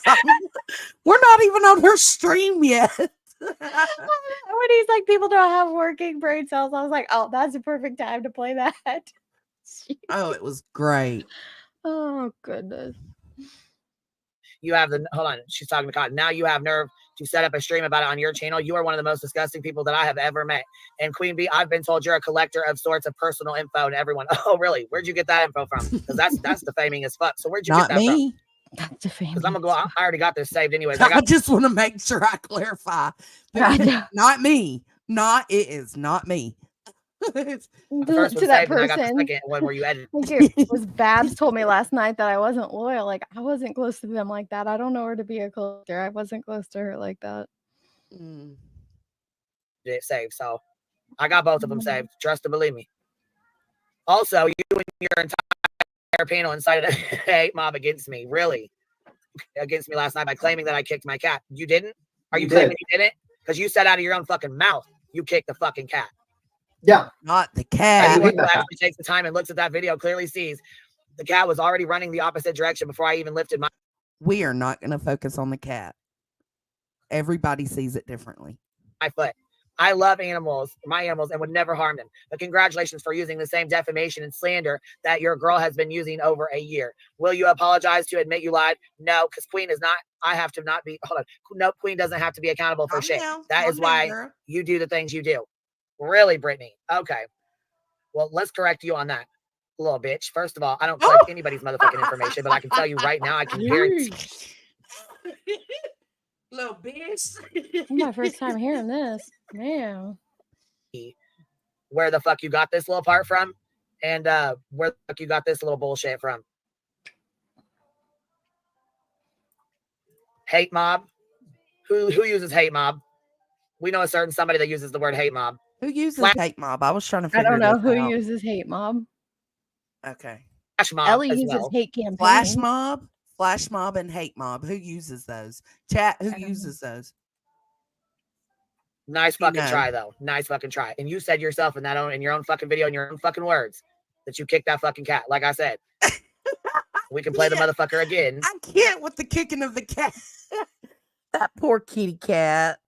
We're not even on her stream yet. When he's like, people don't have working brain cells, I was like, oh, that's a perfect time to play that. Oh, it was great. Oh, goodness. You have the hold on. She's talking to Cotton. Now you have nerve to set up a stream about it on your channel. You are one of the most disgusting people that I have ever met. And Queen Bee, I've been told you're a collector of sorts of personal info to everyone. Oh, really? Where'd you get that info from? Because that's defaming as fuck. So where'd you Not get that me. from? That's defaming. Because I'm gonna go. I already got this saved anyways. I just want to make sure I clarify. Not me. It is not me. The first To one that saved, and I got the person. second one where you edited. I think it was Babs told me last night that I wasn't loyal. Like, I wasn't close to them like that. I don't know her to be a collector. I wasn't close to her like that. It saved, so I got both of them saved. Trust and believe me. Also, you and your entire panel incited a hate mob against me. Really, against me last night by claiming that I kicked my cat. You didn't? Are you claiming you didn't? Because you said out of your own fucking mouth you kicked the fucking cat. Yeah. Not the cat. Anyone who actually takes the time and looks at that video clearly sees the cat was already running the opposite direction before I even lifted my. We are not going to focus on the cat. Everybody sees it differently. My foot. I love animals, my animals, and would never harm them. But congratulations for using the same defamation and slander that your girl has been using over a year. Will you apologize to admit you lied? No, because Queen is not. I have to not be. Hold on. No, Queen doesn't have to be accountable for shit. That is why you do the things you do. Really, Brittany? Okay. Well, let's correct you on that, little bitch. First of all, I don't collect anybody's motherfucking information, but I can tell you right now, I can guarantee. Little bitch. My first time hearing this. Man. Where the fuck you got this little part from, and where the fuck you got this little bullshit from. Hate mob. Who uses hate mob? We know a certain somebody that uses the word hate mob. Who uses hate mob? I was trying to figure I don't know this who out. uses hate mob. Okay. Flash mob. Ellie as uses well. hate campaign. Flash mob, and hate mob. Who uses those? Chat. Who uses those? Nice fucking try, though. Nice fucking try. And you said yourself in your own fucking video, in your own fucking words, that you kicked that fucking cat. Like I said, we can play the motherfucker again. I can't with the kicking of the cat. That poor kitty cat.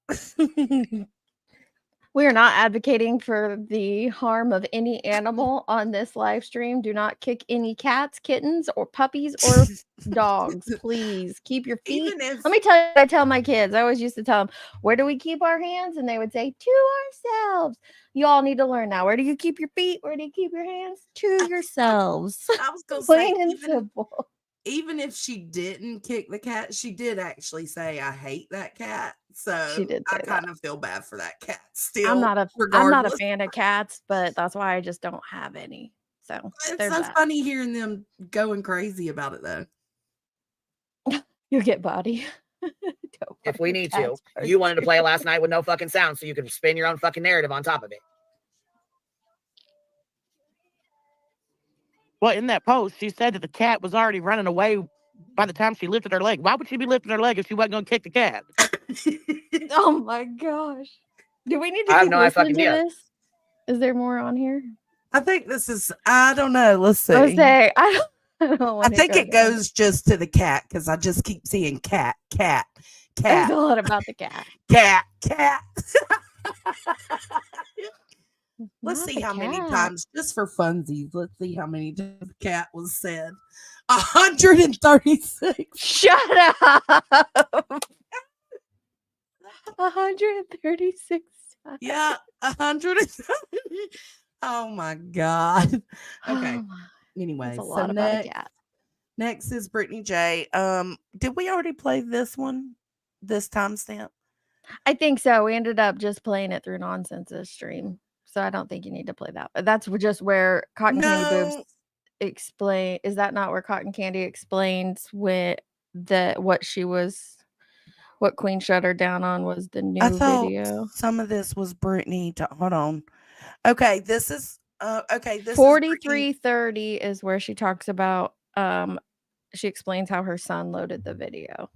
We are not advocating for the harm of any animal on this live stream. Do not kick any cats, kittens, or puppies or dogs. Please keep your feet. Let me tell you what I tell my kids. I always used to tell them, where do we keep our hands? And they would say, to ourselves. You all need to learn now. Where do you keep your feet? Where do you keep your hands? To yourselves. I was going to Plain say, and simple. Even if she didn't kick the cat, she did actually say, I hate that cat. So She did say I kind of feel bad for that cat still. I'm not a regardless. fan of cats, but that's why I just don't have any. So It's there's so that. funny hearing them going crazy about it, though. You'll get body. If we need to. You wanted to play it last night with no fucking sound, so you can spin your own fucking narrative on top of it. Well, in that post, she said that the cat was already running away by the time she lifted her leg. Why would she be lifting her leg if she wasn't going to kick the cat? Oh my gosh. Do we need to I have keep no listening to idea. this? Is there more on here? I think this is, I don't know. Let's see. I was say, I don't I want think it goes just to the cat because I just keep seeing cat. There's a lot about the cat. Cat. Let's Not see the how many cat. times, just for funsies, let's see how many times the cat was said. 136. Shut up. 136 times. Yeah, 100. Oh my God. Okay. Oh my- Anyway, That's a so lot about a cat. next is Britney Jay. Did we already play this one? This timestamp? I think so. We ended up just playing it through Nonsense's stream. So I don't think you need to play that. But that's just where Cotton Candy Boobs explain. Is that not where Cotton Candy explains what Queen shut her down on was the I new thought video? some of this was Brittany. Hold on. Okay, this is this is 4330 is where she talks about she explains how her son loaded the video.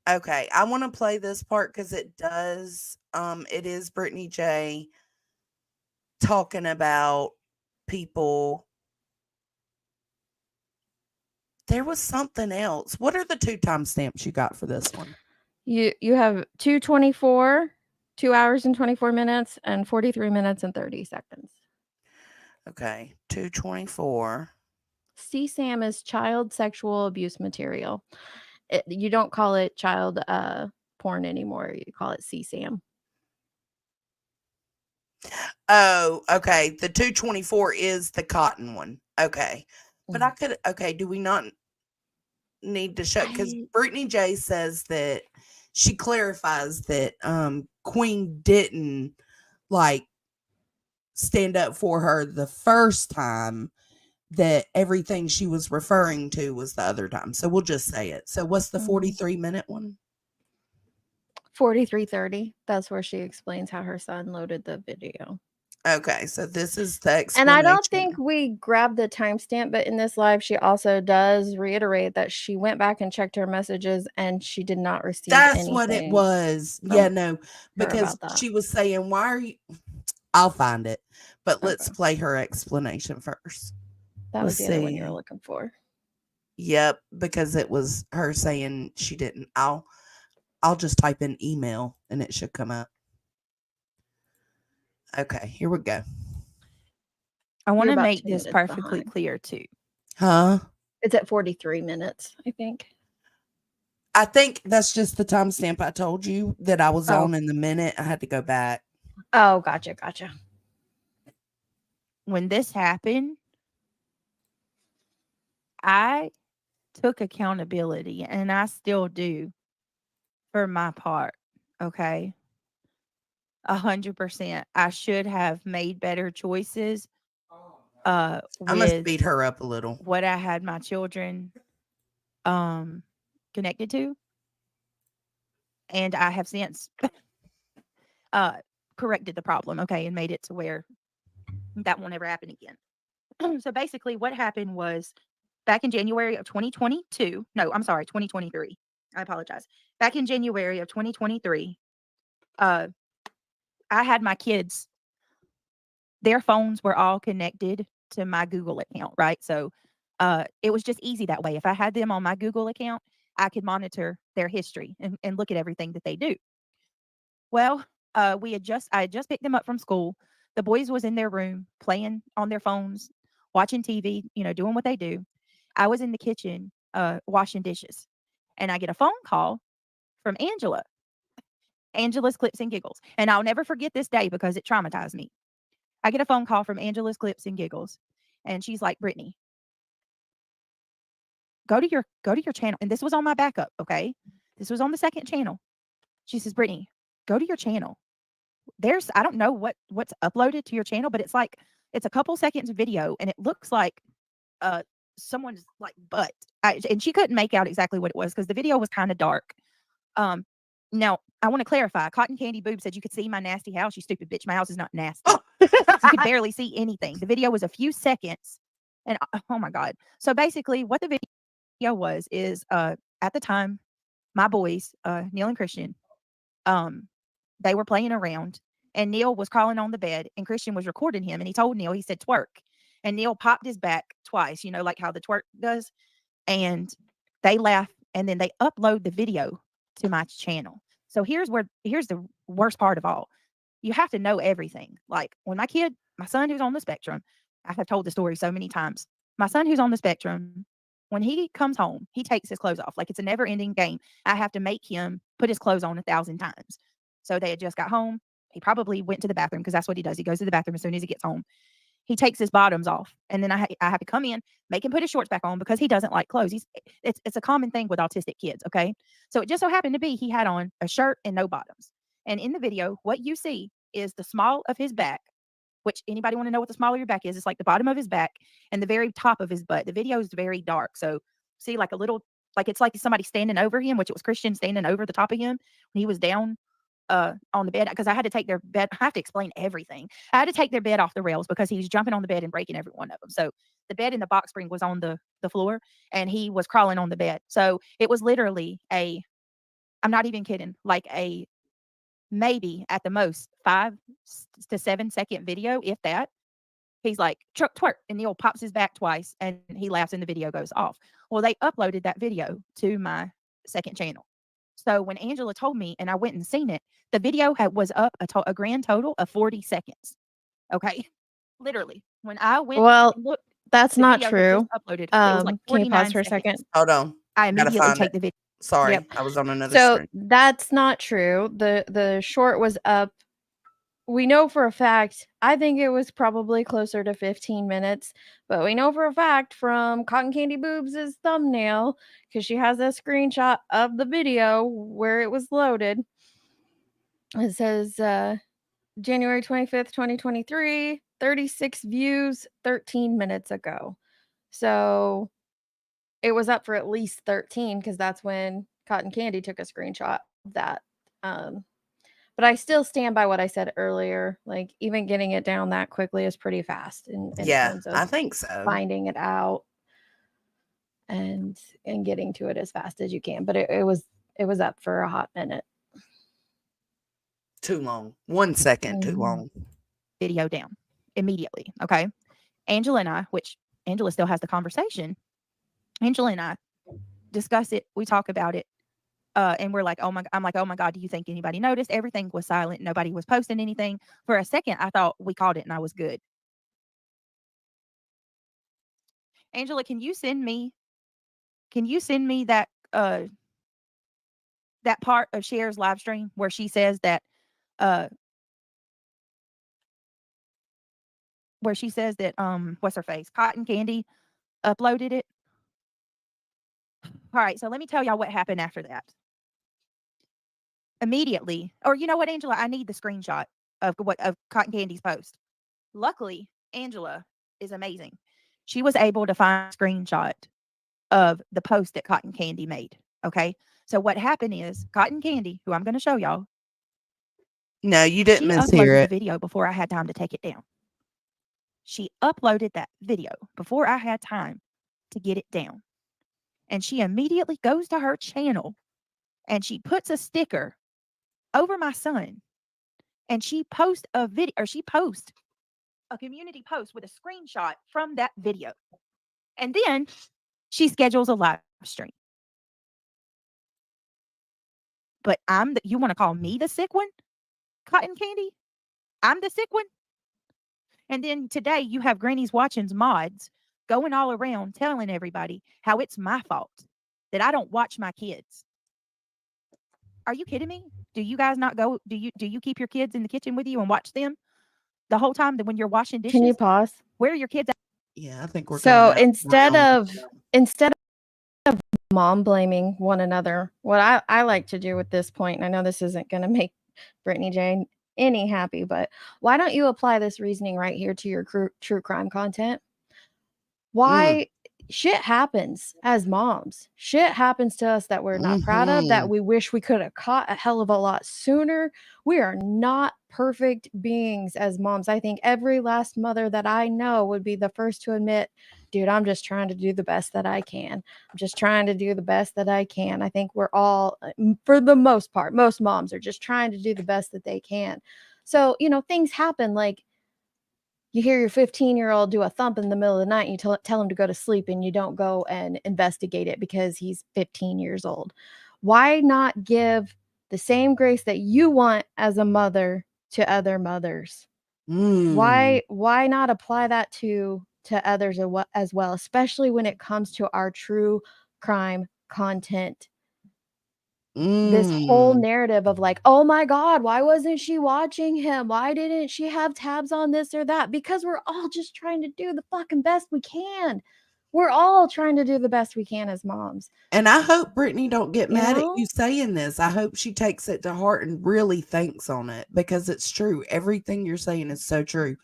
Okay, I want to play this part because it does. It is Britney Jay talking about people. There was something else. What are the 2 timestamps you got for this one? You have 2:24, 2 hours and 24 minutes, and 43 minutes and 30 seconds. Okay, 2:24. CSAM is child sexual abuse material. You don't call it child porn anymore. You call it CSAM. Oh, okay. The 2:24 is the cotton one. Okay. But I could do we not need to show because Britney Jay says that she clarifies that Queen didn't like stand up for her the first time, that everything she was referring to was the other time. So we'll just say it. So what's the 43-minute one? 4330. That's where she explains how her son loaded the video. Okay, so this is the explanation. And I don't think we grabbed the timestamp, but in this live, she also does reiterate that she went back and checked her messages and she did not receive That's what it was. Yeah, no, because she was saying, why are you? I'll find it, but let's play her explanation first. That was the other one you were looking for. Yep, because it was her saying she didn't. I'll just type in email and it should come up. Okay, here we go. I want to make this perfectly clear too. Huh? It's at 43 minutes, I think. I think that's just the timestamp I told you that I was on in the minute. I had to go back. Oh, gotcha. When this happened, I took accountability, and I still do for my part. Okay. 100%. I should have made better choices. I must beat her up a little. What I had my children connected to. And I have since corrected the problem, okay, and made it to where that won't ever happen again. So basically what happened was back in January of 2022. No, I'm sorry, 2023. I apologize. Back in January of 2023, I had my kids, their phones were all connected to my Google account, right? So it was just easy that way. If I had them on my Google account, I could monitor their history and look at everything that they do. Well, I had just picked them up from school. The boys was in their room playing on their phones, watching TV, doing what they do. I was in the kitchen washing dishes, and I get a phone call from Angela's Clips and Giggles. And I'll never forget this day because it traumatized me. I get a phone call from Angela's Clips and Giggles, and she's like, Brittany, go to your channel. And this was on my backup, okay? This was on the second channel. She says, Brittany, go to your channel. I don't know what's uploaded to your channel, but it's a couple seconds of video, and it looks like someone's like butt. And she couldn't make out exactly what it was because the video was kind of dark. Now I want to clarify. Cotton Candy Boob said you could see my nasty house. You stupid bitch. My house is not nasty. You could barely see anything. The video was a few seconds, and oh my god. So basically, what the video was is at the time, my boys, Neil and Christian, they were playing around, and Neil was crawling on the bed, and Christian was recording him, and he told Neil, he said twerk, and Neil popped his back twice, like how the twerk does, and they laugh, and then they upload the video to my channel. So here's the worst part of all. You have to know everything. Like when my son who's on the spectrum, I have told the story so many times. My son who's on the spectrum, when he comes home, he takes his clothes off. Like it's a never ending game. I have to make him put his clothes on 1,000 times. So they had just got home. He probably went to the bathroom because that's what he does. He goes to the bathroom as soon as he gets home. He takes his bottoms off, and then I have to come in, make him put his shorts back on because he doesn't like clothes. It's a common thing with autistic kids, okay? So it just so happened to be he had on a shirt and no bottoms. And in the video, what you see is the small of his back which anybody want to know what the small of your back is? It's like the bottom of his back and the very top of his butt. The video is very dark. So see like a little, like it's like somebody standing over him, which it was Christian standing over the top of him when he was down on the bed, because I had to take their bed. I have to explain everything. I had to take their bed off the rails because he was jumping on the bed and breaking every one of them. So the bed in the box spring was on the floor and he was crawling on the bed. So it was literally I'm not even kidding, like a maybe at the most 5 to 7 second video, if that. He's like, truck twerk, and Neil pops his back twice and he laughs and the video goes off. Well, they uploaded that video to my second channel. So when Angela told me and I went and seen it, the video was up a grand total of 40 seconds. Okay. Literally. When I went Well, and looked, that's the not video had true. just uploaded. It was like Can you 49 pause for a seconds. second? Hold on. I Gotta immediately find take it. the video. Sorry, Yep. I was on another So screen. that's not true. The short was up. We know for a fact, I think it was probably closer to 15 minutes, but we know for a fact from Cotton Candy Boobs' thumbnail, because she has a screenshot of the video where it was loaded. It says January 25th, 2023, 36 views 13 minutes ago. So it was up for at least 13 because that's when Cotton Candy took a screenshot of that. But I still stand by what I said earlier. Like, even getting it down that quickly is pretty fast in Yeah, terms of I think so. finding it out and getting to it as fast as you can. But it was up for a hot minute. Too long. 1 second too long. Video down immediately. Okay. Angela and I, which Angela still has the conversation, Angela and I discuss it. We talk about it. And we're like, I'm like, oh my God, do you think anybody noticed? Everything was silent. Nobody was posting anything. For a second, I thought we caught it and I was good. Angela, can you send me that that part of Cher's live stream where she says that what's her face? Cotton Candy uploaded it. All right, so let me tell y'all what happened after that. Immediately, or you know what, Angela, I need the screenshot of Cotton Candy's post. Luckily, Angela is amazing. She was able to find a screenshot of the post that Cotton Candy made. Okay, so what happened is Cotton Candy, who I'm going to show y'all. No, you didn't She mishear uploaded it. the video before I had time to take it down. She uploaded that video before I had time to get it down. And she immediately goes to her channel and she puts a sticker over my son. And she posts a video, or she posts a community post with a screenshot from that video. And then she schedules a live stream. But you want to call me the sick one? Cotton Candy? I'm the sick one? And then today you have Granny's Watching's mods going all around telling everybody how it's my fault that I don't watch my kids. Are you kidding me? Do you guys not go? Do you keep your kids in the kitchen with you and watch them the whole time that when you're washing dishes? Can you pause? Where are your kids at? Yeah, I think we're So going instead of mom blaming one another, what I like to do at this point, and I know this isn't going to make Britney Jay any happy, but why don't you apply this reasoning right here to your true crime content? Why shit happens as moms. Shit happens to us that we're not proud of, that we wish we could have caught a hell of a lot sooner. We are not perfect beings as moms. I think every last mother that I know would be the first to admit, dude, I'm just trying to do the best that I can. I'm just trying to do the best that I can. I think we're all, for the most part, most moms are just trying to do the best that they can. So, things happen, like you hear your 15-year-old do a thump in the middle of the night and you tell him to go to sleep and you don't go and investigate it because he's 15 years old. Why not give the same grace that you want as a mother to other mothers? Why not apply that to others as well, especially when it comes to our true crime content? This whole narrative of like, oh my God, why wasn't she watching him? Why didn't she have tabs on this or that? Because we're all just trying to do the fucking best we can. We're all trying to do the best we can as moms. And I hope Britney don't get mad at you saying this. I hope she takes it to heart and really thinks on it, because it's true. Everything you're saying is so true.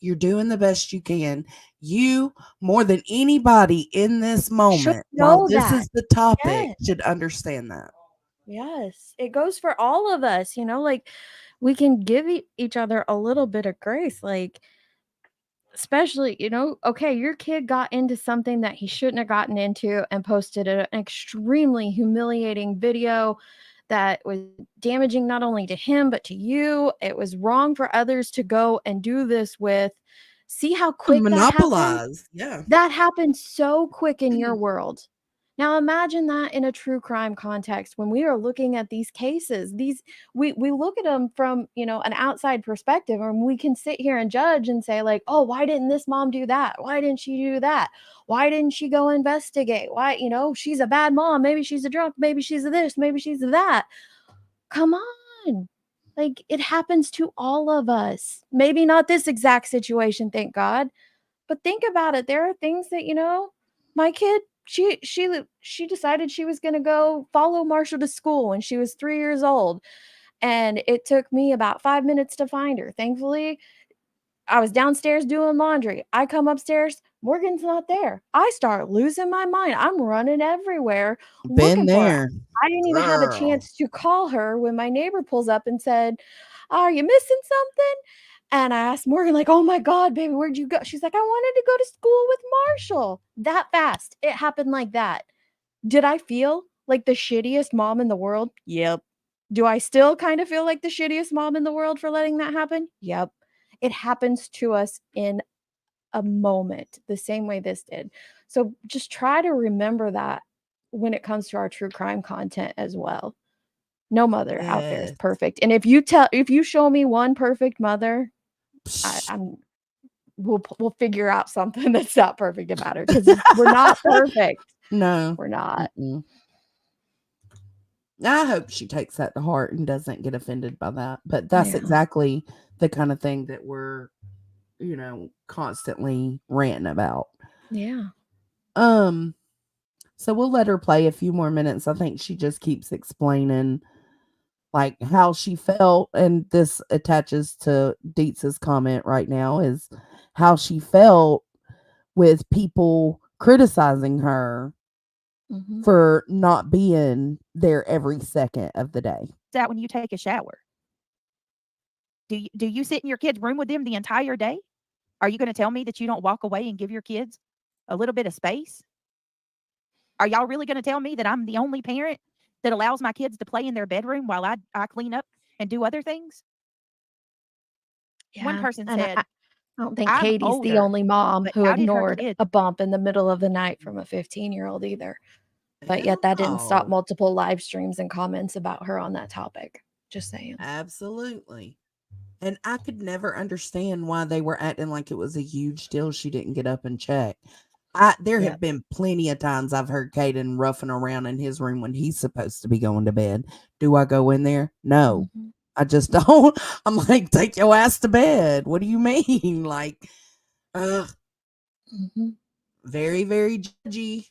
You're doing the best you can. You, more than anybody in this Should moment, while know this that. is the topic, Yes. should understand that. Yes. It goes for all of us, like we can give each other a little bit of grace. Like, especially, okay, your kid got into something that he shouldn't have gotten into and posted an extremely humiliating video that was damaging not only to him but to you. It was wrong for others to go and do this with. See how quick that happened? Monopolize. Yeah. That happened so quick in your world. Now imagine that in a true crime context when we are looking at these cases. We look at them from, an outside perspective, and we can sit here and judge and say like, "Oh, why didn't this mom do that? Why didn't she do that? Why didn't she go investigate? Why, she's a bad mom. Maybe she's a drunk, maybe she's a this, maybe she's a that." Come on. Like, it happens to all of us. Maybe not this exact situation, thank God. But think about it. There are things that, my kid, she decided she was going to go follow Marshall to school when she was 3 years old, and it took me about 5 minutes to find her. Thankfully, I was downstairs doing laundry. I come upstairs, Morgan's not there. I start losing my mind. I'm running everywhere Been looking for her. there. I didn't even have a Girl. chance to call her when my neighbor pulls up and said, "Are you missing something?" And I asked Morgan, like, "Oh my God, baby, where'd you go?" She's like, "I wanted to go to school with Marshall." That fast. It happened like that. Did I feel like the shittiest mom in the world? Yep. Do I still kind of feel like the shittiest mom in the world for letting that happen? Yep. It happens to us in a moment, the same way this did. So just try to remember that when it comes to our true crime content as well. No mother out there is Yes. perfect. And if you show me one perfect mother, we'll figure out something that's not perfect about her, because we're not perfect. No. We're not. Mm-mm. I hope she takes that to heart and doesn't get offended by that. But that's Yeah. exactly the kind of thing that we're, constantly ranting about. Yeah. So we'll let her play a few more minutes. I think she just keeps explaining like how she felt, and this attaches to Dietz's comment right now, is how she felt with people criticizing her Mhm. for not being there every second of the day. That when you take a shower, do you sit in your kid's room with them the entire day? Are you going to tell me that you don't walk away and give your kids a little bit of space? Are y'all really going to tell me that I'm the only parent that allows my kids to play in their bedroom while I clean up and do other things? One Yeah. person And said, I don't think "I'm Katie's the older, only mom but who how did her ignored kids?" a bump in the middle of the night from a 15-year-old either. But yet that didn't stop No. multiple live streams and comments about her on that topic. Just saying. Absolutely. And I could never understand why they were acting like it was a huge deal she didn't get up and check. There Yep. have been plenty of times I've heard Caden roughing around in his room when he's supposed to be going to bed. Do I go in there? No. Mhm. I just don't. I'm like, take your ass to bed. What do you mean? Like, Mhm. very, very judgy.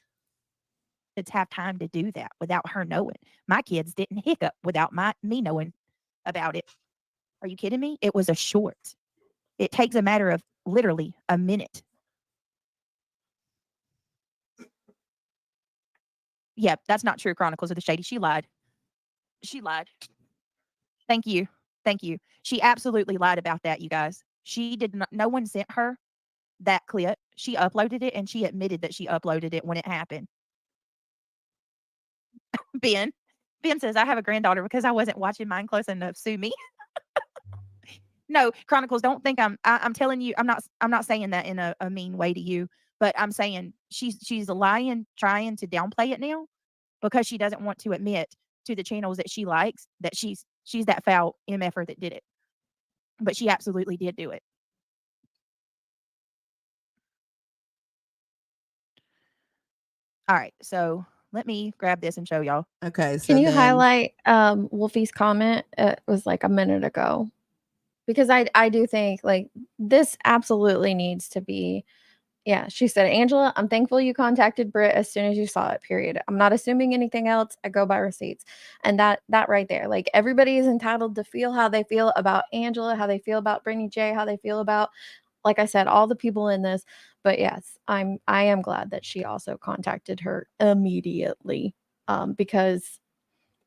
Kids have time to do that without her knowing. My kids didn't hiccup without me knowing about it. Are you kidding me? It was a short. It takes a matter of literally a minute. Yeah, that's not true. Chronicles of the Shady. She lied. She lied. Thank you. Thank you. She absolutely lied about that, you guys. She did not, no one sent her that clip. She uploaded it and she admitted that she uploaded it when it happened. Ben. Ben says, "I have a granddaughter because I wasn't watching mine close enough. Sue me." No, Chronicles, don't think I'm telling you, I'm not saying that in a mean way to you, but I'm saying she's lying, trying to downplay it now because she doesn't want to admit to the channels that she likes that she's that foul MFer that did it. But she absolutely did do it. All right, so let me grab this and show y'all. Okay, so Can you then highlight Wolfie's comment? It was like a minute ago. Because I do think like this absolutely needs to be. Yeah, she said, "Angela, I'm thankful you contacted Britt as soon as you saw it, period. I'm not assuming anything else. I go by receipts." And that right there, like everybody is entitled to feel how they feel about Angela, how they feel about Britney Jay, how they feel about like I said, all the people in this. But yes, I am glad that she also contacted her immediately, because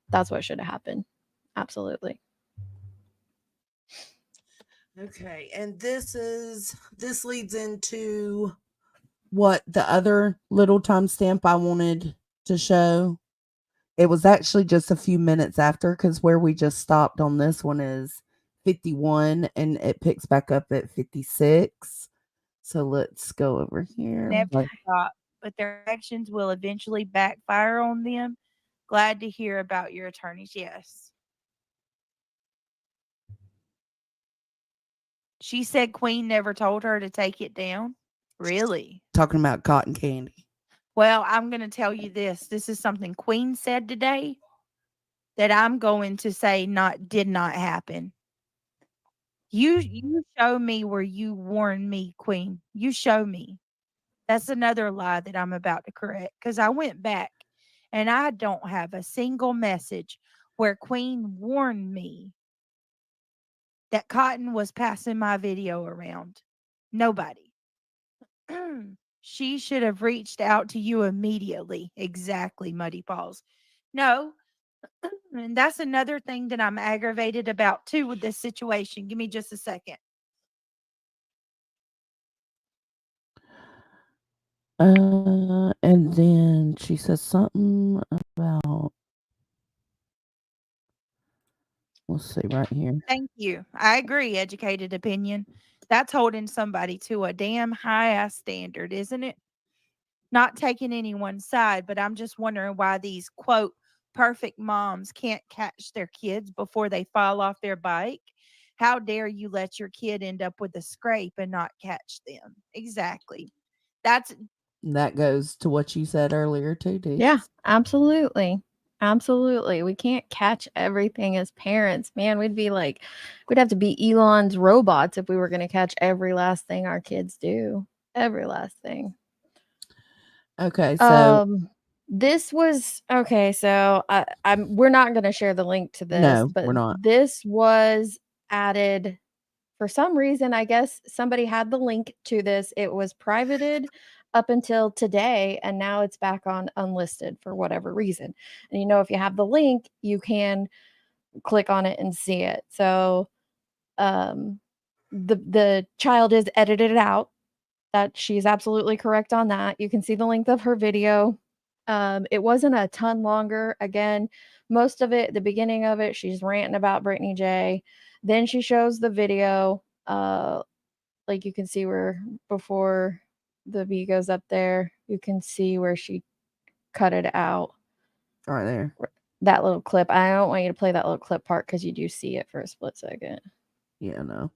that's what should have happened. Absolutely. Okay, and this leads into what the other little timestamp I wanted to show. It was actually just a few minutes after, because where we just stopped on this one is 51 and it picks back up at 56. So let's go over here. Never stop, but their actions will eventually backfire on them. Glad to hear about your attorneys. Yes. She said Queen never told her to take it down. Really? Talking about cotton candy. Well, I'm going to tell you this. This is something Queen said today that I'm going to say did not happen. You show me where you warned me, Queen. You show me. That's another lie that I'm about to correct, because I went back and I don't have a single message where Queen warned me that Cotton was passing my video around. Nobody. She should have reached out to you immediately. Exactly, Muddy Paws. No. And that's another thing that I'm aggravated about too with this situation. Give me just a second. And then she says something about, let's see right here. Thank you. I agree, educated opinion. That's holding somebody to a damn high ass standard, isn't it? Not taking anyone's side, but I'm just wondering why these quote perfect moms can't catch their kids before they fall off their bike. How dare you let your kid end up with a scrape and not catch them? Exactly. That goes to what you said earlier too, Dee. Yeah, absolutely. Absolutely. We can't catch everything as parents. Man, we'd have to be Elon's robots if we were going to catch every last thing our kids do. Every last thing. Okay, so this was okay. So we're not going to share the link to this, No, but we're not. this was added for some reason. I guess somebody had the link to this. It was privated up until today, and now it's back on unlisted for whatever reason. And if you have the link, you can click on it and see it. So the child is edited out. That she's absolutely correct on that. You can see the length of her video. It wasn't a ton longer. Again, most of it, the beginning of it, she's ranting about Britney Jay. Then she shows the video. Like you can see where before the V goes up there, you can see where she cut it out. Right there. That little clip. I don't want you to play that little clip part because you do see it for a split second. Yeah, no.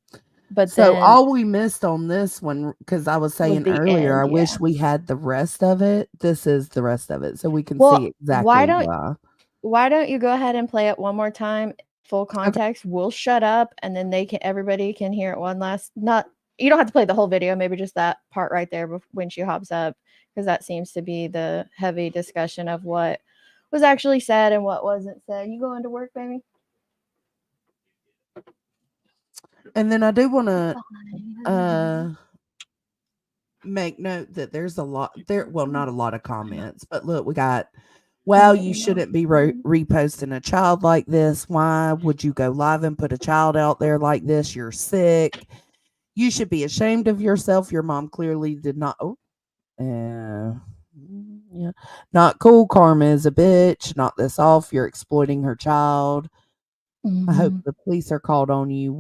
But so then, all we missed on this one, because I was saying the earlier, end, I wish yeah. we had the rest of it. This is the rest of it, so we can see exactly why don't you go ahead and play it one more time, full context? Okay. We'll shut up, and then everybody can hear it one last. You don't have to play the whole video, maybe just that part right there when she hops up, because that seems to be the heavy discussion of what was actually said and what wasn't said. You going to work, baby? And then I do want to make note that there's a lot there. Well, not a lot of comments, but look, we got, well, you shouldn't be reposting a child like this. Why would you go live and put a child out there like this? You're sick. You should be ashamed of yourself. Your mom clearly did not. Yeah, not cool. Karma is a bitch. Knock this off. You're exploiting her child. I hope the police are called on you.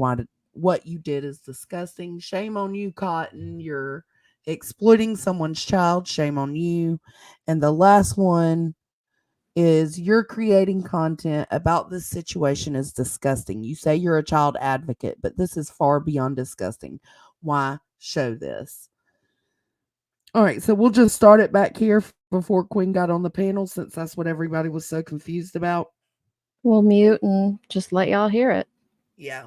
What you did is disgusting. Shame on you, Cotton. You're exploiting someone's child. Shame on you. And the last one is, you're creating content about this situation is disgusting. You say you're a child advocate, but this is far beyond disgusting. Why show this? All right, so we'll just start it back here before Queen got on the panel, since that's what everybody was so confused about. We'll mute and just let y'all hear it. Yeah.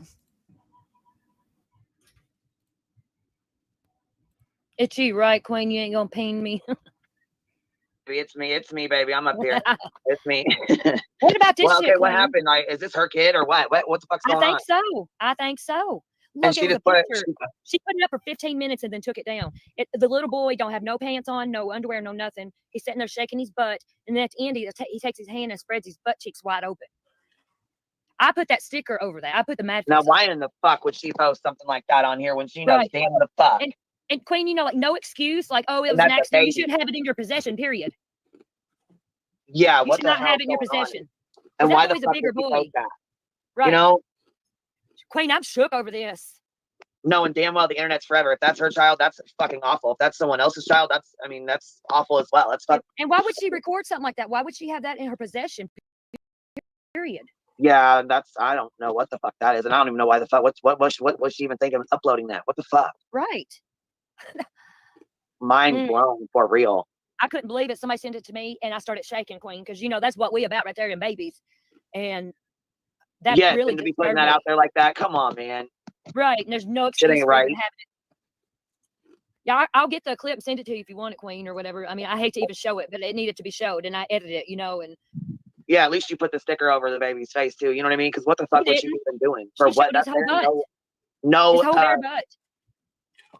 It's you, right, Queen? You ain't gonna ping me. It's me, baby. I'm up here. It's me. What about this well, shit, okay, what Queen? happened? Like, is this her kid or what? What the fuck's going on? I think so. Look, she it was just a put it. picture. She put it up for 15 minutes and then took it down. The little boy don't have no pants on, no underwear, no nothing. He's sitting there shaking his butt, and then at the end, he takes his hand and spreads his butt cheeks wide open. I put that sticker over that. I put the mad Now, face why in the fuck would she post something like that on here when she knows Right. damn the fuck? And Queen, you know, like no excuse, like, oh, it And was an that's a accident. You baby. shouldn't have it in your possession, period. Yeah, You what should the not hell have it in your going on? possession. And That why the boy's a fuck bigger did she post boy. that? Right. You know? Queen, I'm shook over this. Knowing damn well the internet's forever. If that's her child, that's fucking awful. If that's someone else's child, that's awful as well. That's fucking. And why would she record something like that? Why would she have that in her possession? Period. Yeah, I don't know what the fuck that is, and I don't even know why the fuck. What was she even thinking of uploading that? What the fuck? Right. Mind blown for real. I couldn't believe it. Somebody sent it to me, and I started shaking, Queen, because you know that's what we about right there in babies, and that Yes, really and to be putting disturbed that me. out there like that, come on, man. Right, and there's no Shit excuse ain't for right. even having it. Yeah, I'll get the clip and send it to you if you want it, Queen, or whatever. I mean, I hate to even show it, but it needed to be showed, and I edited it, you know, and Yeah, at least you put the sticker over the baby's face too. You know what I mean? Because what the fuck was she even doing? For she what? showed his whole butt. No, His whole bare butt.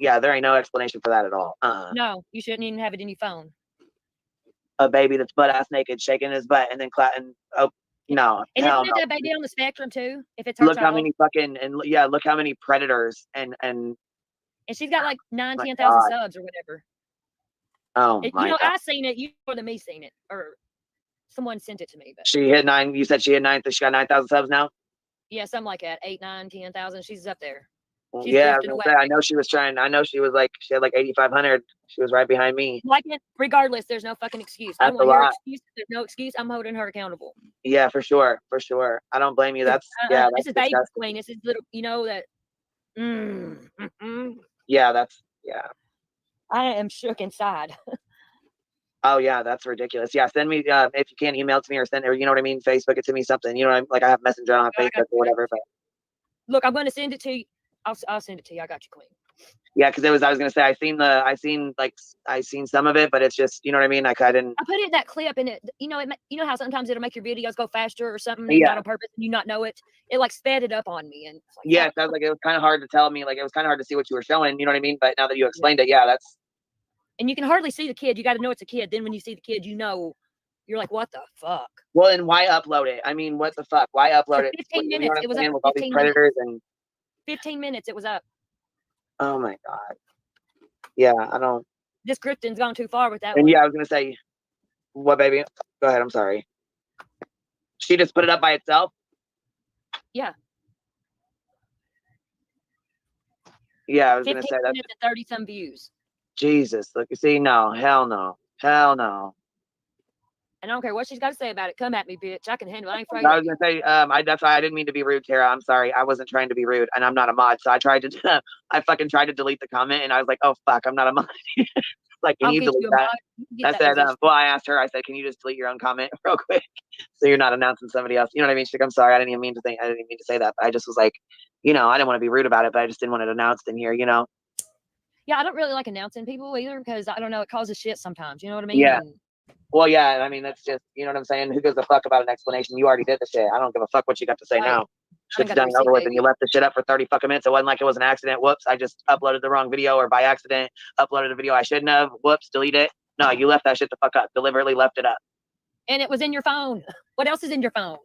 yeah, there ain't no explanation for that at all. No, you shouldn't even have it in your phone. A baby that's butt ass naked, shaking his butt, and then clapping. Oh no, And hell isn't no. that baby on the spectrum too? If it's her Look how child, many fucking look how many predators and and she's got like 9,000, my 10,000 God. subs or whatever. Oh You my know, God. I seen it. You more than me seen it, or someone sent it to me. But She hit 9. You said she hit 9. She got 9,000 subs now. yeah, something like that. 8, 9, 10,000. She's up there. Well, She's yeah, I was drifting gonna away. say. I know she was trying. I know she was like she had like 8,500. She was right behind me. Like it, regardless, there's no fucking excuse. I That's don't a want your lot. excuse. If there's no excuse. I'm holding her accountable. Yeah, for sure, for sure. I don't blame you. That's yeah, This that's is baby disgusting. Queen. This is little. You know that. Yeah, that's yeah. I am shook inside. Oh yeah, that's ridiculous. Yeah, send me if you can email it to me or send or you know what I mean, Facebook it to me something. You know what I mean? Like I have Messenger on Facebook or whatever. But Look, I'm going to send it to you. I'll send it to you. I got you, Queen. yeah, because I was gonna say I seen some of it, but it's just you know what I mean. Like I didn't. I put it in that clip, and it, you know how sometimes it'll make your videos go faster or something, and Yeah. not on purpose, and you not know it. It like sped it up on me, and it's like, Yeah, fuck. it sounds like it was kind of hard to tell me. Like it was kind of hard to see what you were showing. You know what I mean? But now that you explained it, yeah, that's. And you can hardly see the kid. You got to know it's a kid. Then when you see the kid, you know, you're like, what the fuck? Well, and why upload it? I mean, what the fuck? Why upload For it? 15 You know minutes. what I'm It was up saying? for With all these 15 predators and 15 minutes. It was up. oh my God. Yeah, I don't. This Grifton's gone too far with that And one. yeah, I was gonna say, what, baby? Go ahead. I'm sorry. She just put it up by itself. Yeah. Yeah, I was 15 gonna say that. minutes and 30 some views. Jesus, look, you see, no, hell no, hell no. And I don't care what she's got to say about it. Come at me, bitch. I can handle it. I ain't afraid I of was you. gonna say, that's why I didn't mean to be rude, Tara. I'm sorry. I wasn't trying to be rude, and I'm not a mod. So I tried to, I fucking tried to delete the comment, and I was like, oh fuck, I'm not a mod. Like, can I'll you get delete you a that? mod. You can get I that said, position. well, I asked her. I said, can you just delete your own comment real quick, so you're not announcing somebody else? You know what I mean? She's like, I'm sorry. I didn't even mean to say that. But I just was like, you know, I didn't want to be rude about it, but I just didn't want it announced in here. You know? Yeah, I don't really like announcing people either because I don't know, it causes shit sometimes. You know what I mean? Yeah. And Well, yeah. I mean, that's just, you know what I'm saying? Who gives a fuck about an explanation? You already did the shit. I don't give a fuck what you got to say Right. now. I Shit's got the done and over receipt, with, and you baby. left the shit up for 30 fucking minutes. It wasn't like it was an accident. Whoops, I just uploaded the wrong video, or by accident uploaded a video I shouldn't have. Whoops, delete it. No, you left that shit the fuck up. Deliberately left it up. And it was in your phone. What else is in your phone?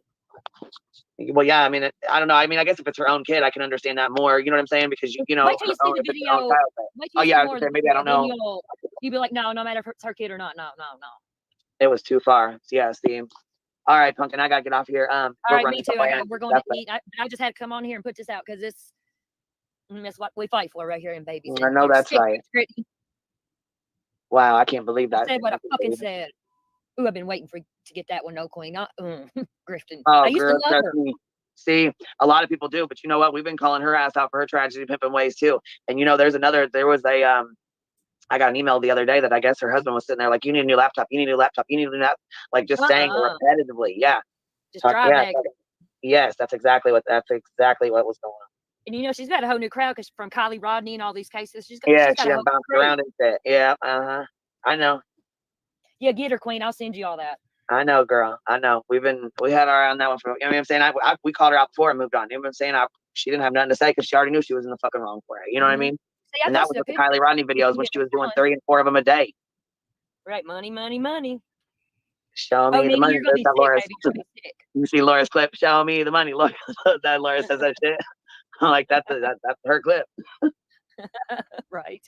Well, yeah, I mean, I don't know. I mean, I guess if it's her own kid, I can understand that more. You know what I'm saying? Because you know, Wait till you see the if it's her own video. child, but- Wait till oh you yeah, see I more was of gonna the say maybe I video, don't then know. you'll be like, no matter if it's her kid or not. No. It was too far. Yeah, see. All right, Pumpkin, I gotta get off here. All We're right, running me too. behind. We're going to eat. I just had to come on here and put this out because that's what we fight for right here in babies. I know that's right. Wow, I can't believe I that. said what I can't fucking believe it. said. Ooh, I've been waiting to get that one. No, Queen. Grifton. Oh, I used girl, to love trust her. me. See, a lot of people do, but you know what? We've been calling her ass out for her tragedy pimping ways too. And you know, there was a I got an email the other day that I guess her husband was sitting there like, you need a new laptop, you need a new laptop, you need a new laptop, like just saying it repetitively. Yeah. Just dry bag. Yes, that's exactly what was going on. And you know, she's got a whole new crowd because from Kylie Rodney and all these cases, she's got Yeah, a she whole bounced crew. around and said, yeah, I know. Yeah, get her, Queen. I'll send you all that. I know, girl. I know. We had our eye on that one for, you know what I'm saying? We called her out before and moved on. You know what I'm saying? She didn't have nothing to say because she already knew she was in the fucking wrong for it. You know what I mean? See, I And that was posted a with the picture. Kylie Rodney videos when she was doing 3 and 4 of them a day. Right, money, money, money. Show Oh, me the Nene, money. you're gonna be That sick, Laura's. baby. You're gonna be sick. You see Laura's clip? Show me the money. Laura, that Laura says that shit. I'm like, that's her clip. Right.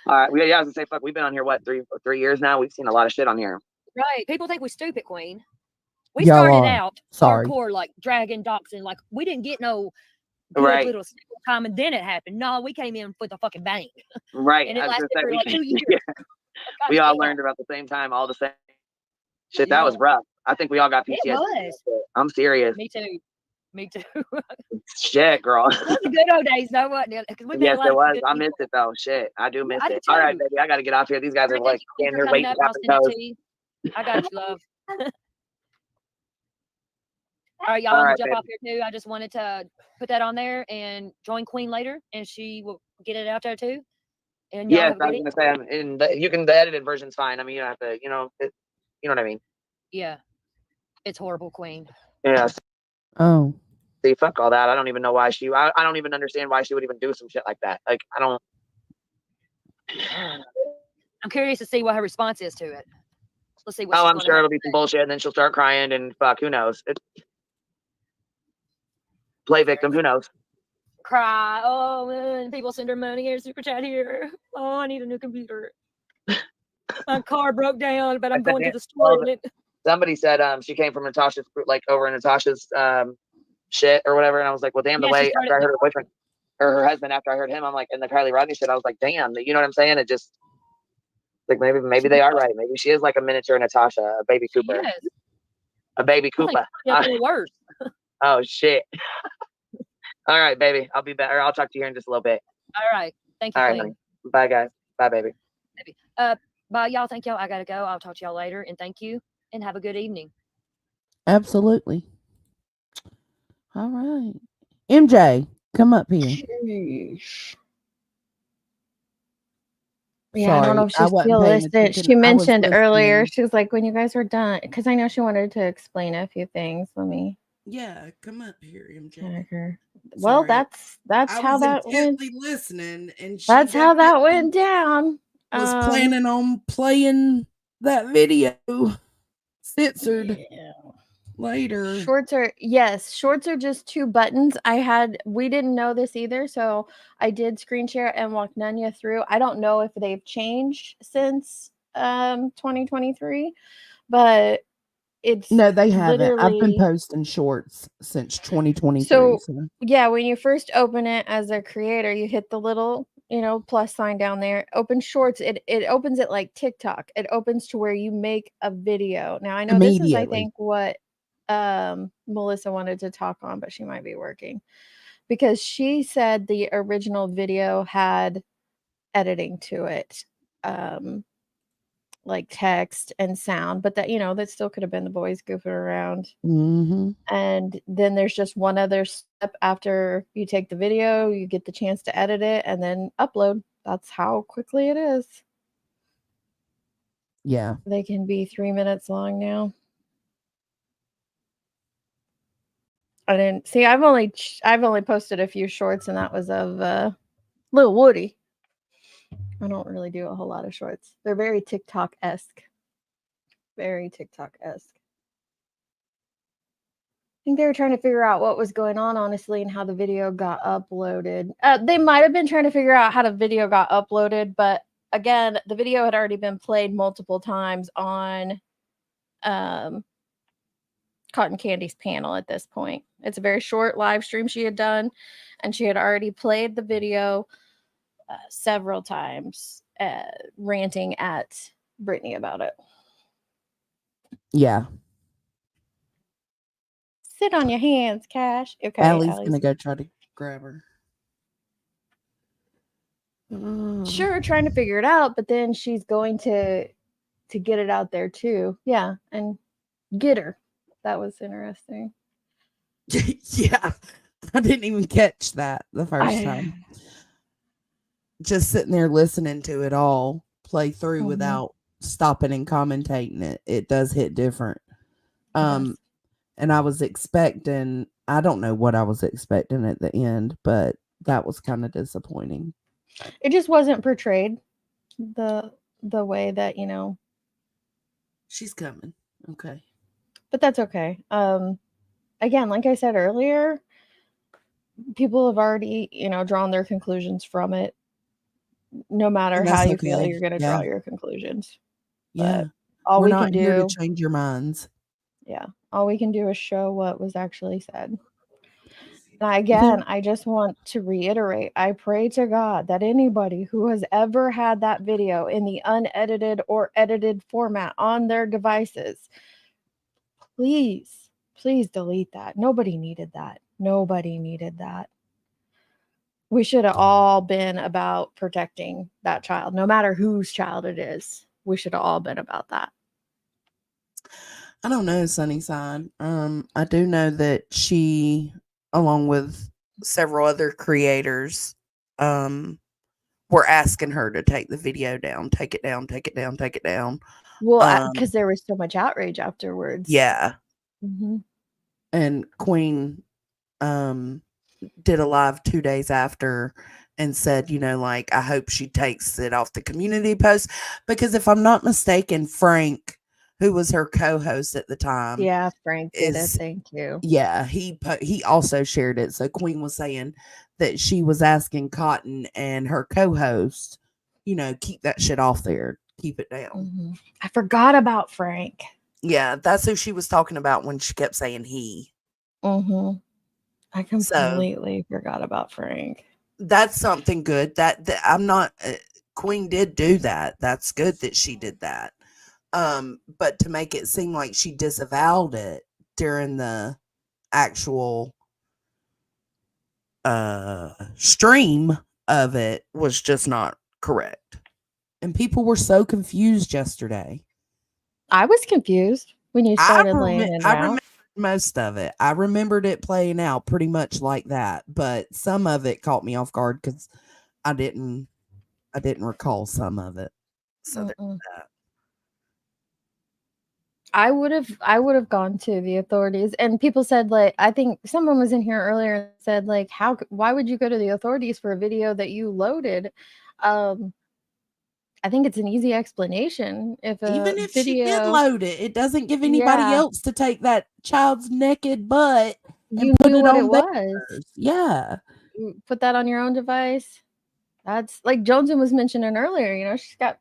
All right. Yeah, I was gonna say, fuck, we've been on here, what, 3 years now? We've seen a lot of shit on here. Right. People think we're stupid, Queen. We Y'all started are. out Sorry. hardcore, like dragging, doxing. Like, we didn't get no good Right. little time, and then it happened. No, we came in with a fucking bang. Right. And it I was lasted gonna say, for like 2 years. yeah, God we all damn. learned about the same time, all the same. Shit, Yeah. that was rough. I think we all got It PTSD. was. I'm serious. Me too. Me too. Shit, girl. Those are the good old days, though, wasn't it? 'Cause we met Yes, a lot it of was. good I people. missed it though. Shit, I do miss I do it. All right, too. baby, I gotta get off here. These guys All are right, like thank you, Queen, standing for here coming waiting, up. I'll tapping send it toes. to you. I got you, love. All right, y'all, All I'm right, gonna jump baby. off here too. I just wanted to put that on there and join Queen later, and she will get it out there too. And y'all Yes, have a I good was gonna say, the edited version's fine. I mean, you don't have to, you know what I mean. Yeah, it's horrible, Queen. Yeah. Oh. See, fuck all that. I don't even know why I don't even understand why she would even do some shit like that. Like, I don't. I'm curious to see what her response is to it. Let's see what Oh, she's I'm gonna sure have it'll to be some say. bullshit, and then she'll start crying and fuck. Who knows? Play victim. Who knows? Cry. Oh, man, people send her money here, super chat here. Oh, I need a new computer. My car broke down, but I'm going to the store. And Somebody said she came from Natasha's, like, over in Natasha's shit or whatever, and I was like, well, damn. The yeah, she way started. after I heard her boyfriend or her husband, after I heard him, I'm like, and the Kylie Rodney shit, I was like, damn. You know what I'm saying? It just like maybe they are right. Maybe she is like a miniature Natasha, a baby Cooper, Yes. a baby I think Koopa. it's a little worse. Oh shit. All right, baby. I'll be back. Or I'll talk to you here in just a little bit. All right. Thank you, All right, Queen. honey. Bye, guys. Bye, baby. Bye, y'all. Thank y'all. I gotta go. I'll talk to y'all later. And thank you. And have a good evening. Absolutely. All right. MJ, come up here. Yeah, I don't know if she's still listening. She mentioned earlier, she was like, when you guys were done, because I know she wanted to explain a few things. Let me Yeah, come up here, MJ. check her. Well, Sorry. that's I how was that went. intently listening, and she That's how that definitely went down. was planning on playing that video censored later. Shorts are just 2 buttons. We didn't know this either, so I did screen share and walk Nunya through. I don't know if they've changed since 2023, but it's No, they haven't. I've been literally posting shorts since 2023. so yeah, when you first open it as a creator, you hit the little plus sign down there, open shorts. It opens it like TikTok. It opens to where you make a video. Now I know this is I think what Melissa wanted to talk on, but she might be working because she said the original video had editing to it, like text and sound, but that still could have been the boys goofing around. And then there's just one other step after you take the video, you get the chance to edit it and then upload. That's how quickly it is. Yeah, they can be 3 minutes long now. I didn't see. I've only posted a few shorts, and that was of Lil Woody. I don't really do a whole lot of shorts. They're very TikTok-esque. Very TikTok-esque. I think they were trying to figure out what was going on, honestly, and how the video got uploaded. They might have been trying to figure out how the video got uploaded, but again, the video had already been played multiple times on Cotton Candy's panel at this point. It's a very short live stream she had done, and she had already played the video several times, ranting at Britney about it. Yeah. Sit on your hands, Cash. Okay, Allie's gonna go try to grab her. Sure, trying to figure it out, but then she's going to get it out there too. Yeah, and get her. That was interesting. Yeah, I didn't even catch that the first time. Just sitting there listening to it all play through without stopping and commentating it. It does hit different. And I was expecting, I don't know what I was expecting at the end, but that was kind of disappointing. It just wasn't portrayed the way that, you know. She's coming. Okay. But that's okay. Again, like I said earlier, people have already, you know, drawn their conclusions from it. No matter And how that's you feel, okay. you're going to Yeah. draw your conclusions. Yeah. But all We're we not can here to do, change your minds. yeah, all we can do is show what was actually said. And I again, think I just want to reiterate, I pray to God that anybody who has ever had that video in the unedited or edited format on their devices, please, please delete that. Nobody needed that. Nobody needed that. We should have all been about protecting that child, no matter whose child it is. We should have all been about that. I don't know, Sunnyside. I do know that she, along with several other creators, were asking her to take the video down, take it down, take it down, take it down. Well, because there was so much outrage afterwards. Yeah. Mm-hmm. And Queen did a live 2 days after and said, you know, like, I hope she takes it off the community post, because if I'm not mistaken, Frank, who was her co-host at the time, Yeah, Frank did it. is Thank you. yeah, he also shared it. So Queen was saying that she was asking Cotton and her co-host, you know, keep that shit off there, keep it down. Mm-hmm. I forgot about Frank. Yeah, that's who she was talking about when she kept saying he. Mm-hmm. I So completely forgot about Frank. that's something good. That I'm not. Queen did do that. That's good that she did that. But to make it seem like she disavowed it during the actual stream of it was just not correct. And people were so confused yesterday. I was confused when you started laying it I out. remember most of it. I remembered it playing out pretty much like that, but some of it caught me off guard because I didn't recall some of it. So there's that. I would have gone to the authorities, and people said, like, I think someone was in here earlier and said, like, why would you go to the authorities for a video that you loaded? I think it's an easy explanation. If Even a if she did video, load it, it doesn't give anybody yeah, else to take that child's naked butt and you put knew it what it on was. theirs. Yeah. You put that on your own device. That's like Jonesy was mentioning earlier. You know, she's got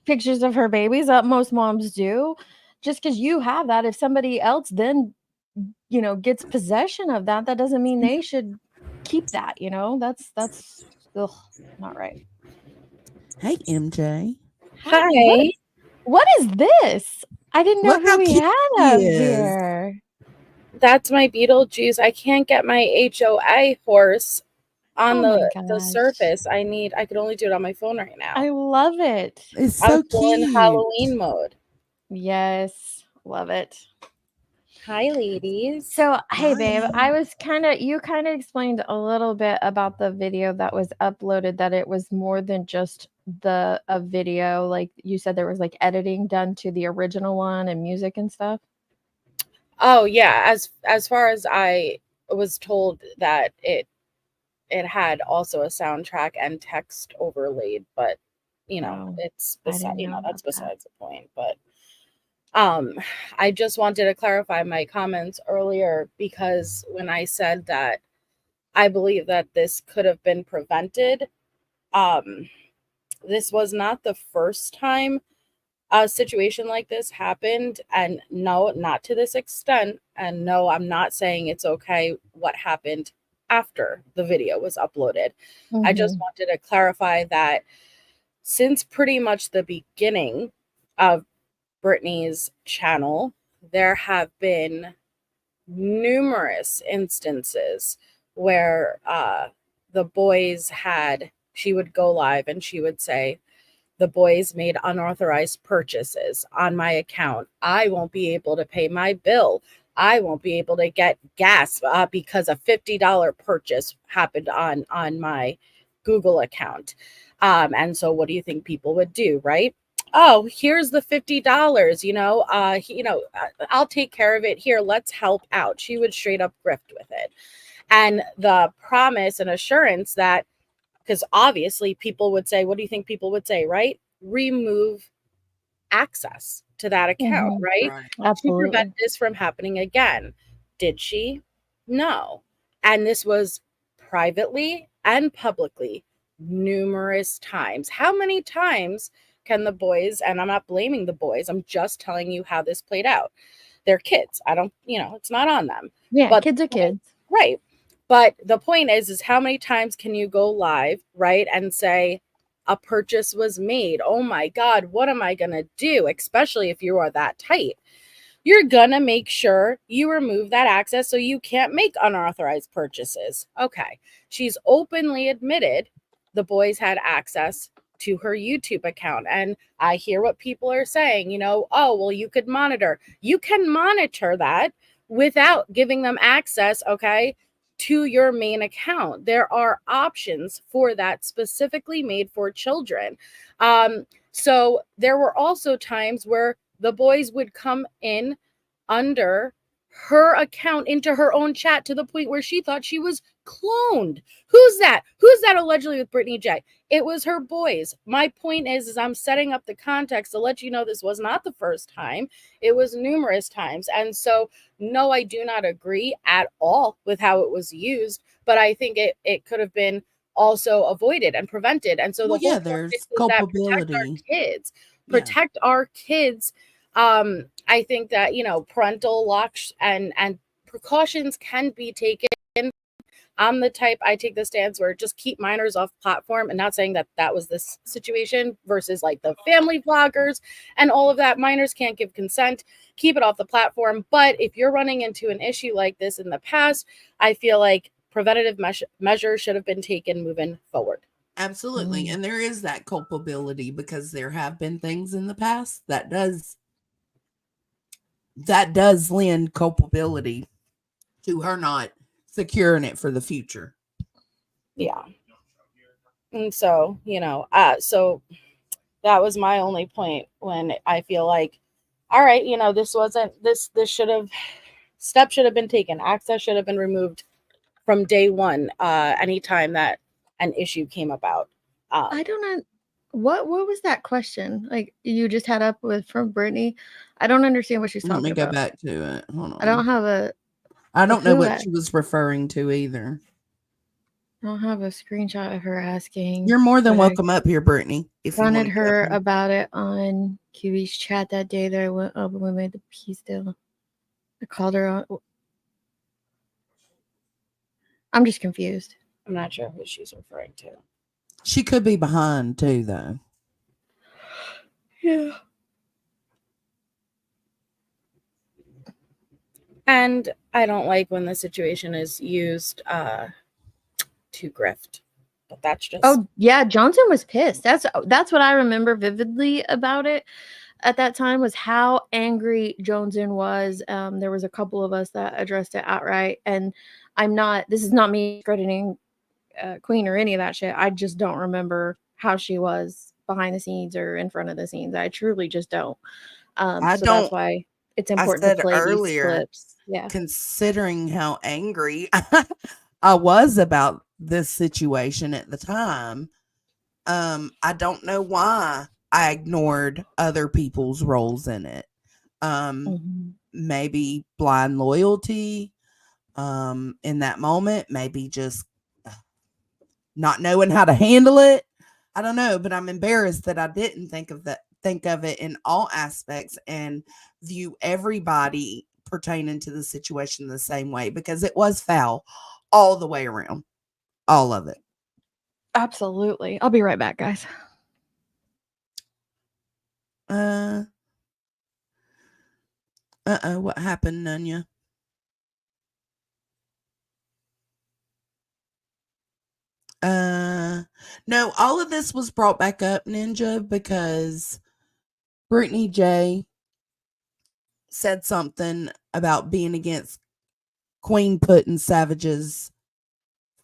pictures of her babies. Most moms do. Just because you have that, if somebody else then, you know, gets possession of that, that doesn't mean they should keep that. You know, that's ugh, not right. Hey, MJ. Hi. What is this? I didn't know Look how who we cute had he up is. here. That's my Beetlejuice. I can't get my HOA horse on Oh my the gosh. surface. I could only do it on my phone right now. I love it. It's so I'm still in cute. Halloween mode. Yes, love it. Hi, ladies. So, hey, babe, Hi. you kind of explained a little bit about the video that was uploaded, that it was more than just a video. Like you said, there was like editing done to the original one and music and stuff. Oh yeah, as far as I was told, that it had also a soundtrack and text overlaid, but you know, Oh, it's I didn't know that's about that. besides the point. But I just wanted to clarify my comments earlier, because when I said that I believe that this could have been prevented, this was not the first time a situation like this happened, and no, not to this extent, and no, I'm not saying it's okay what happened after the video was uploaded. I just wanted to clarify that since pretty much the beginning of Britney's channel, there have been numerous instances where the boys she would go live and she would say, the boys made unauthorized purchases on my account. I won't be able to pay my bill. I won't be able to get gas because a $50 purchase happened on my Google account. And so what do you think people would do, right? oh, here's the $50, I'll take care of it. Here, let's help out. She would straight up grift with it. And the promise and assurance that, because obviously people would say, what do you think people would say, right? Remove access to that account, Mhm. right? Right. To Absolutely. prevent this from happening again. Did she? No. And this was privately and publicly numerous times. How many times can the boys, and I'm not blaming the boys, I'm just telling you how this played out. They're kids. I don't, it's not on them. Yeah, But kids are kids. right. But the point is how many times can you go live, right, and say a purchase was made? Oh my God, what am I going to do? Especially if you are that tight. You're going to make sure you remove that access so you can't make unauthorized purchases. Okay. She's openly admitted the boys had access to her YouTube account. And I hear what people are saying, oh, well, you could monitor. You can monitor that without giving them access, okay, to your main account. There are options for that specifically made for children. So there were also times where the boys would come in under her account into her own chat to the point where she thought she was cloned. Who's that? Who's that allegedly with Britney Jay? It was her boys. My point is I'm setting up the context to let you know this was not the first time. It was numerous times. And so, no, I do not agree at all with how it was used, but I think it could have been also avoided and prevented. And so the Well, whole yeah, point there's is that protect our culpability. kids. Yeah. Protect our kids. I think that, parental locks and precautions can be taken. I'm the type, I take the stance where just keep minors off platform, and not saying that that was this situation versus like the family vloggers and all of that. Minors can't give consent, keep it off the platform. But if you're running into an issue like this in the past, I feel like preventative measures should have been taken moving forward. Absolutely. And there is that culpability because there have been things in the past that does lend culpability to her not securing it for the future. Yeah. And so, so that was my only point when I feel like, all right, this wasn't this steps should have been taken. Access should have been removed from day one, anytime that an issue came about. I don't know. What was that question? Like you just had up with from Brittany? I don't understand what she's Let me talking go about. back to it. Hold I don't on. have a I of don't know who what asked. she was referring to either. I don't have a screenshot of her asking. You're more than but I welcome up here, Brittany, if you want confronted to her jump in. about it on QB's chat that day that I went up and we made the peace deal. I called her on. I'm just confused. I'm not sure who she's referring to. She could be behind too, though. Yeah. And I don't like when the situation is used to grift. But that's just Oh yeah, Johnson was pissed. That's what I remember vividly about it at that time was how angry Johnson was. There was a couple of us that addressed it outright, and this is not me crediting Queen or any of that shit. I just don't remember how she was behind the scenes or in front of the scenes. I truly just don't. I So that's don't. why it's I important to said play these earlier, clips. Yeah. considering how angry I was about this situation at the time, I don't know why I ignored other people's roles in it. Maybe blind loyalty, in that moment, maybe just not knowing how to handle it. I don't know, but I'm embarrassed that I didn't think of it in all aspects and view everybody pertaining to the situation the same way because it was foul all the way around. All of it. Absolutely. I'll be right back, guys. What happened, Nunya? No, all of this was brought back up, Ninja, because Britney Jay said something about being against Queen putting Savage's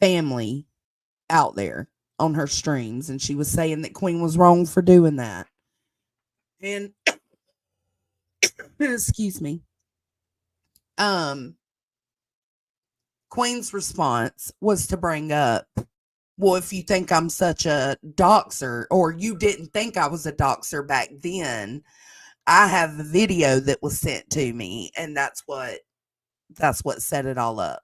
family out there on her streams, and she was saying that Queen was wrong for doing that. And excuse me. Queen's response was to bring up, well, if you think I'm such a doxer, or you didn't think I was a doxer back then, I have a video that was sent to me, and that's what set it all up.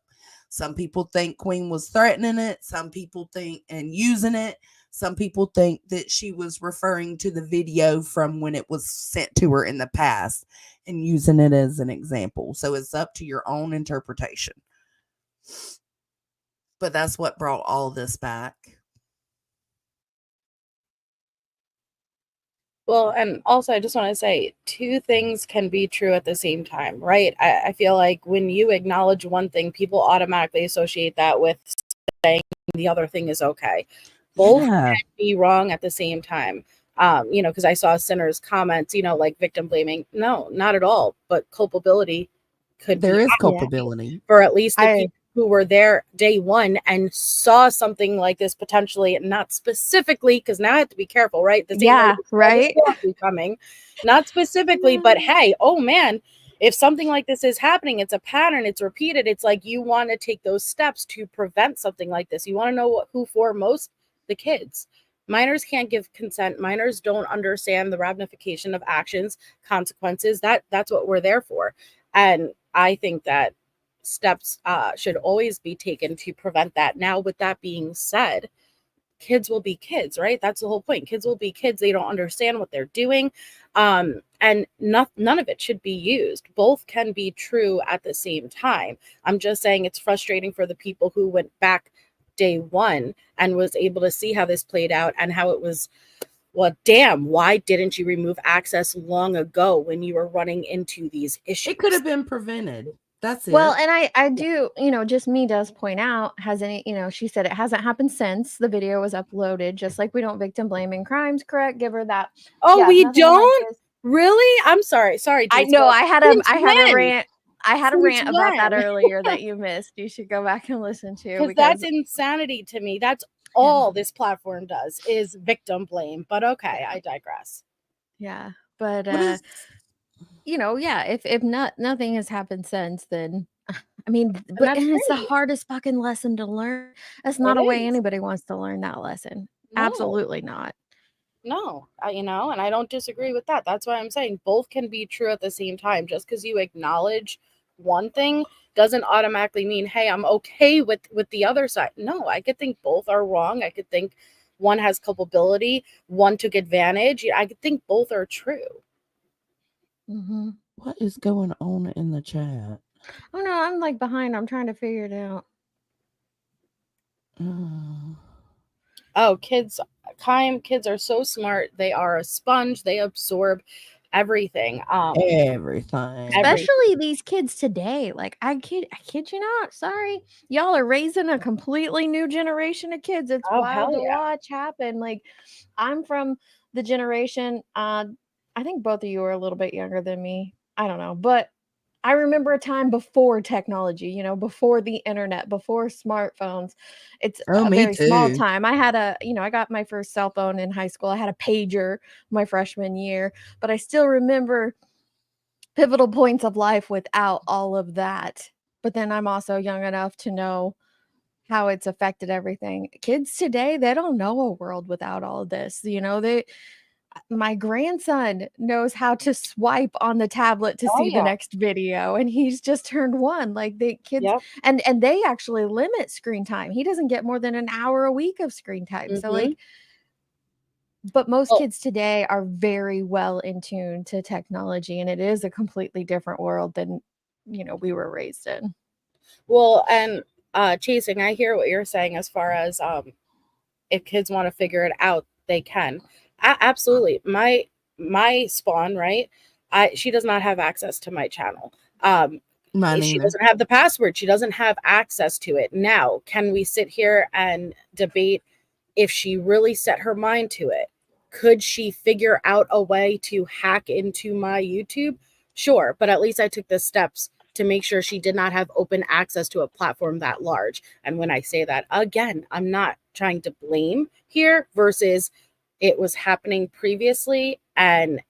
Some people think Queen was threatening it. Some people think and using it. Some people think that she was referring to the video from when it was sent to her in the past and using it as an example. So it's up to your own interpretation. But that's what brought all this back. Well, and also I just want to say two things can be true at the same time, right? I feel like when you acknowledge one thing, people automatically associate that with saying the other thing is okay. Both Yeah. can be wrong at the same time. Because I saw Sinner's comments, like victim blaming. No, not at all. But culpability could There be is accurate culpability. for at least the people who were there day one and saw something like this potentially, not specifically, because now I have to be careful, right? The same way Yeah, we saw right. the storm coming, not specifically, but hey, oh man, if something like this is happening, it's a pattern, it's repeated. It's like you want to take those steps to prevent something like this. You want to know who for most? The kids. Minors can't give consent. Minors don't understand the ramification of actions, consequences. That's what we're there for. And I think that steps should always be taken to prevent that. Now, with that being said, kids will be kids, right? That's the whole point. Kids will be kids. They don't understand what they're doing. And none of it should be used. Both can be true at the same time. I'm just saying it's frustrating for the people who went back day one and was able to see how this played out and how it was, well, damn, why didn't you remove access long ago when you were running into these issues? It could have been prevented. That's it. Well, and I do, just me does point out, she said it hasn't happened since the video was uploaded, just like we don't victim blame in crimes, correct? Give her that. Oh, Yeah, we nothing like don't? this. Really? I'm sorry. Sorry, I Jason. know I had Since a when? rant. I had a Since rant about that when? earlier that you missed. You should go back and listen to Because that's insanity to me. That's all this platform does is victim blame. But okay, I digress. Yeah, but What is yeah, if nothing has happened since, then I mean, that's and it's the great. hardest fucking lesson to learn. That's not It a way is. anybody wants to learn that lesson. No. Absolutely not. No, and I don't disagree with that. That's why I'm saying both can be true at the same time. Just because you acknowledge one thing doesn't automatically mean, hey, I'm okay with the other side. No, I could think both are wrong. I could think one has culpability, one took advantage. I could think both are true. Mm-hmm. What is going on in the chat? Oh no, I'm like behind. I'm trying to figure it out. Oh, kids are so smart. They are a sponge. They absorb everything. Everything. Especially these kids today. Like I kid you not. Sorry. Y'all are raising a completely new generation of kids. It's wild to watch happen. Like I'm from the generation, I think both of you are a little bit younger than me. I don't know, but I remember a time before technology, before the internet, before smartphones. It's Oh, a me very small too. time. I had I got my first cell phone in high school. I had a pager my freshman year, but I still remember pivotal points of life without all of that. But then I'm also young enough to know how it's affected everything. Kids today, they don't know a world without all of this. My grandson knows how to swipe on the tablet to see the next video, and he's just turned 1. Like the kids and they actually limit screen time. He doesn't get more than an hour a week of screen time. So like but most kids today are very well in tune to technology, and it is a completely different world than we were raised in. Well, and Chasing, I hear what you're saying as far as if kids want to figure it out, they can. Absolutely. My spawn, right? She does not have access to my channel. She doesn't have the password. She doesn't have access to it. Now, can we sit here and debate if she really set her mind to it? Could she figure out a way to hack into my YouTube? Sure, but at least I took the steps to make sure she did not have open access to a platform that large. And when I say that, again, I'm not trying to blame here versus it was happening previously and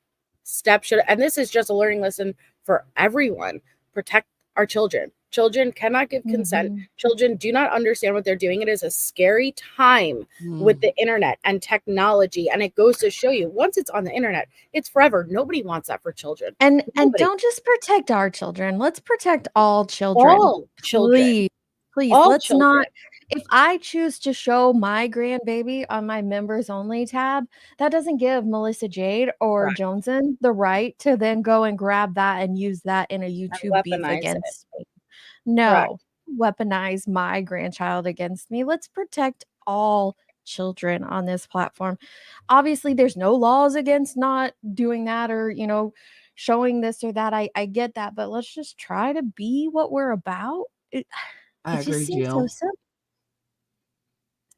steps should, and this is just a learning lesson for everyone, protect our children. Children cannot give consent. Children do not understand what they're doing. It is a scary time with the internet and technology. And it goes to show you, once it's on the internet, it's forever. Nobody wants that for children. And Nobody. don't just protect our children. Let's protect all children. All children. Please, All let's children. not. If I choose to show my grandbaby on my members only tab, that doesn't give Melissa Jade or Right. Joneson the right to then go and grab that and use that in a YouTube beef weaponize it. against me. No, weaponize my grandchild against me. Let's protect all children on this platform. Obviously, there's no laws against not doing that or, you know, showing this or that. I get that, but let's just try to be what we're about. It I just agree, seems so Jill. simple.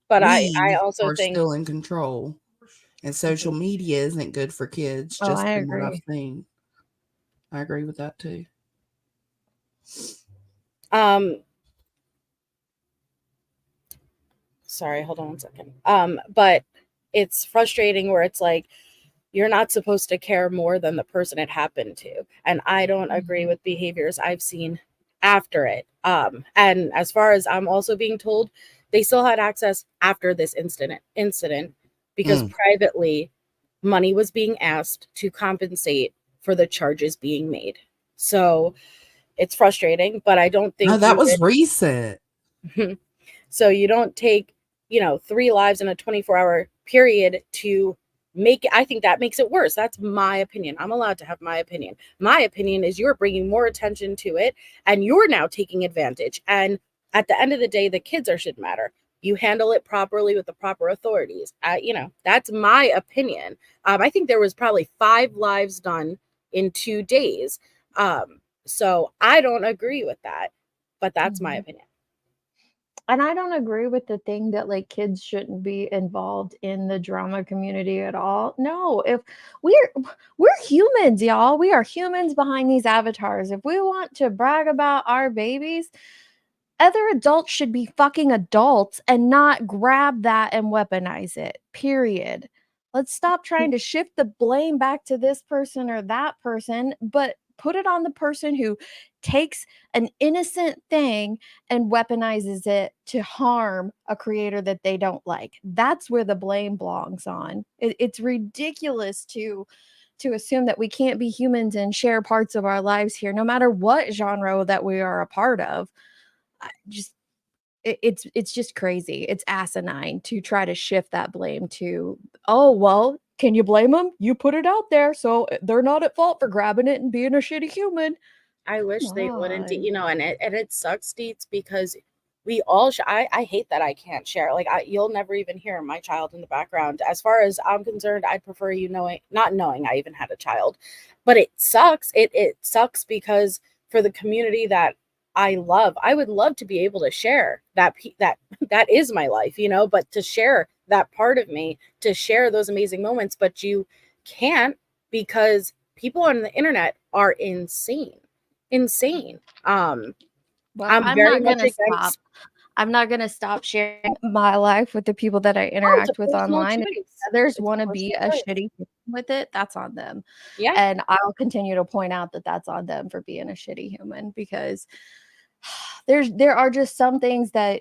But I We also are think still in control, and social media isn't good for kids. Oh, Just I from what I've agree. seen, I agree with that too. Sorry, hold on one second. But it's frustrating where it's like you're not supposed to care more than the person it happened to. And I don't agree with behaviors I've seen after it. And as far as I'm also being told, they still had access after this incident because privately money was being asked to compensate for the charges being made. So it's frustrating, but I don't think No, that you was recent. so you don't take, 3 lives in a 24-hour period to make it. I think that makes it worse. That's my opinion. I'm allowed to have my opinion. My opinion is you're bringing more attention to it and you're now taking advantage. And at the end of the day, the kids shouldn't matter. You handle it properly with the proper authorities. That's my opinion. I think there was probably 5 lives done in 2 days. So I don't agree with that, but that's my opinion. And I don't agree with the thing that like kids shouldn't be involved in the drama community at all. No, if we're humans, y'all. We are humans behind these avatars. If we want to brag about our babies, other adults should be fucking adults and not grab that and weaponize it. Period. Let's stop trying to shift the blame back to this person or that person, but put it on the person who takes an innocent thing and weaponizes it to harm a creator that they don't like. That's where the blame belongs on. It's ridiculous to assume that we can't be humans and share parts of our lives here, no matter what genre that we are a part of. It's just crazy. It's asinine to try to shift that blame to, oh, well, can you blame them? You put it out there, so they're not at fault for grabbing it and being a shitty human. I wish Come they wouldn't, on. and it sucks, Deets, because we all I hate that I can't share. Like you'll never even hear my child in the background. As far as I'm concerned, I'd prefer you not knowing I even had a child. But it sucks. It sucks because for the community that I love, I would love to be able to share that is my life, but to share that part of me, to share those amazing moments, but you can't because people on the internet are insane. Well, I'm I'm very not much gonna stop. against. I'm not gonna stop sharing my life with the people that I Oh, it's a interact with personal online. If choice. others It's a want to be personal a choice. shitty human with it, that's on them. Yeah. And I'll continue to point out that that's on them for being a shitty human because there are just some things that,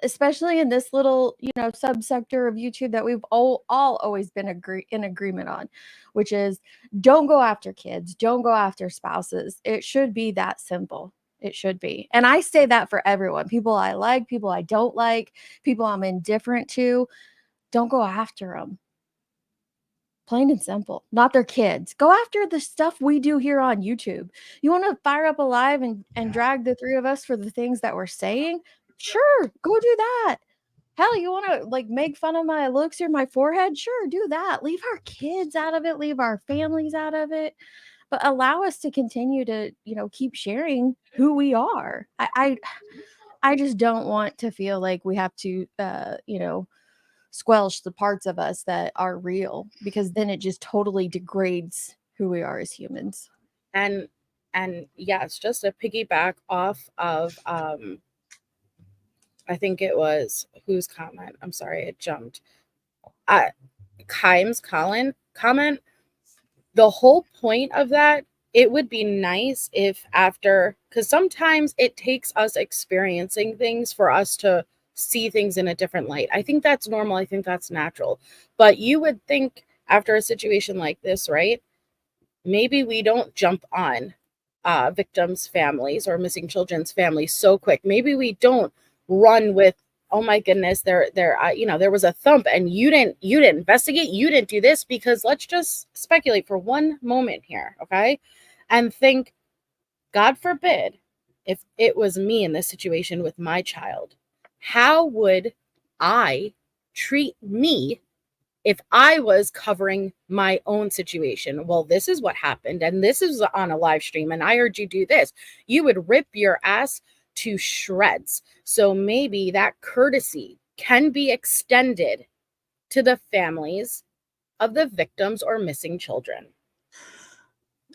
especially in this little, subsector of YouTube that we've all always been in agreement on, which is don't go after kids, don't go after spouses. It should be that simple. It should be. And I say that for everyone. People I like, people I don't like, people I'm indifferent to. Don't go after them. Plain and simple. Not their kids. Go after the stuff we do here on YouTube. You want to fire up a live and drag the 3 of us for the things that we're saying? Sure, go do that. Hell, you want to like make fun of my looks or my forehead? Sure, do that. Leave our kids out of it, leave our families out of it, but allow us to continue to, keep sharing who we are. I just don't want to feel like we have to squelch the parts of us that are real, because then it just totally degrades who we are as humans. And yes, just to piggyback off of I think it was whose comment? I'm sorry, it jumped. Kaim's comment. The whole point of that, it would be nice if after, because sometimes it takes us experiencing things for us to see things in a different light. I think that's normal. I think that's natural. But you would think after a situation like this, right? Maybe we don't jump on victims' families or missing children's families so quick. Maybe we don't run with, oh my goodness, there was a thump and you didn't investigate, you didn't do this, because let's just speculate for one moment here, okay? And think, God forbid, if it was me in this situation with my child, how would I treat me if I was covering my own situation? Well, this is what happened, and this is on a live stream, and I heard you do this. You would rip your ass to shreds. So maybe that courtesy can be extended to the families of the victims or missing children.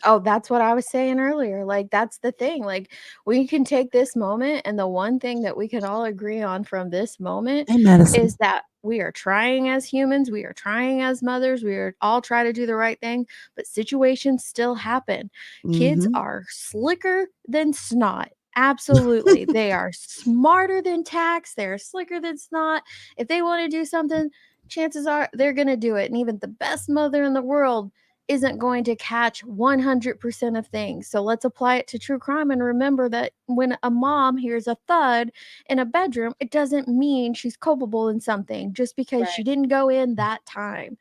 Oh, that's what I was saying earlier. Like, that's the thing. Like, we can take this moment, and the one thing that we can all agree on from this moment Hey, medicine. is that we are trying as humans, we are trying as mothers, we are all trying to do the right thing, but situations still happen. Kids Mhm. are slicker than snot. Absolutely. They are smarter than tax. They're slicker than snot. If they want to do something, chances are they're going to do it. And even the best mother in the world isn't going to catch 100% of things. So let's apply it to true crime and remember that when a mom hears a thud in a bedroom, it doesn't mean she's culpable in something just because she didn't go in that time.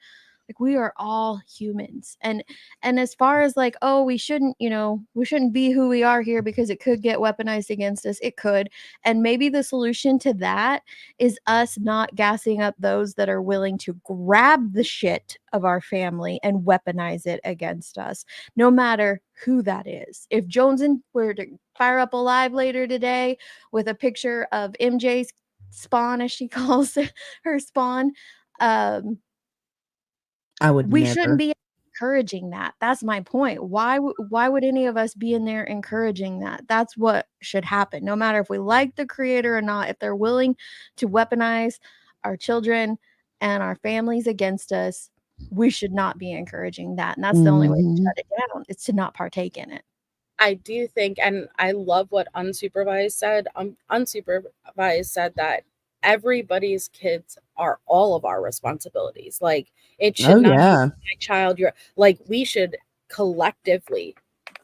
Like, we are all humans. And as far as like, oh, we shouldn't, we shouldn't be who we are here because it could get weaponized against us. It could. And maybe the solution to that is us not gassing up those that are willing to grab the shit of our family and weaponize it against us, no matter who that is. If Joneson were to fire up a live later today with a picture of MJ's spawn, as she calls her spawn, I would we shouldn't never. be encouraging that. That's my point. Why would any of us be in there encouraging that? That's what should happen. No matter if we like the creator or not, if they're willing to weaponize our children and our families against us, we should not be encouraging that. And that's the only way to Mhm. shut it down, is to not partake in it. I do think, and I love what unsupervised said. Unsupervised said that everybody's kids are all of our responsibilities. Like, it should Oh, not be yeah. my child. You're like, we should collectively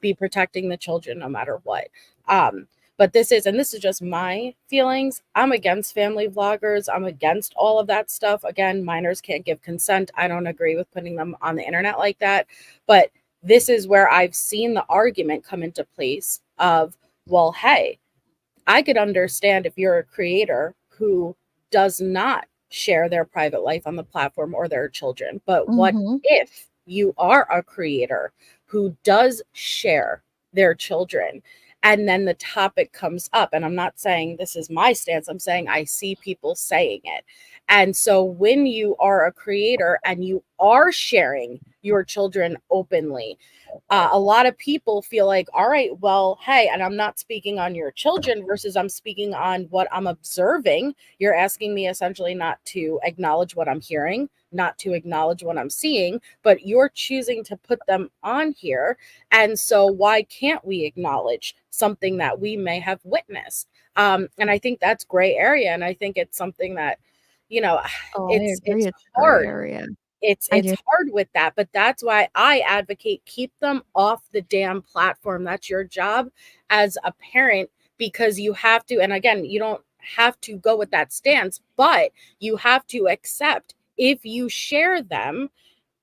be protecting the children no matter what. But this is just my feelings. I'm against family vloggers. I'm against all of that stuff. Again, minors can't give consent. I don't agree with putting them on the internet like that. But this is where I've seen the argument come into place of, well, hey, I could understand if you're a creator who does not share their private life on the platform or their children. But what Mhm. if you are a creator who does share their children? And then the topic comes up, and I'm not saying this is my stance, I'm saying I see people saying it. And so when you are a creator and you are sharing your children openly, a lot of people feel like, all right, well, hey, and I'm not speaking on your children versus I'm speaking on what I'm observing. You're asking me essentially not to acknowledge what I'm hearing, not to acknowledge what I'm seeing, but you're choosing to put them on here. And so why can't we acknowledge something that we may have witnessed? And I think that's gray area. And I think it's something that, you know, Oh, I it's agree. It's a gray hard. area. It's I do. hard with that, but that's why I advocate keep them off the damn platform. That's your job as a parent, because you have to, and again, you don't have to go with that stance, but you have to accept if you share them,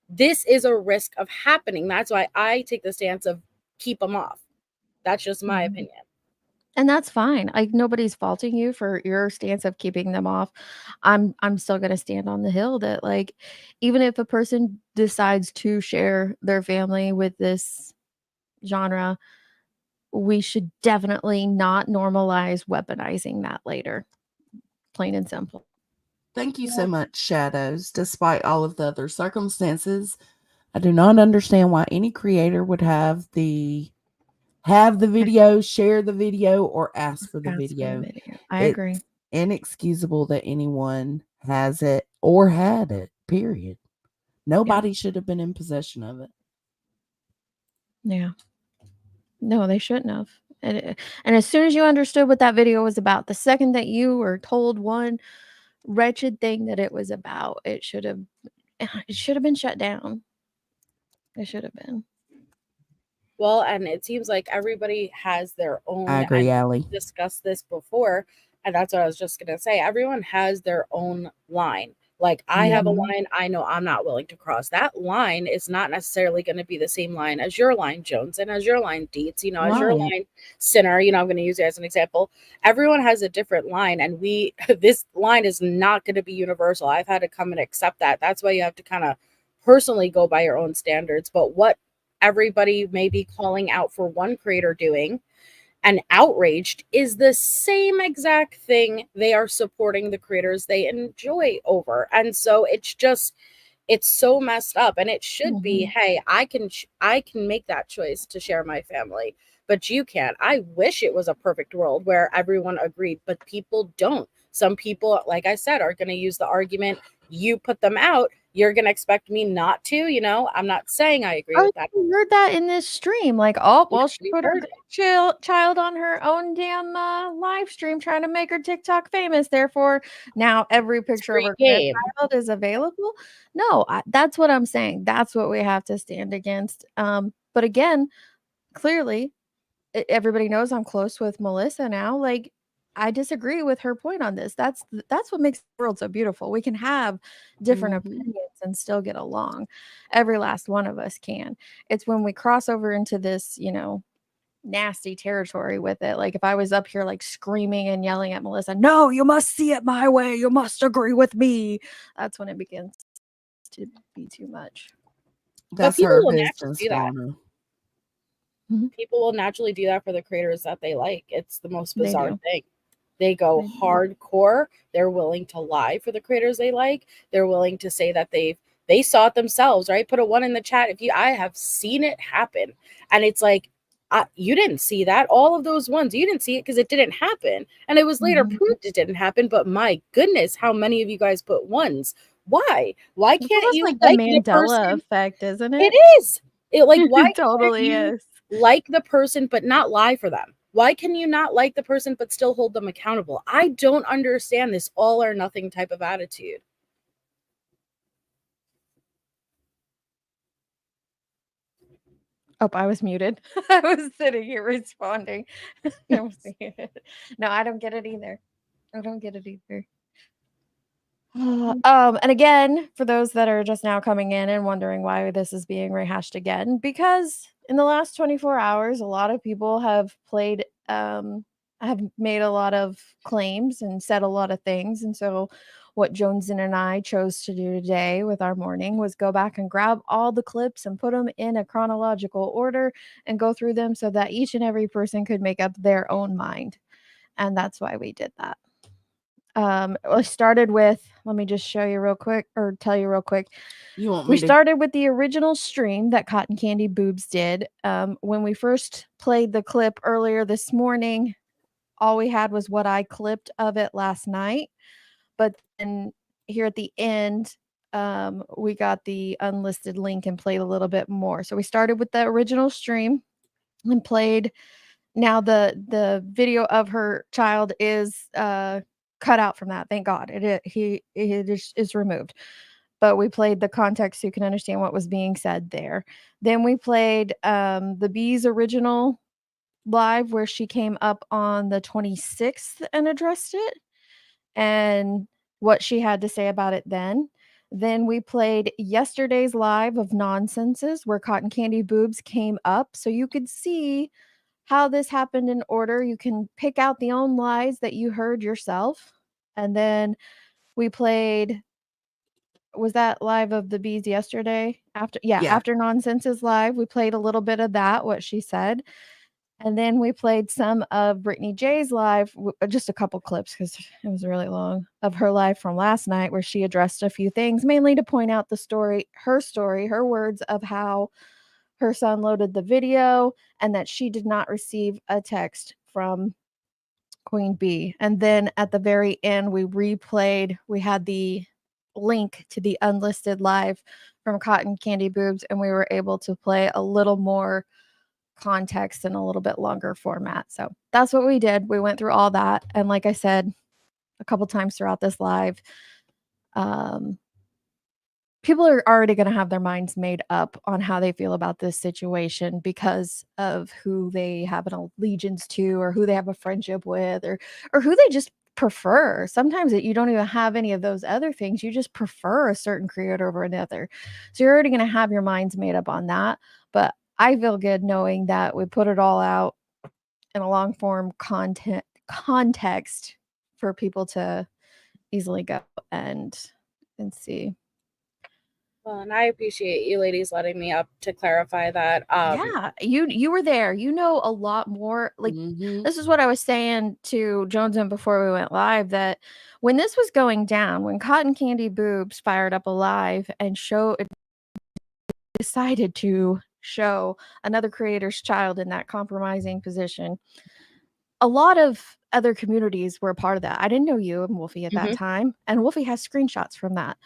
this is a risk of happening. That's why I take the stance of keep them off. That's just my Mhm. opinion. And that's fine. Like, nobody's faulting you for your stance of keeping them off. I'm still gonna stand on the hill that, like, even if a person decides to share their family with this genre, we should definitely not normalize weaponizing that later. Plain and simple. Thank you so much, Shadows. Despite all of the other circumstances, I do not understand why any creator would have the video, share the video, or ask for the Ask for the video. video. I It's agree. inexcusable that anyone has it or had it, period. Yep. Nobody should have been in possession of it. Yeah. No, they shouldn't have. And as soon as you understood what that video was about, the second that you were told one wretched thing that it was about, it should have been shut down. It should have been. Well, and it seems like everybody has their own, I agree, and Allie. we discussed this before, and that's what I was just gonna say. Everyone has their own line. Like I have a Mhm. line I know I'm not willing to cross. That line is not necessarily going to be the same line as your line, Jones, and as your line, Deets, you know, as your Right. line, Sinner, you know, I'm going to use it as an example. Everyone has a different line, and this line is not going to be universal. I've had to come and accept that. That's why you have to kind of personally go by your own standards. But what everybody may be calling out for one creator doing and outraged is the same exact thing they are supporting the creators they enjoy over. And so it's so messed up, and it should be, Mhm. hey, I can make that choice to share my family, but you can't. I wish it was a perfect world where everyone agreed, but people don't. Some people, like I said, are going to use the argument, you put them out, you're going to expect me not to, you know. I'm not saying I agree Oh, with that. you heard that in this stream, like, oh, Yeah, well, she we put her heard it. child on her own damn live stream trying to make her TikTok famous. Therefore, now every It's picture of free her game. grandchild is available. No, that's what I'm saying. That's what we have to stand against. But again, clearly, everybody knows I'm close with Melissa now. Like, I disagree with her point on this. That's what makes the world so beautiful. We can have different Mhm. opinions and still get along. Every last one of us can. It's when we cross over into this, nasty territory with it. Like if I was up here like screaming and yelling at Melissa, "No, you must see it my way. You must agree with me." That's when it begins to be too much. But That's people her will naturally business, do that. Donna. People will naturally do that for the creators that they like. It's the most They bizarre do. thing. They go They do. hardcore. They're willing to lie for the creators they like. They're willing to say that they saw it themselves, right? Put a 1 in the chat if I have seen it happen. And it's like, you didn't see that. All of those ones, you didn't see it because it didn't happen. And it was later Mhm. proved it didn't happen. But my goodness, how many of you guys put 1s? Why? Why It's can't almost you like the like the Mandela person? effect, isn't It it? is. It like why It can't totally you is. like the person but not lie for them? Why can you not like the person but still hold them accountable? I don't understand this all or nothing type of attitude. Oh, I was muted. I was sitting here responding. I was muted. No, I don't get it either. I don't get it either. And again, for those that are just now coming in and wondering why this is being rehashed again, because in the last 24 hours, a lot of people have have made a lot of claims and said a lot of things. And so, what Joneson and I chose to do today with our morning was go back and grab all the clips and put them in a chronological order and go through them so that each and every person could make up their own mind. And that's why we did that. I started with, let me just show you real quick or tell you real quick. You want We me to? started with the original stream that Cotton Candy Boobs did. When we first played the clip earlier this morning, all we had was what I clipped of it last night. But then here at the end, we got the unlisted link and played a little bit more. So we started with the original stream and played. Now the video of her child is cut out from that. Thank God. It is removed. But we played the context so you can understand what was being said there. Then we played the Bee's original live where she came up on the 26th and addressed it and what she had to say about it then. Then we played yesterday's live of Nonsenses where Cotton Candy Boobs came up so you could see how this happened in order. You can pick out the own lies that you heard yourself. And then we played, was that live of the Bees yesterday? Yeah. After Nonsenses live, we played a little bit of that, what she said. And then we played some of Britney Jay's live, just a couple clips because it was really long, of her live from last night where she addressed a few things, mainly to point out the story, her words of how her son loaded the video and that she did not receive a text from Queen Bee. And then at the very end, we had the link to the unlisted live from Cotton Candy Boobs, and we were able to play a little more context in a little bit longer format. So that's what we did. We went through all that. And like I said a couple times throughout this live, people are already going to have their minds made up on how they feel about this situation because of who they have an allegiance to, or who they have a friendship with, or who they just prefer. Sometimes you don't even have any of those other things. You just prefer a certain creator over another. So you're already going to have your minds made up on that. But I feel good knowing that we put it all out in a long form context for people to easily go and see. Well, and I appreciate you ladies letting me up to clarify that. Yeah, you were there. You know a lot more. Like this is what I was saying to Jonesn before we went live, that when this was going down, when Cotton Candy Boobs fired up a live and decided to show another creator's child in that compromising position, a lot of other communities were a part of that. I didn't know you and Wolfie at that time, and Wolfie has screenshots from that.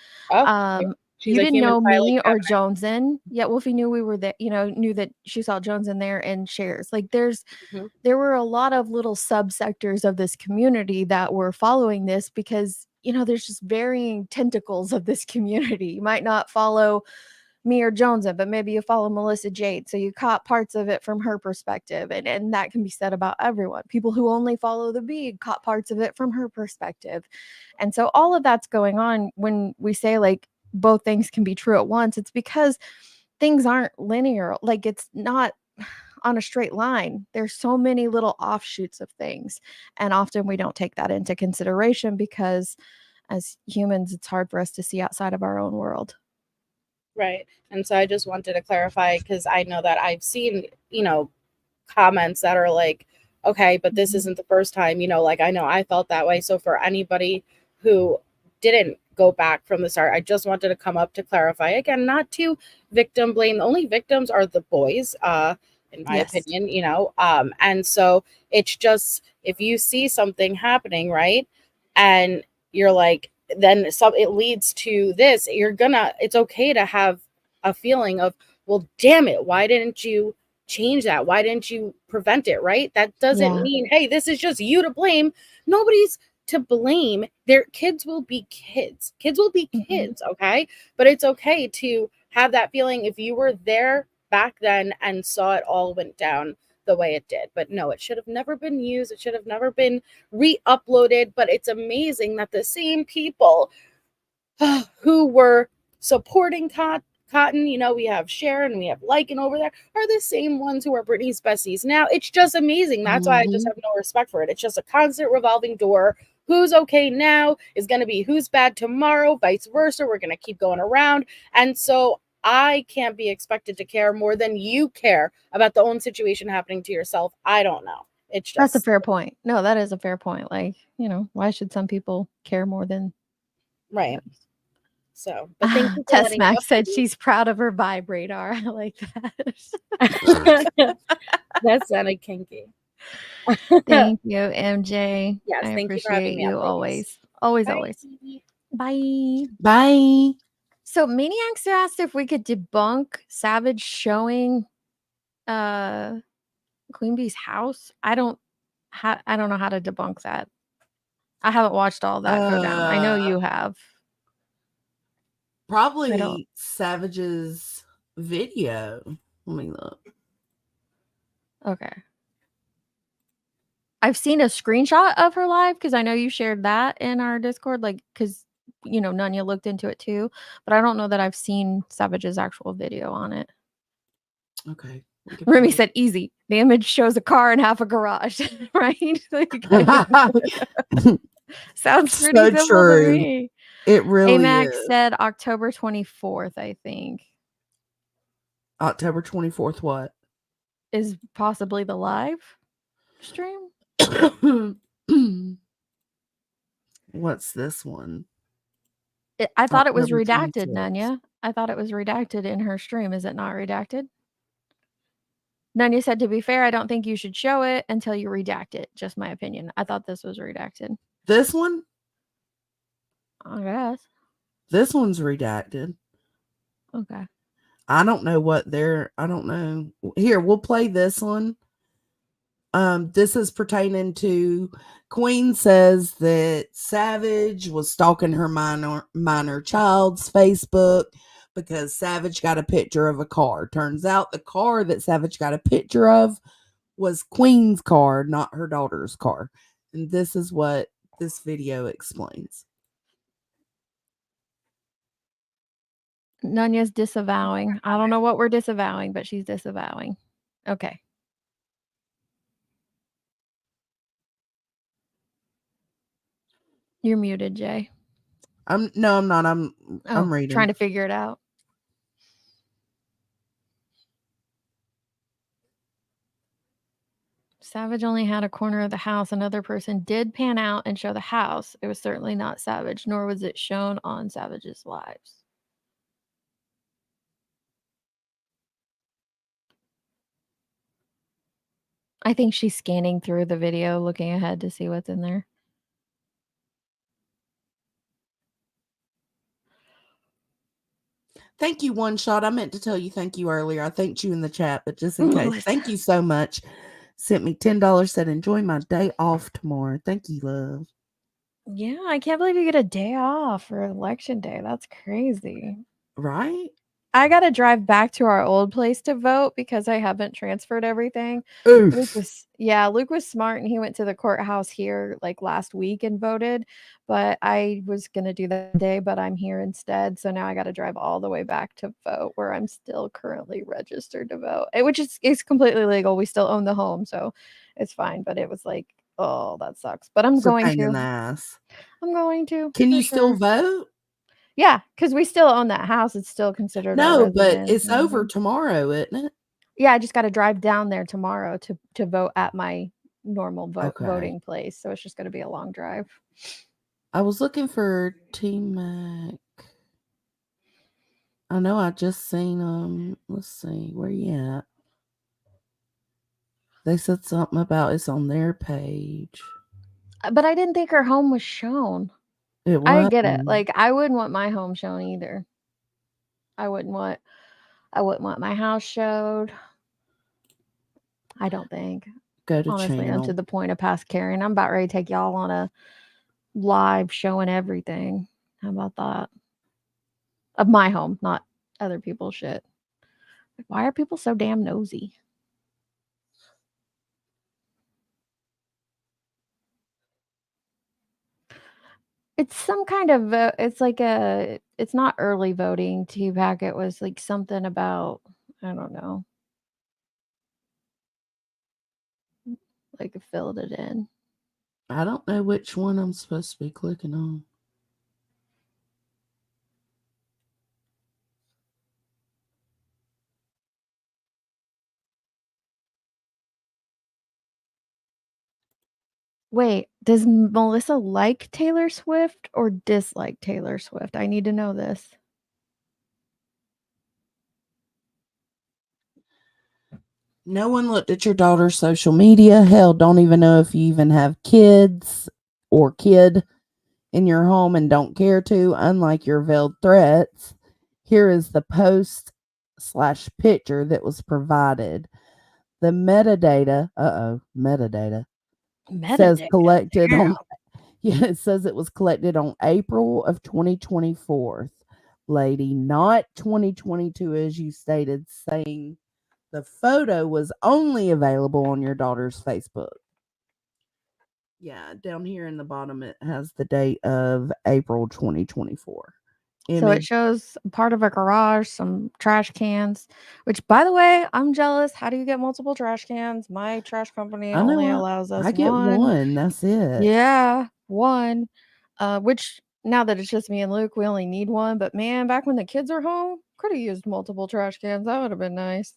She's You a didn't human know filing me or cabinet. Jonesn, yet Wolfie knew we were there, knew that she saw Jonesn there and shares. Like there were a lot of little subsectors of this community that were following this because, there's just varying tentacles of this community. You might not follow me or Jonesn, but maybe you follow Melissa Jade. So you caught parts of it from her perspective. And that can be said about everyone. People who only follow the Bee caught parts of it from her perspective. And so all of that's going on when we say like both things can be true at once. It's because things aren't linear. Like it's not on a straight line. There's so many little offshoots of things. And often we don't take that into consideration because as humans, it's hard for us to see outside of our own world. Right. And so I just wanted to clarify because I know that I've seen, comments that are like, okay, but this isn't the first time, like I know I felt that way. So for anybody who didn't go back from the start, I just wanted to come up to clarify again, not to victim blame. The only victims are the boys, in my opinion, and so it's just, if you see something happening, right, and you're like, then it leads to this, it's okay to have a feeling of, well, damn it, why didn't you change that? Why didn't you prevent it? Right? That doesn't mean, hey, this is just you to blame. Nobody's to blame. Their kids will be kids. Kids will be kids, okay? But it's okay to have that feeling if you were there back then and saw it all went down the way it did. But no, it should have never been used. It should have never been re-uploaded. But it's amazing that the same people who were supporting Cotton, we have Sharon, we have Lycan over there, are the same ones who are Britney's besties now. It's just amazing. That's why I just have no respect for it. It's just a constant revolving door. Who's okay now is going to be who's bad tomorrow, vice versa. We're going to keep going around. And so I can't be expected to care more than you care about the own situation happening to yourself. I don't know. It's just, that's a fair point. No, that is a fair point. Like, why should some people care more than right? So, but thank you for Tess letting Mac me said she's proud of her vibrator. I like that. That sounded kinky. Thank you, MJ. Yes, I thank you for having appreciate me you up, ladies. always. Bye. Always. Bye. Bye. So Maniacs asked if we could debunk Savage showing Queen Bee's house. I don't know how to debunk that. I haven't watched all that go down. I know you have. Probably Savage's video. Let me look. Okay. I've seen a screenshot of her live because I know you shared that in our Discord, like because Nunya looked into it too, but I don't know that I've seen Savage's actual video on it. Okay. Remy said easy. The image shows a car and half a garage, right? Sounds pretty So simple true. to me. It really AMAC is. said October 24th, I think. October 24th, what? Is possibly the live stream? What's this one? I thought it was October redacted, 26th. Nunya. I thought it was redacted in her stream. Is it not redacted? Nunya said, to be fair, I don't think you should show it until you redact it. Just my opinion. I thought this was redacted. This one? I guess. This one's redacted. Okay. I don't know what they're. I don't know. Here, we'll play this one. This is pertaining to Queen says that Savage was stalking her minor child's Facebook because Savage got a picture of a car. Turns out the car that Savage got a picture of was Queen's car, not her daughter's car. And this is what this video explains. Nunya's disavowing. I don't know what we're disavowing, but she's disavowing. Okay. You're muted, Jay. No, I'm not. I'm reading. Trying to figure it out. Savage only had a corner of the house. Another person did pan out and show the house. It was certainly not Savage, nor was it shown on Savage's lives. I think she's scanning through the video, looking ahead to see what's in there. Thank you, One Shot. I meant to tell you thank you earlier. I thanked you in the chat, but just in case, thank you so much. Sent me $10, said enjoy my day off tomorrow. Thank you, love. Yeah, I can't believe you get a day off for election day. That's crazy. Right? I got to drive back to our old place to vote because I haven't transferred everything. Oof. Luke was smart and he went to the courthouse here like last week and voted, but I was going to do that day, but I'm here instead. So now I got to drive all the way back to vote where I'm still currently registered to vote, which is completely legal. We still own the home, so it's fine. But it was like, oh, that sucks. But I'm going pain in to. the ass. I'm going to. Can you still vote? Yeah, because we still own that house. It's still considered our No, but residence it's and over everything. tomorrow, isn't it? Yeah, I just got to drive down there tomorrow to vote at my normal voting place. So it's just going to be a long drive. I was looking for T-Mac. I know I just seen let's see, where you at? They said something about it's on their page. But I didn't think her home was shown. I get it. Like I wouldn't want my home shown either. I wouldn't want my house showed. I don't think. Go to honestly, channel. I'm to the point of past caring. I'm about ready to take y'all on a live showing everything. How about that? Of my home, not other people's shit. Like, why are people so damn nosy? It's some kind of it's like it's not early voting. T-Pack, it was like something about, I don't know. Like filled it in. I don't know which one I'm supposed to be clicking on. Wait, does Melissa like Taylor Swift or dislike Taylor Swift? I need to know this. No one looked at your daughter's social media. Hell, don't even know if you even have kids or kid in your home and don't care to, unlike your veiled threats. Here is the post/picture that was provided. The metadata says collected on it says it was collected on April of 2024, lady, not 2022 as you stated, saying the photo was only available on your daughter's Facebook. Yeah, down here in the bottom it has the date of April 2024. So it shows part of a garage, some trash cans, which, by the way, I'm jealous. How do you get multiple trash cans? My trash company only allows us I get one. That's it. Yeah, one. Which now that it's just me and Luke, we only need one. But man, back when the kids are home, could have used multiple trash cans. That would have been nice.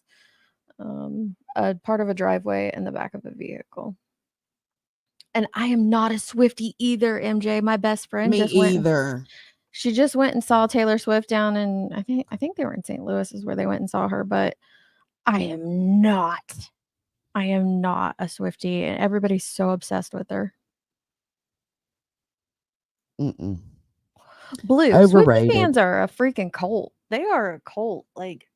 A part of a driveway in the back of a vehicle. And I am not a Swiftie either, MJ. My best friend Me just either. she just went and saw Taylor Swift down in I think they were in St. Louis is where they went and saw her, but I am not a Swiftie, and everybody's so obsessed with her. Mm-mm. Blue Overrated. Swiftie fans are a freaking cult. They are a cult. Like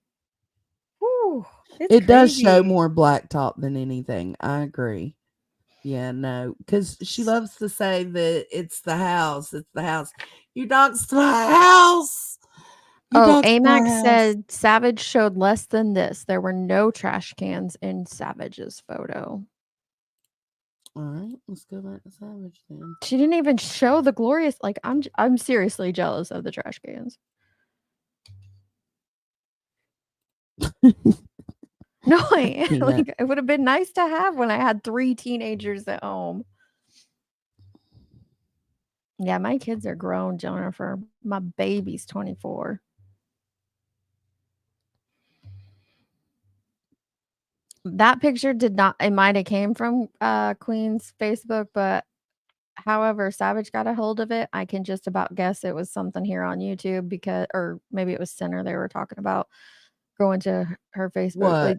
Whew, it's It does show crazy. more blacktop than anything. I agree. Yeah, no, because she loves to say that it's the house. It's the house. You dogs to my house. You Oh, dogs to my Amax house. said Savage showed less than this. There were no trash cans in Savage's photo. All right, let's go back to Savage then. She didn't even show the glorious. Like I'm seriously jealous of the trash cans. No, like it would have been nice to have when I had 3 teenagers at home. Yeah, my kids are grown, Jennifer. My baby's 24. That picture did not. It might have came from Queen's Facebook, but however Savage got a hold of it, I can just about guess it was something here on YouTube because, or maybe it was Center they were talking about going to her Facebook. What? Like,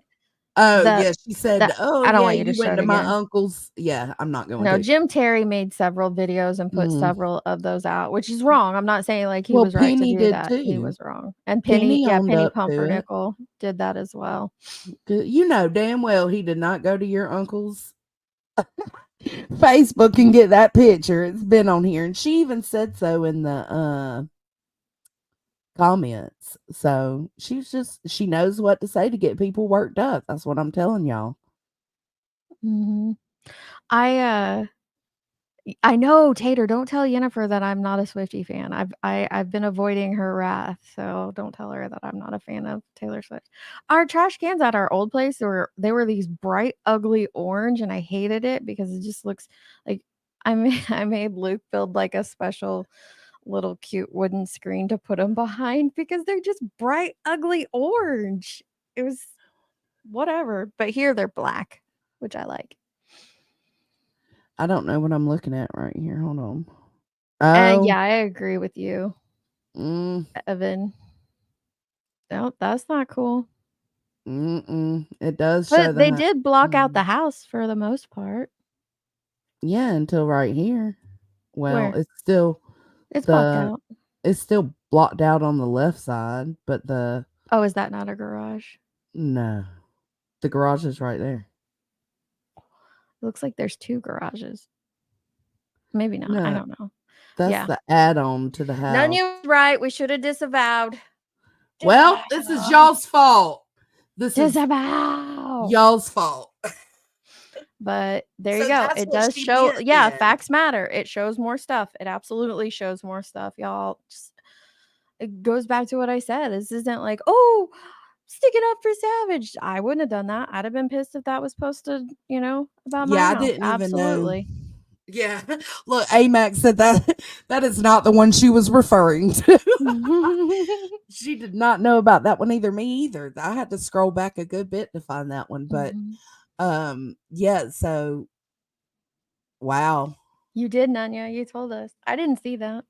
Oh, that, yeah, she said, that, "Oh, I don't yeah, want you to you show went it to my again. uncle's." Yeah, I'm not going No, to. Jim Terry made several videos and put several of those out, which is wrong. I'm not saying like he Well, was right to Penny do did that. He too. was wrong. And Penny Penny owned up to it. Pumpernickel did that as well. You know damn well he did not go to your uncle's Facebook and get that picture. It's been on here, and she even said so in the comments. So she knows what to say to get people worked up. That's what I'm telling y'all. Mm-hmm. I know, Tater, don't tell Yennefer that I'm not a Swiftie fan. I've been avoiding her wrath, so don't tell her that I'm not a fan of Taylor Swift. Our trash cans at our old place they were these bright, ugly orange, and I hated it because it just looks like I made Luke build like a special little cute wooden screen to put them behind because they're just bright, ugly orange. It was whatever, but here they're black, which I like. I don't know what I'm looking at right here. Hold on. Oh, Yeah, I agree with you, Evan. No, that's not cool. It does show But the they did block out the house for the most part. Yeah, until right here. Well, Where? it's still It's blocked out. It's still blocked out on the left side, but Oh, is that not a garage? no, the garage is right there. Looks like there's 2 garages. Maybe not. I No, don't know. that's Yeah. the add-on to the house. None you was right. We should have disavowed. Well, this is y'all's fault. This Disavow. is y'all's fault. But there you So go. that's It what does she show. meant Yeah, then. facts matter. It shows more stuff. It absolutely shows more stuff, y'all. It goes back to what I said. This isn't like, oh, sticking up for Savage. I wouldn't have done that. I'd have been pissed if that was posted, about my Yeah, I house. didn't Absolutely. even know. Yeah, look, Amax said that is not the one she was referring to. She did not know about that one either. Me either. I had to scroll back a good bit to find that one, but yeah. So, wow. You did, Nanya. You told us. I didn't see that.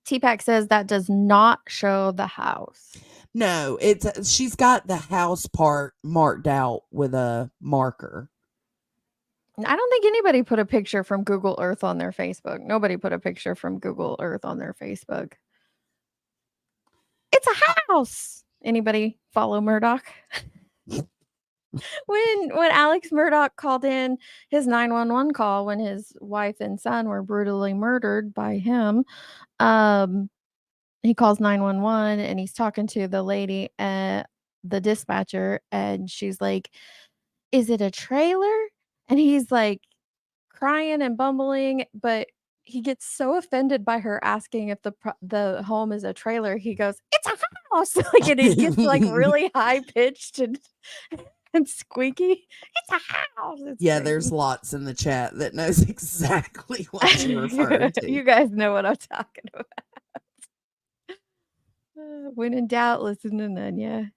T-Pack says that does not show the house. No, she's got the house part marked out with a marker. I don't think anybody put a picture from Google Earth on their Facebook. Nobody put a picture from Google Earth on their Facebook. It's a house. Anybody follow Murdoch? When Alex Murdoch called in his 911 call when his wife and son were brutally murdered by him, he calls 911 and he's talking to the lady at the dispatcher, and she's like, "Is it a trailer?" And he's like crying and bumbling, but he gets so offended by her asking if the home is a trailer. He goes, "It's a house!" Like, and it gets like really high pitched and squeaky. It's a house. It's Yeah, crazy. there's lots in the chat that knows exactly what you're referring to. You guys know what I'm talking about. When in doubt, listen to Nanya.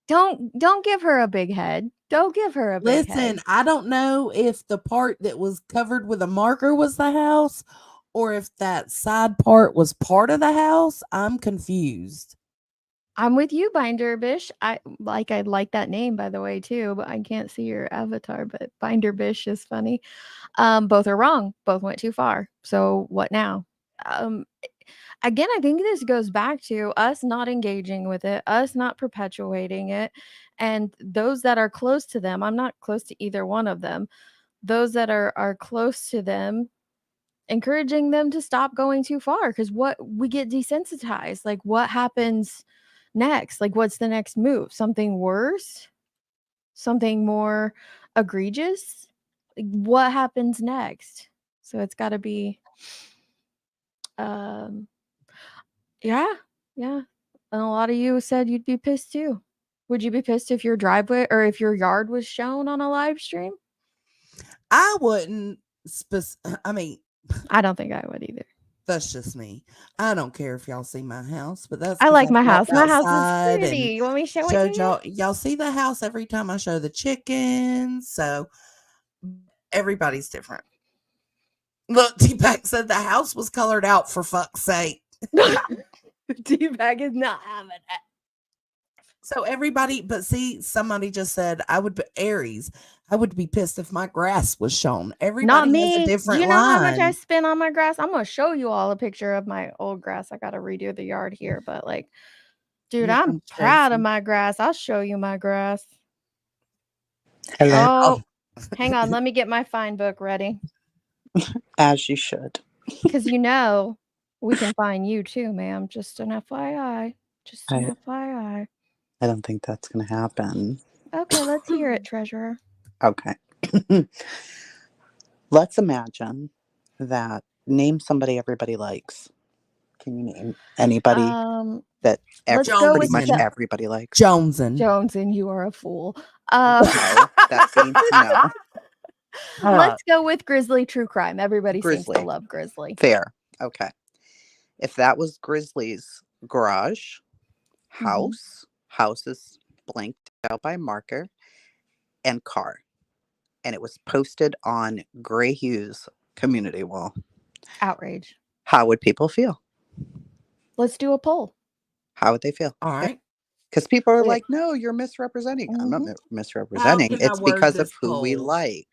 Don't give her a big head. Don't give her a big head. Listen, I don't know if the part that was covered with a marker was the house or if that side part was part of the house. I'm confused. I'm with you, Binder Bish. I like that name, by the way, too, but I can't see your avatar, but Binder Bish is funny. Both are wrong. Both went too far. So what now? again, I think this goes back to us not engaging with it, us not perpetuating it, and those that are close to them. I'm not close to either one of them. Those that are close to them, encouraging them to stop going too far, because what we get desensitized. Like, what happens next? Like, what's the next move? Something worse? Something more egregious? Like, what happens next? So it's got to be, um, yeah, yeah. And a lot of you said you'd be pissed too. Would you be pissed if your driveway or if your yard was shown on a live stream? I wouldn't. I mean, I don't think I would either. that's just me. I don't care if y'all see my house, but that's I 'cause like I've my walked house. My house is outside pretty. and You want me to show it showed to you? y'all see the house every time I show the chickens. So everybody's different. Look, T-Pack said the house was colored out, for fuck's sake. T-Bag is not having it. So everybody, but see, somebody just said I would be Aries. I would be pissed if my grass was shown. Not Everybody has a me. different You know how much I line. spent on my grass? I'm gonna show you all a picture of my old grass. I gotta redo the yard here, but like, dude, Here I'm comes proud of Jason. my grass. I'll show you my grass. Hello. Oh, hang on. Let me get my fine book ready. As you should. Because you know we can find you too, ma'am. Just an FYI. Just an FYI. I don't think that's going to happen. Okay, let's hear it, treasurer. Okay. Let's imagine that name somebody everybody likes. Can you name anybody that Let's go pretty with much the- everybody likes? Joneson, you are a fool. No, that means no. Let's go with Grizzly True Crime. Everybody seems to Grizzly. love Grizzly. Fair. Okay. If that was Grizzly's garage, house, house is blanked out by marker, and car, and it was posted on Gray Hughes community wall, Outrage. how would people feel? Let's do a poll. How would they feel? All right. Because people are Yeah. like, no, you're misrepresenting. I'm not Mhm. misrepresenting. How can I It's word because of this who we poll? like.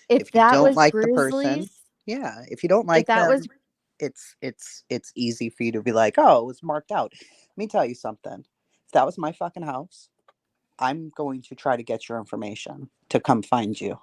If you that don't was like the person, Grizzly's, yeah. If you don't like that them, was- it's easy for you to be like, oh, it was marked out. Let me tell you something. If that was my fucking house, I'm going to try to get your information to come find you.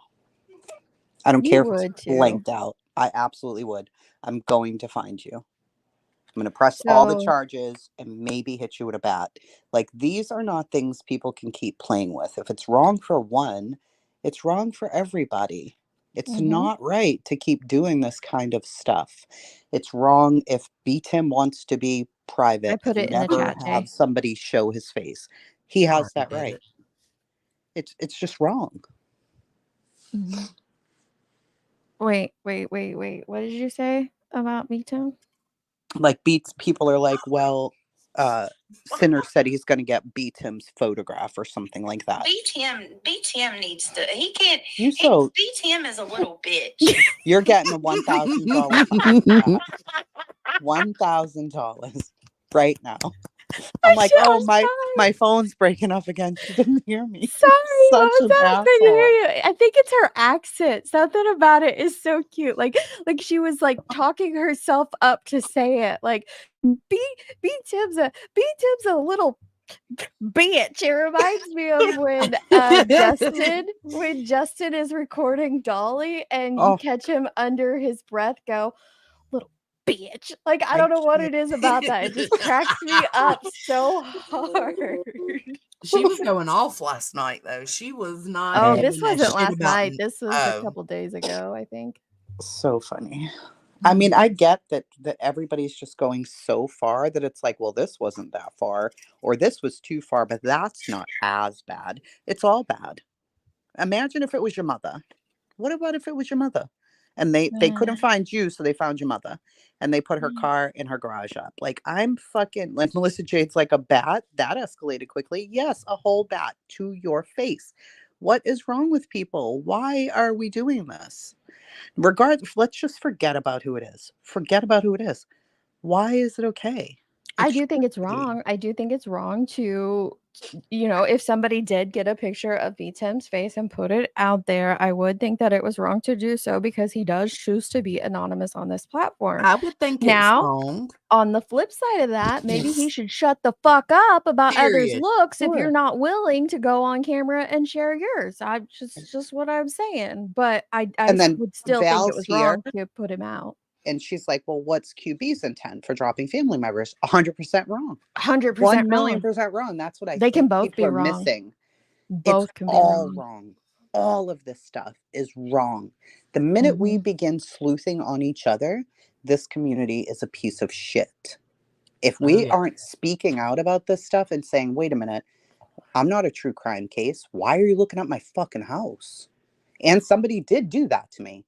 I don't You care if would it's too. blanked out. I absolutely would. I'm going to find you. I'm going to press all the So- charges and maybe hit you with a bat. Like, these are not things people can keep playing with. If it's wrong for one, it's wrong for everybody. It's not right to keep doing this kind of stuff. It's wrong if B. Tim wants to be private I put and it in the never chat, Jay. have somebody show his face. He has that Already right. It's just wrong. Wait. What did you say about me, Tim? Like, people are like, well, Sinner said he's going to get B. Tim's photograph or something like that. B Tim needs to. He can't. B Tim is a little bitch. You're getting a $1,000 fine for that. $1,000 right now. I'm like, oh, my phone's breaking up again. She didn't hear me. Sorry, Such what an was that? I asshole. couldn't hear you. I think it's her accent. Something about it is so cute. Like she was like talking herself up to say it. Like B Tim's a little bitch. It reminds me of when Justin is recording Dolly and you catch him under his breath go, little bitch. Like, I don't know what it is about that. It just cracks me up so hard. She was going off last night, though. She was not. Oh, giving this a wasn't shit last about night. This was a oh. couple days ago, I think. So funny. I mean, I get that everybody's just going so far that it's like, well, this wasn't that far, or this was too far, but that's not as bad. It's all bad. Imagine if it was your mother. What about if it was your mother? And they couldn't find you, so they found your mother. And they put her car in her garage up. Like, I'm fucking, like Melissa Jade's like, a bat? That escalated quickly. Yes, a whole bat to your face. What is wrong with people? Why are we doing this? Let's just forget about who it is. Forget about who it is. Why is it okay? I do think it's wrong. I do think it's wrong to, if somebody did get a picture of Tim's face and put it out there, I would think that it was wrong to do so because he does choose to be anonymous on this platform. I would think it's Now, wrong. on the flip side of that, maybe he should shut the fuck up about others' Period. looks if Sure. you're not willing to go on camera and share yours. I just what I'm saying. But I And then would still think it Val's was here, wrong to put him out. and she's like, "Well, what's QB's intent for dropping family members?" 100% wrong. 100% 1,000,000% wrong. That's what I They think can both people be are wrong. missing. Both It's can be all wrong. wrong. All of this stuff is wrong. The minute we begin sleuthing on each other, this community is a piece of shit. If we aren't speaking out about this stuff and saying, wait a minute, I'm not a true crime case. Why are you looking at my fucking house? And somebody did do that to me.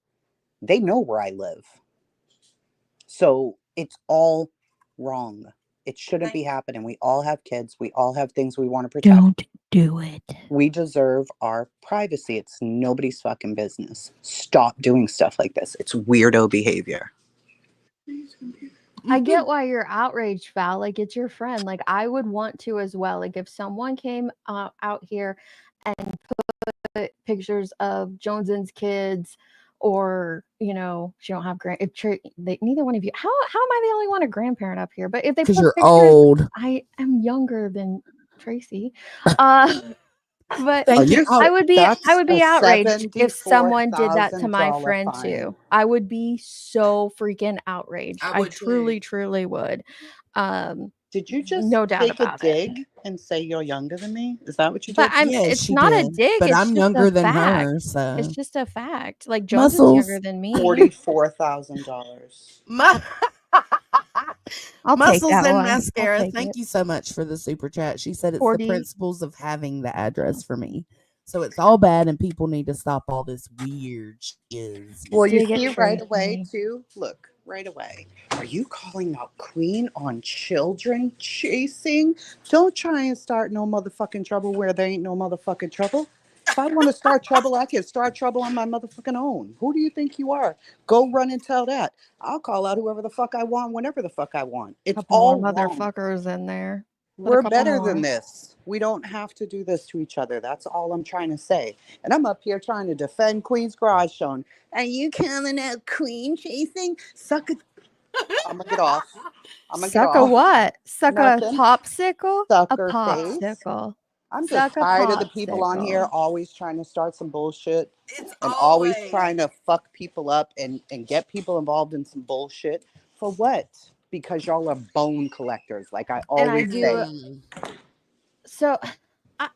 They know where I live. So it's all wrong. It shouldn't be happening. We all have kids. We all have things we want to protect. Don't do it. We deserve our privacy. It's nobody's fucking business. Stop doing stuff like this. It's weirdo behavior. I get why you're outraged, Val. Like, it's your friend. Like, I would want to as well. Like, if someone came out here and put pictures of Jones's kids, or she don't have neither one of you. How am I the only one a grandparent up here? But if they put 'Cause you're pictures, old. I am younger than Tracy. But Thank you. I would be That's a outraged if someone did that to my $74,000 friend fine. too. I would be so freaking outraged. I I would truly, too. truly would. Did you just no doubt take a about it. dig and say you're younger than me? Is that what you But did? Yes, it's she not a did. dig. But It's I'm just younger a than fact. her, so It's just a fact. Like Jones is muscles. younger than me. $44,000. I'll take Muscles that and one. I'll mascara. take Thank it. you so much for the super chat. She said it's 40. the principles of having the address for me. So it's all bad, and people need to stop all this weird shit. Well, you Dig it, see right away, Tracy. too. Look, right away. Are you calling out Queen on children chasing? Don't try and start no motherfucking trouble where there ain't no motherfucking trouble. If I want to start trouble, I can start trouble on my motherfucking own. Who do you think you are? Go run and tell that. I'll call out whoever the fuck I want, whenever the fuck I want. It's Couple all more wrong. motherfuckers in there. Put a We're couple better than more. this. We don't have to do this to each other. That's all I'm trying to say. And I'm up here trying to defend Queen's Garage Zone. Are you calling out Queen chasing? Suck it. I'm gonna get off. Suck a what? Suck Nothing. a popsicle? Sucker A face. popsicle. I'm Suck just a tired of the people on here popsicle. always trying to start some bullshit and always always trying to fuck people up and get people involved in some bullshit. For what? Because y'all are bone collectors, like I And I always do. say. So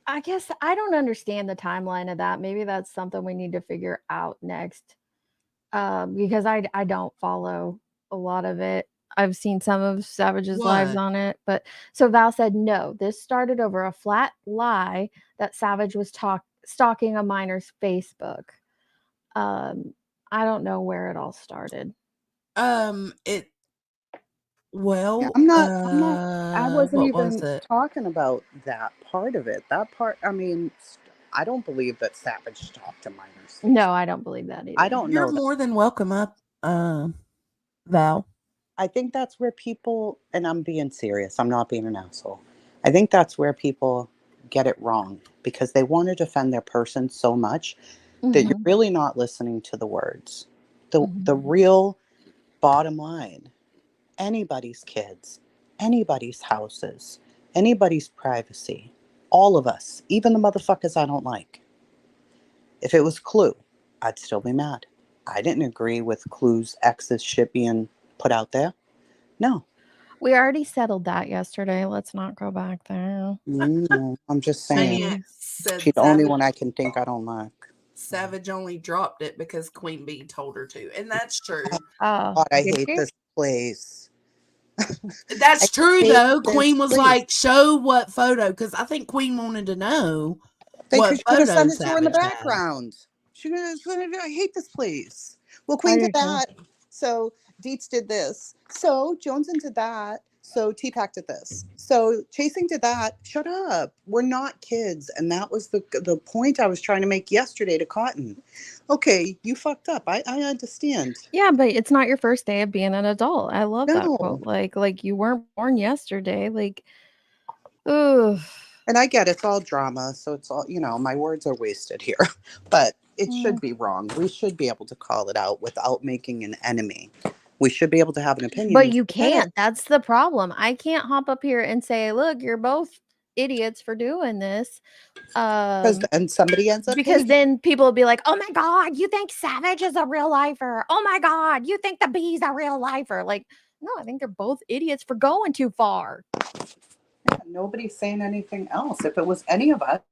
I guess I don't understand the timeline of that. Maybe that's something we need to figure out next. Because I don't follow a lot of it. I've seen some of Savage's lives What? on it, but so Val said no. This started over a flat lie that Savage was stalking a minor's Facebook. I don't know where it all started. It. Well, I wasn't what was even it? talking about that part of it. That part, I mean, I don't believe that Savage talked to minors. No, I don't believe that either. I don't You're know that. more than welcome up, Val. I think that's where people, and I'm being serious, I'm not being an asshole. I think that's where people get it wrong because they want to defend their person so much that you're really not listening to the words. The real bottom line, anybody's kids, anybody's houses, anybody's privacy, all of us, even the motherfuckers I don't like. If it was Clue, I'd still be mad. I didn't agree with Clue's ex's shit being put out there. No. We already settled that yesterday. Let's not go back there. No, I'm just saying. Maniac said She's the only Savage- one I can think I don't like. Savage only dropped it because Queen Bee told her to, and that's true. Oh, God, I did hate you? this place. That's true hate though. this Queen was place. like, "Show what photo?" Because I think Queen wanted to know They what could have sent photos it to her in the Savage had. background. She could have said, I hate this place. Well, I Queen do did too. that. So Dietz did this. So Jones did that. So T-Pack did this. So Chasing did that. Shut up. We're not kids. And that was the point I was trying to make yesterday to Cotton. Okay, you fucked up. I understand. Yeah, but it's not your first day of being an adult. I love that No. quote. Like you weren't born yesterday. Like, ugh. And I get it's all drama. So it's all, my words are wasted here. But it should be wrong. We should be able to call it out without making an enemy. We should be able to have an opinion. But and you say, "Hey." can't. That's the problem. I can't hop up here and say, "Look, you're both idiots for doing this." And somebody ends up Because hating. then people will be like, "Oh my god, you think Savage is a real lifer? Oh my god, you think the Bee's a real lifer?" Like, no, I think they're both idiots for going too far. Yeah, nobody's saying anything else. If it was any of us.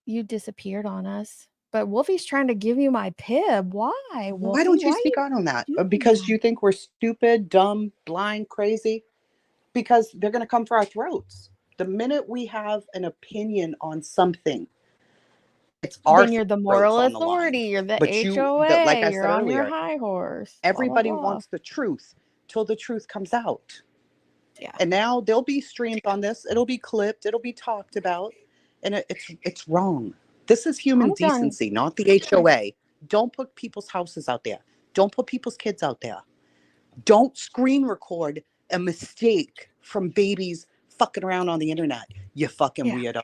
You disappeared on us. But Wolfie's trying to give you my pib. Why? Wolfie? Why don't you Why speak out on that? doing Because that? you think we're stupid, dumb, blind, crazy? Because they're going to come for our throats. The minute we have an opinion on something, it's our Then you're the throats moral on the line. authority. You're the But like HOA. I You're said on your earlier, high horse. Blah, blah, everybody blah. wants the truth till the truth comes out. Yeah. And now there'll be streams on this. It'll be clipped. It'll be talked about. And it's wrong. This is human I'm done. decency, not the HOA. Don't put people's houses out there. Don't put people's kids out there. Don't screen record a mistake from babies fucking around on the internet. You fucking weirdo.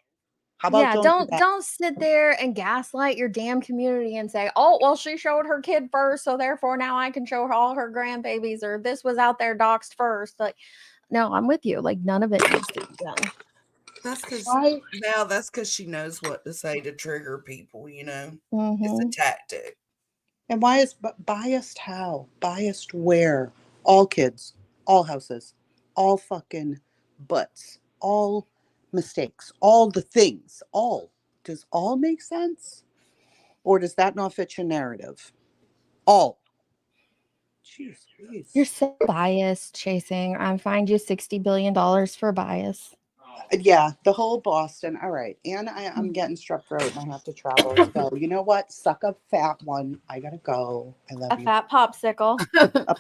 How about Yeah, don't do that? don't sit there and gaslight your damn community and say, "Oh, well, she showed her kid first, so therefore now I can show her all her grandbabies," or "This was out there doxed first." Like, no, I'm with you. Like, none of it needs to be done. That's because she knows what to say to trigger people, It's a Mm-hmm. tactic. And why is biased how? Biased where? All kids, all houses, all fucking butts, all mistakes, all the things, all. Does all make sense? Or does that not fit your narrative? All. Jeez, You're so biased, Chasing. I fined you $60 billion for bias. Yeah, the whole Boston. All right. And I'm getting strep throat and I have to travel. So you know what? Suck up, fat one. I gotta go. I love A you. fat popsicle. A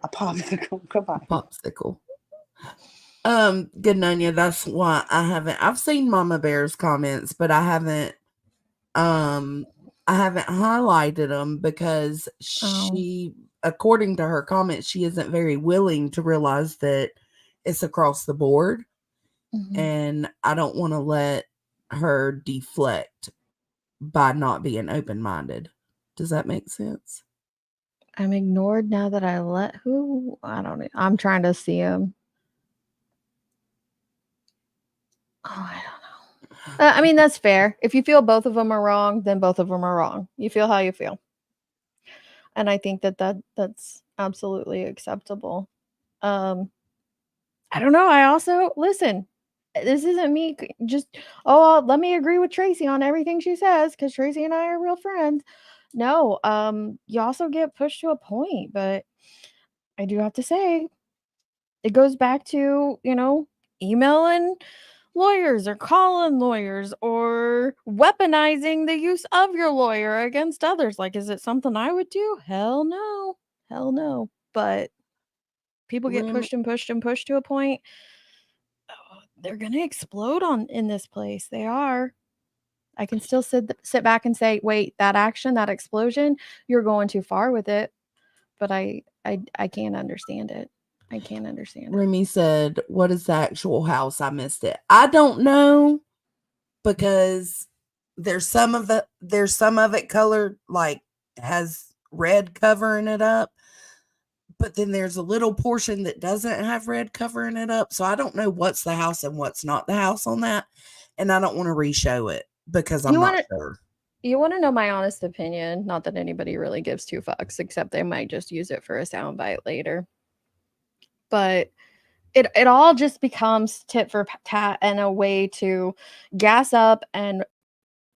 popsicle. Goodbye. Popsicle. Good Nunya, that's why I've seen Mama Bear's comments, but I haven't highlighted them because she, according to her comments, she isn't very willing to realize that it's across the board. Mm-hmm. And I don't want to let her deflect by not being open-minded. Does that make sense? I'm ignored now that I let who? I don't know. I'm trying to see him. Oh, I don't know. I mean, that's fair. If you feel both of them are wrong, then both of them are wrong. You feel how you feel. And I think that's absolutely acceptable. I don't know. I also listen. This isn't me just let me agree with Tracy on everything she says because Tracy and I are real friends. No, you also get pushed to a point, but I do have to say it goes back to, emailing lawyers or calling lawyers or weaponizing the use of your lawyer against others. Like, is it something I would do? Hell no. Hell no. But people get pushed and pushed and pushed to a point. They're going to explode in this place. They are. I can still sit back and say, wait, that action, that explosion, you're going too far with it. But I can't understand it. I can't understand it. Remy said, what is the actual house? I missed it. I don't know because there's some of it colored like has red covering it up. But then there's a little portion that doesn't have red covering it up. So I don't know what's the house and what's not the house on that. And I don't want to re-show it because I'm not sure. You want to know my honest opinion? Not that anybody really gives two fucks, except they might just use it for a soundbite later. But it all just becomes tit for tat and a way to gas up and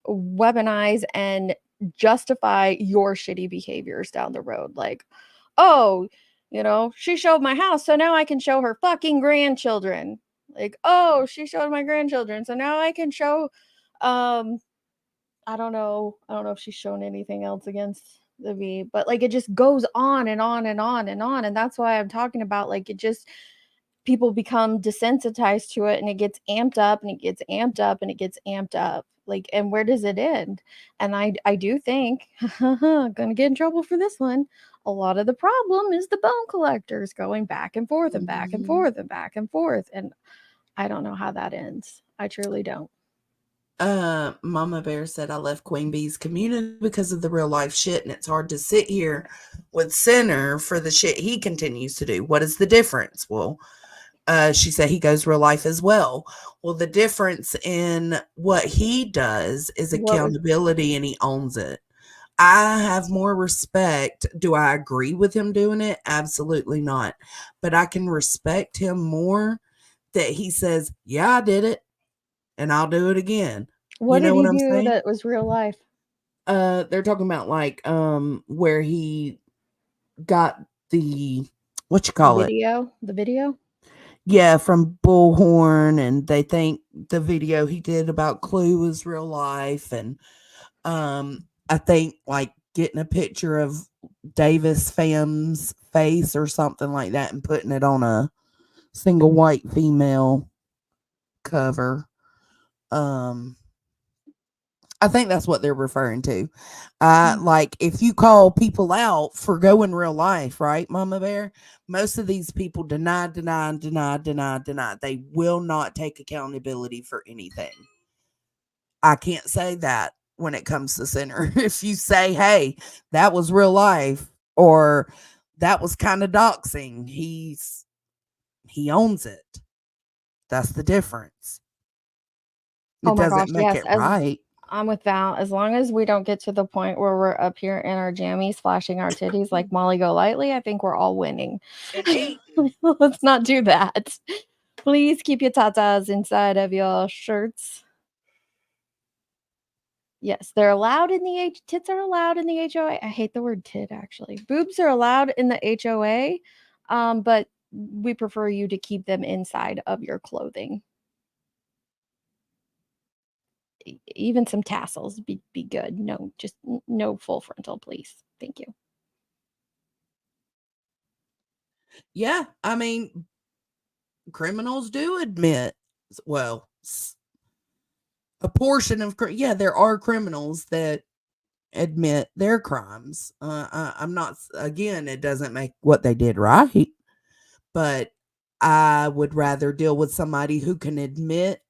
weaponize and justify your shitty behaviors down the road. Like, oh, she showed my house, so now I can show her fucking grandchildren. Like, oh, she showed my grandchildren, so now I can show I don't know if she's shown anything else against but like it just goes on and on and on and on. And that's why I'm talking about like it just people become desensitized to it and it gets amped up and it gets amped up and it gets amped up. Like, and where does it end? And I do think gonna get in trouble for this one. A lot of the problem is the bone collectors going back and forth and back and forth and back and forth. And I don't know how that ends. I truly don't. Mama Bear said I left Queen Bee's community because of the real life shit, and it's hard to sit here with Sinner for the shit he continues to do. What is the difference? Well, she said he goes real life as well. Well, the difference in what he does is accountability, and he owns it. I have more respect. Do I agree with him doing it? Absolutely not. But I can respect him more that he says, yeah, I did it and I'll do it again. What You know did what he I'm do saying? that was real life? They're talking about like where he got the what you call it? The video? Yeah, from Bullhorn, and they think the video he did about Clue was real life, and I think like getting a picture of Davis Fam's face or something like that and putting it on a single white female cover. I think that's what they're referring to. Like if you call people out for going real life, right, Mama Bear? Most of these people deny. They will not take accountability for anything. I can't say that when it comes to Sinner. If you say, hey, that was real life or that was kind of doxing, he owns it. That's the difference. It Oh my doesn't gosh, make yes. it right. I'm with Val. As long as we don't get to the point where we're up here in our jammies flashing our titties like Molly Golightly, I think we're all winning. Let's not do that. Please keep your tatas inside of your shirts. Yes, they're allowed in the tits are allowed in the HOA. I hate the word tit actually. Boobs are allowed in the HOA, but we prefer you to keep them inside of your clothing. Even some tassels be good. No, just no full frontal, please. Thank you. Yeah, I mean, criminals do admit, well, a portion of, yeah, there are criminals that admit their crimes. I'm not, again, it doesn't make what they did right, but I would rather deal with somebody who can admit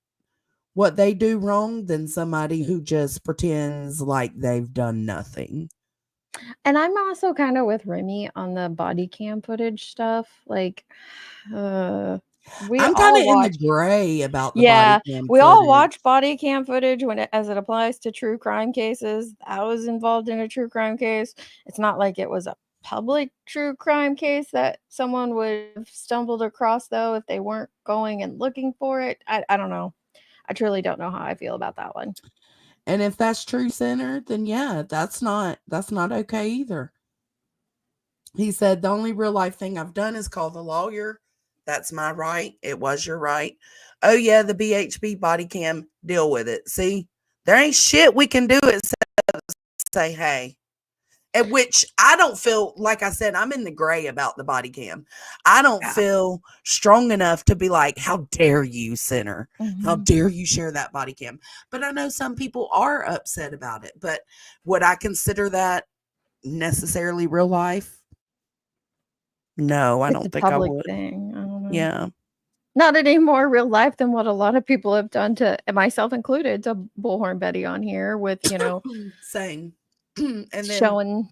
what they do wrong than somebody who just pretends like they've done nothing. And I'm also kind of with Remy on the body cam footage stuff. Like, we I'm kind of in the gray about the body cam we all footage. watch body cam footage when as it applies to true crime cases. I was involved in a true crime case. It's not like it was a public true crime case that someone would have stumbled across though if they weren't going and looking for it. I don't know. I truly don't know how I feel about that one. And if that's true, Sinner, then yeah, that's not okay either. He said the only real life thing I've done is call the lawyer. That's my right. It was your right. Oh yeah, the BHB body cam, deal with it. See, there ain't shit we can do except say hey. At which I don't feel, like I said, I'm in the gray about the body cam. I don't feel strong enough to be like, how dare you, Sinner? How dare you share that body cam? But I know some people are upset about it. But would I consider that necessarily real life? No, I It's don't a think I public would. thing. I don't know. Yeah. Not any more real life than what a lot of people have done to, and myself included, to Bullhorn Betty on here with, saying and then showing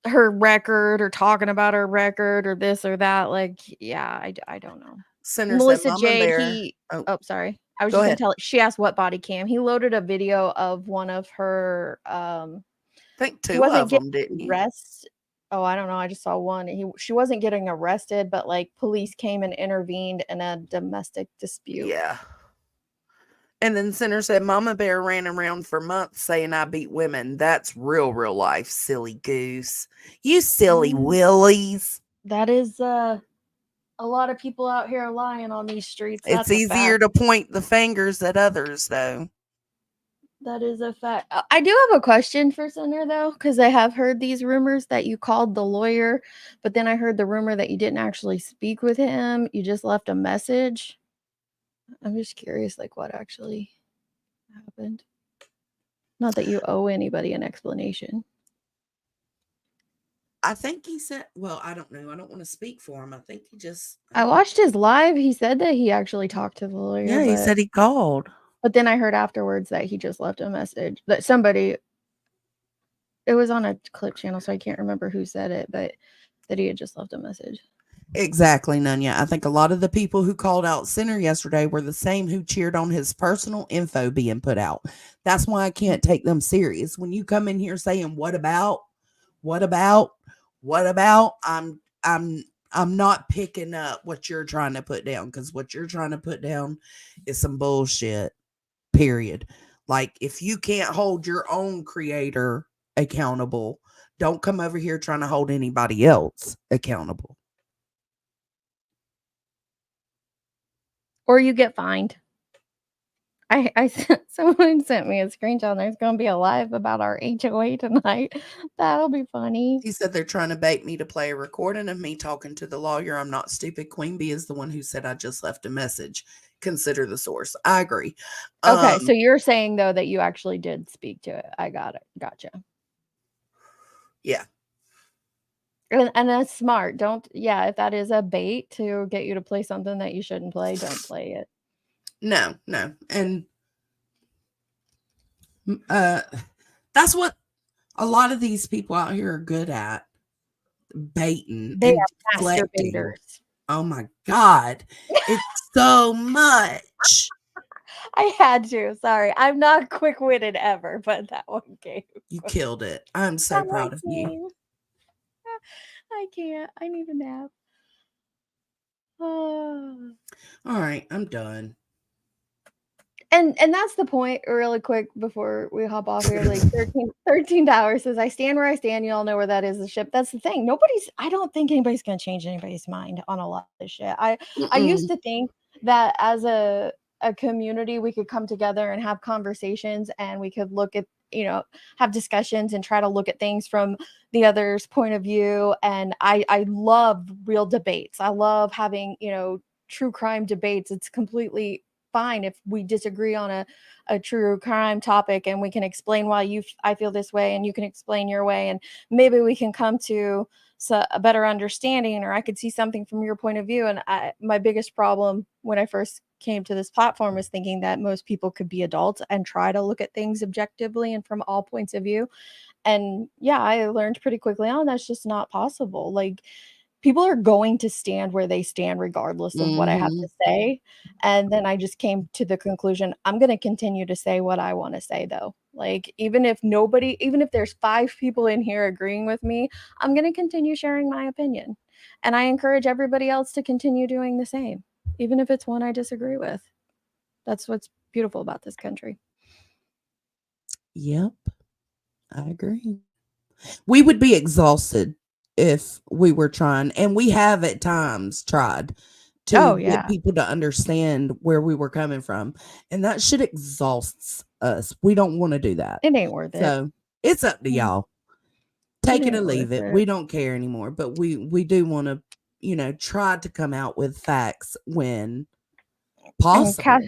her record or talking about her record or this or that. Like, yeah, I don't know. Sinner Melissa said, Mama Jade, Bear. oh, sorry. I was Go just gonna ahead. tell. She asked what body cam. He loaded a video of one of her. I think She two wasn't of them, getting didn't he? arrested. Oh, I don't know. I just saw one. She wasn't getting arrested, but like police came and intervened in a domestic dispute. Yeah. And then Sinner said, Mama Bear ran around for months saying I beat women. That's real life, silly goose. You silly willies. That is a lot of people out here lying on these streets. It's That's a easier fact. to point the fingers at others, though. That is a fact. I do have a question for Center though, because I have heard these rumors that you called the lawyer, but then I heard the rumor that you didn't actually speak with him. You just left a message. I'm just curious, like what actually happened. Not that you owe anybody an explanation. I think he said, well, I don't know. I don't want to speak for him. I think he just, I watched his live. He said that he actually talked to the lawyer. yeah, he said he called. But then I heard afterwards that he just left a message that somebody, it was on a clip channel, so I can't remember who said it, but that he had just left a message. Exactly, Nunya. I think a lot of the people who called out Center yesterday were the same who cheered on his personal info being put out. That's why I can't take them serious. When you come in here saying, what about, I'm not picking up what you're trying to put down, because what you're trying to put down is some bullshit, period. Like, if you can't hold your own creator accountable, don't come over here trying to hold anybody else accountable. Or you get fined. Someone sent me a screenshot. There's going to be a live about our HOA tonight. That'll be funny. He said they're trying to bait me to play a recording of me talking to the lawyer. I'm not stupid. Queen Bee is the one who said I just left a message. Consider the source. I agree. Okay, so you're saying though that you actually did speak to it. I got it. Gotcha. Yeah. And that's smart. If that is a bait to get you to play something that you shouldn't play, don't play it. No. And that's what a lot of these people out here are good at. Baiting They and are deflecting. masturbators. Oh my God. It's so much. I had to. Sorry. I'm not quick-witted ever, but that one came. You killed it. I'm so proud of you. I can't. I need a nap. All right, I'm done. And that's the point, really quick before we hop off here. Like 13 hours says, I stand where I stand. You all know where that is, the ship. That's the thing. I don't think anybody's gonna change anybody's mind on a lot of this shit. I used to think that as a community we could come together and have conversations, and we could look at, have discussions and try to look at things from the other's point of view. And I love real debates. I love having, true crime debates. It's completely fine if we disagree on a true crime topic, and we can explain why I feel this way and you can explain your way, and maybe we can come to a better understanding, or I could see something from your point of view. And my biggest problem when I first came to this platform was thinking that most people could be adults and try to look at things objectively and from all points of view. And yeah, I learned pretty quickly on that's just not possible. Like, people are going to stand where they stand regardless of what I have to say. And then I just came to the conclusion, I'm going to continue to say what I want to say though. Like, even if there's 5 people in here agreeing with me, I'm going to continue sharing my opinion. And I encourage everybody else to continue doing the same, even if it's one I disagree with. That's what's beautiful about this country. Yep. I agree. We would be exhausted if we were trying, and we have at times tried to get people to understand where we were coming from, and that shit exhausts us. We don't want to do that. It ain't worth it. So it's up to y'all. Take it or leave it. We don't care anymore, but we do want to, try to come out with facts when possible.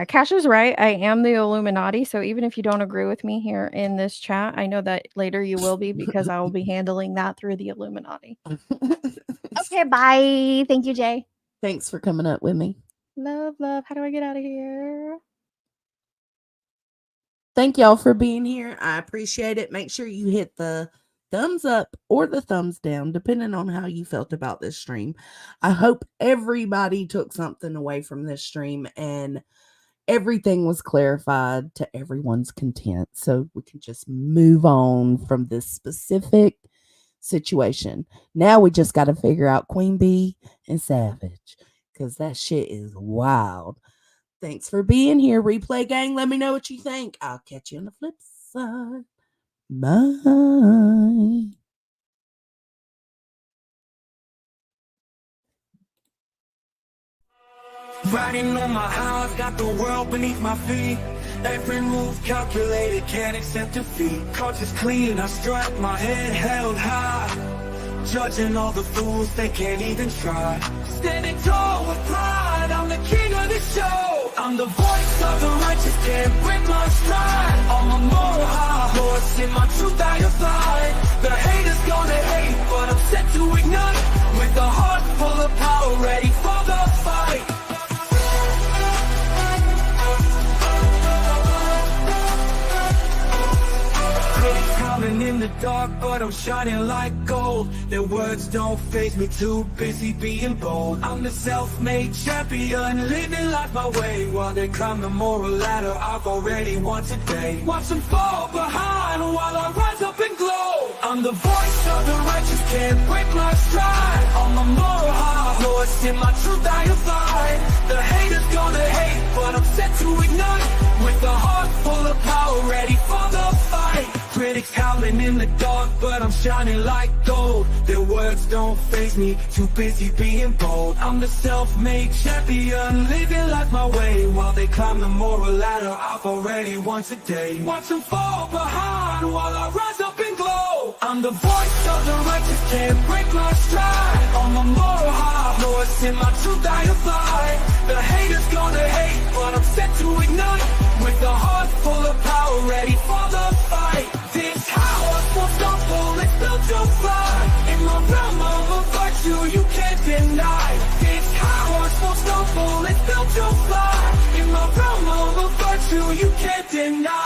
Cash is right. I am the Illuminati. So even if you don't agree with me here in this chat, I know that later you will be, because I will be handling that through the Illuminati. Okay, bye. Thank you, Jay. Thanks for coming up with me. Love. How do I get out of here? Thank y'all for being here. I appreciate it. Make sure you hit the thumbs up or the thumbs down, depending on how you felt about this stream. I hope everybody took something away from this stream and everything was clarified to everyone's content, so we can just move on from this specific situation. Now we just got to figure out Queen Bee and Savage, because that shit is wild. Thanks for being here, Replay Gang. Let me know what you think. I'll catch you on the flip side. Bye. Riding on my house, got the world beneath my feet. Every move calculated, can't accept defeat. Conscious clean, I strut, my head held high. Judging all the fools, they can't even try. Standing tall with pride, I'm the king of the show. I'm the voice of the righteous, can't break my stride. I'm a moral high horse, in my truth I abide. The haters gonna hate, but I'm set to ignite. With a heart full of power, ready for the fight. Critics howling in the dark, but I'm shining like gold. Their words don't faze me, too busy being bold. I'm the self-made champion, living life my way. While they climb the moral ladder, I've already won today. Watch them fall behind while I rise up and glow. I'm the voice of the righteous, can't break my stride. I'm a moral high horse, in my truth I abide. The haters gonna hate, but I'm set to ignite. With a heart full of power, ready for the fight. Critics howling in the dark, but I'm shining like gold. Their words don't faze me, too busy being bold. I'm the self-made champion, living life my way. While they climb the moral ladder, I've already won today. Watch them fall behind while I rise up and glow. I'm the voice of the righteous, can't break my stride. I'm a moral high horse, in my truth I abide. The haters gonna hate, but I'm set to ignite. With a heart full of power, ready for the fight. This house won't stumble, it's built to fly. In my realm of virtue, you can't deny. This house won't stumble, it's built to fly. In my realm of virtue, you can't deny.